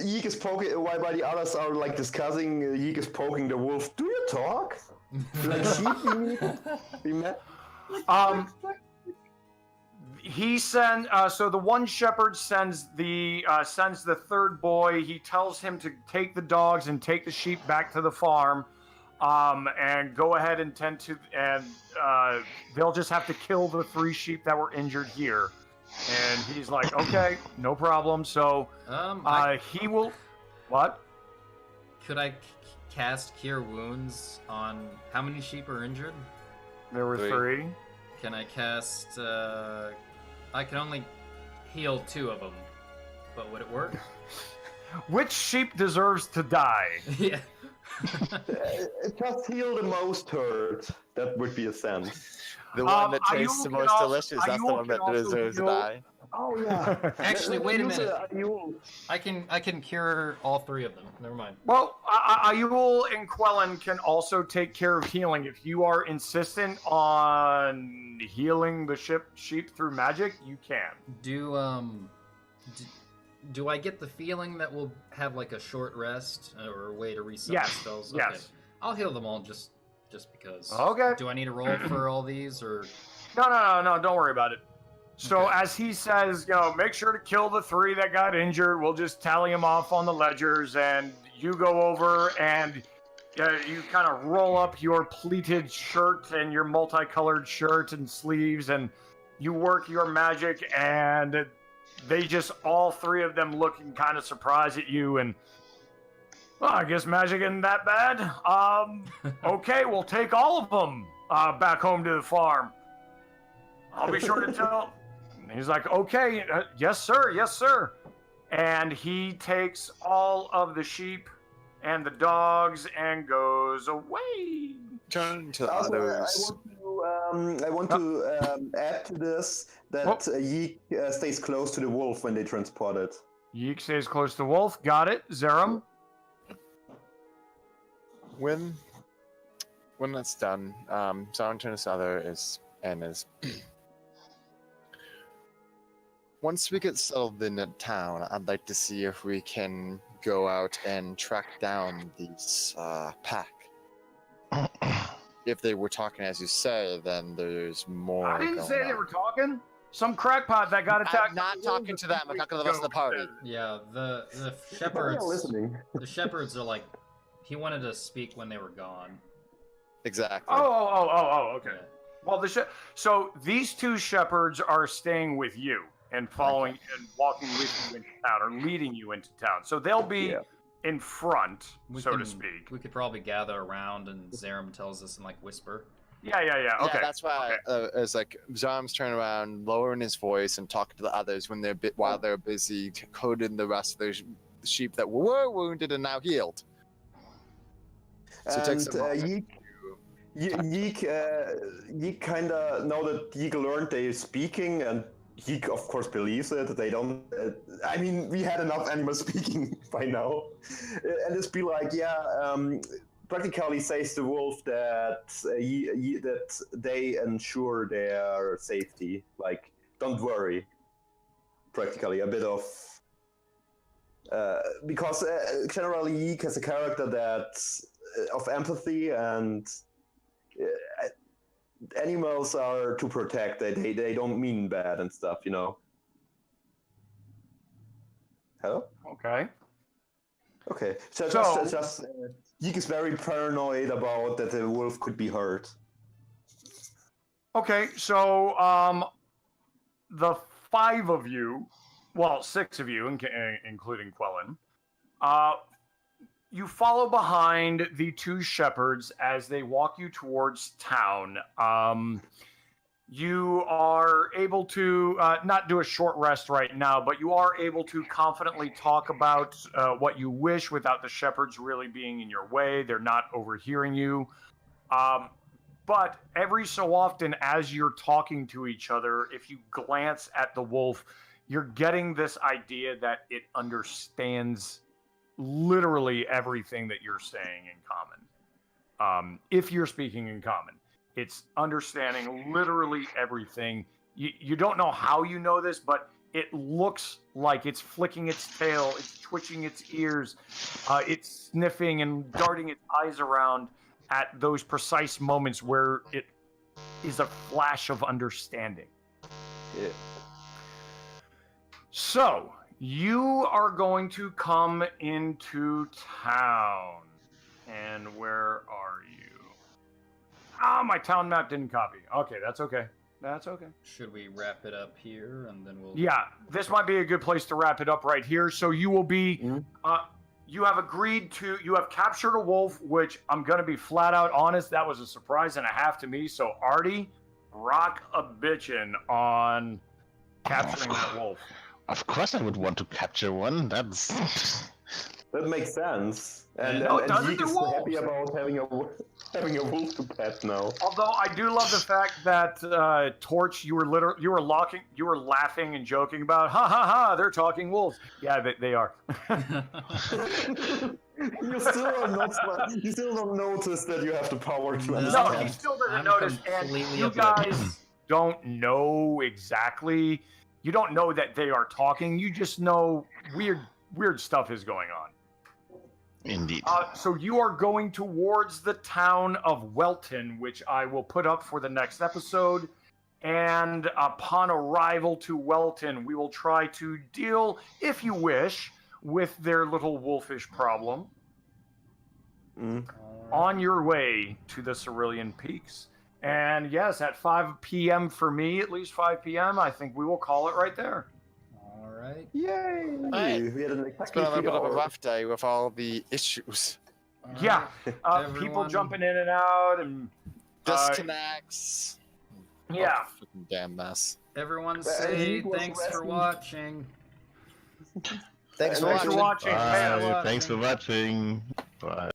Yeek is poking. While the others are like discussing, Yeek is poking the wolf. Do you talk? Like sheep? We met. He sends. So the one shepherd sends the third boy. He tells him to take the dogs and take the sheep back to the farm, and go ahead and tend to. And they'll just have to kill the 3 sheep that were injured here. And he's like, okay, no problem. So he will. What? Could I cast Cure Wounds on how many sheep are injured? There were 3. Can I cast? I can only heal 2 of them, but would it work? Which sheep deserves to die? Yeah. Just heal the most hurt. That would be a sense. The one that Ayul tastes the can most also- delicious, that's the Ayul one can that also deserves to heal- die. Oh yeah. Actually, wait a Use minute. Ayul. I can cure all 3 of them. Never mind. Well, Ayul and Quellen can also take care of healing. If you are insistent on healing the sheep through magic, you can. Do I get the feeling that we'll have like a short rest or a way to reset Yes, the spells? yes. Okay. I'll heal them all just because. Okay. Do I need to roll for all these or? No, don't worry about it. So as he says, make sure to kill the 3 that got injured. We'll just tally them off on the ledgers, and you go over and you kind of roll up your pleated shirt and your multicolored shirt and sleeves, and you work your magic, and they just, all 3 of them looking kind of surprised at you, and well, I guess magic isn't that bad. Okay, we'll take all of them back home to the farm. I'll be sure to tell. And he's like, okay, yes, sir. And he takes all of the sheep and the dogs and goes away. Turn to the Also, others. I want to add to this that Yeek stays close to the wolf when they transport it. Yeek stays close to Wolf. Got it. Zerum? When that's done, Sound turns to the other is once we get settled in a town, I'd like to see if we can go out and track down these pack. If they were talking as you say, then there's more. I didn't going say they on. were talking. Some crackpot that got attacked. I'm not talking to them. I'm talking to the rest of the party. Yeah, the They're shepherds. listening. The shepherds are like, he wanted to speak when they were gone. Exactly. Oh, okay. Well, so these 2 shepherds are staying with you and following and walking with you into town, or leading you into town. So they'll be in front, so to speak. We could probably gather around, and Zerum tells us in like whisper. Yeah. Okay. Yeah, that's why it's like Zom's turning around, lowering his voice, and talking to the others when while they're busy coding the rest of the sheep that were wounded and now healed. So it takes a moment. Yeek kind of, now that Yeek learned they're speaking, and Yeek of course believes it. They don't. I mean, we had enough animals speaking by now, and it's be like, practically says the wolf that that they ensure their safety. Like, don't worry. Practically a bit of. Because generally Yeek has a character that's of empathy, and animals are to protect. They don't mean bad and stuff, Hello? Okay. Okay. So just Yeek is very paranoid about that the wolf could be hurt. Okay, so the 5 of you, well, 6 of you, including Quellen, you follow behind the 2 shepherds as they walk you towards town. You are able to not do a short rest right now, but you are able to confidently talk about what you wish without the shepherds really being in your way. They're not overhearing you. But every so often, as you're talking to each other, if you glance at the wolf, you're getting this idea that it understands literally everything that you're saying in common. If you're speaking in common, it's understanding literally everything. You don't know how you know this, but it looks like it's flicking its tail, it's twitching its ears, it's sniffing and darting its eyes around at those precise moments where it is a flash of understanding. Yeah. So, you are going to come into town. And where are you? My town map didn't copy. Okay, that's okay. That's okay. Should we wrap it up here, and then we'll... Yeah, this might be a good place to wrap it up right here. So you will be... you have agreed to... You have captured a wolf, which I'm going to be flat out honest, that was a surprise and a half to me. So Artie, rock a bitchin' on capturing that wolf. Of course I would want to capture one. That's That makes sense. And, No, and doesn't Zeke is they're happy wolves. about having a wolf to pet now. Although I do love the fact that Torch, you were laughing and joking about, ha ha ha, they're talking wolves. Yeah, they are. You still don't notice that you have the power to No. No, he understand. still doesn't I'm notice, and completely you oblivious. guys don't know exactly. You don't know that they are talking. You just know weird stuff is going on. Indeed. So you are going towards the town of Welton, which I will put up for the next episode. And upon arrival to Welton, we will try to deal, if you wish, with their little wolfish problem on your way to the Cerulean Peaks. And yes, at 5 p.m. for me, at least 5 p.m., I think we will call it right there. All right. Yay! Right. We had an It's been a little bit of a hour. rough day with all the issues. All Yeah, right. people Everyone- jumping in and out, and Disconnects. yeah. Oh, fucking damn mess. Everyone Zeke say was thanks for resting. watching. Thanks for Thanks for watching. watching. Bye. Man. Thanks for watching. Bye.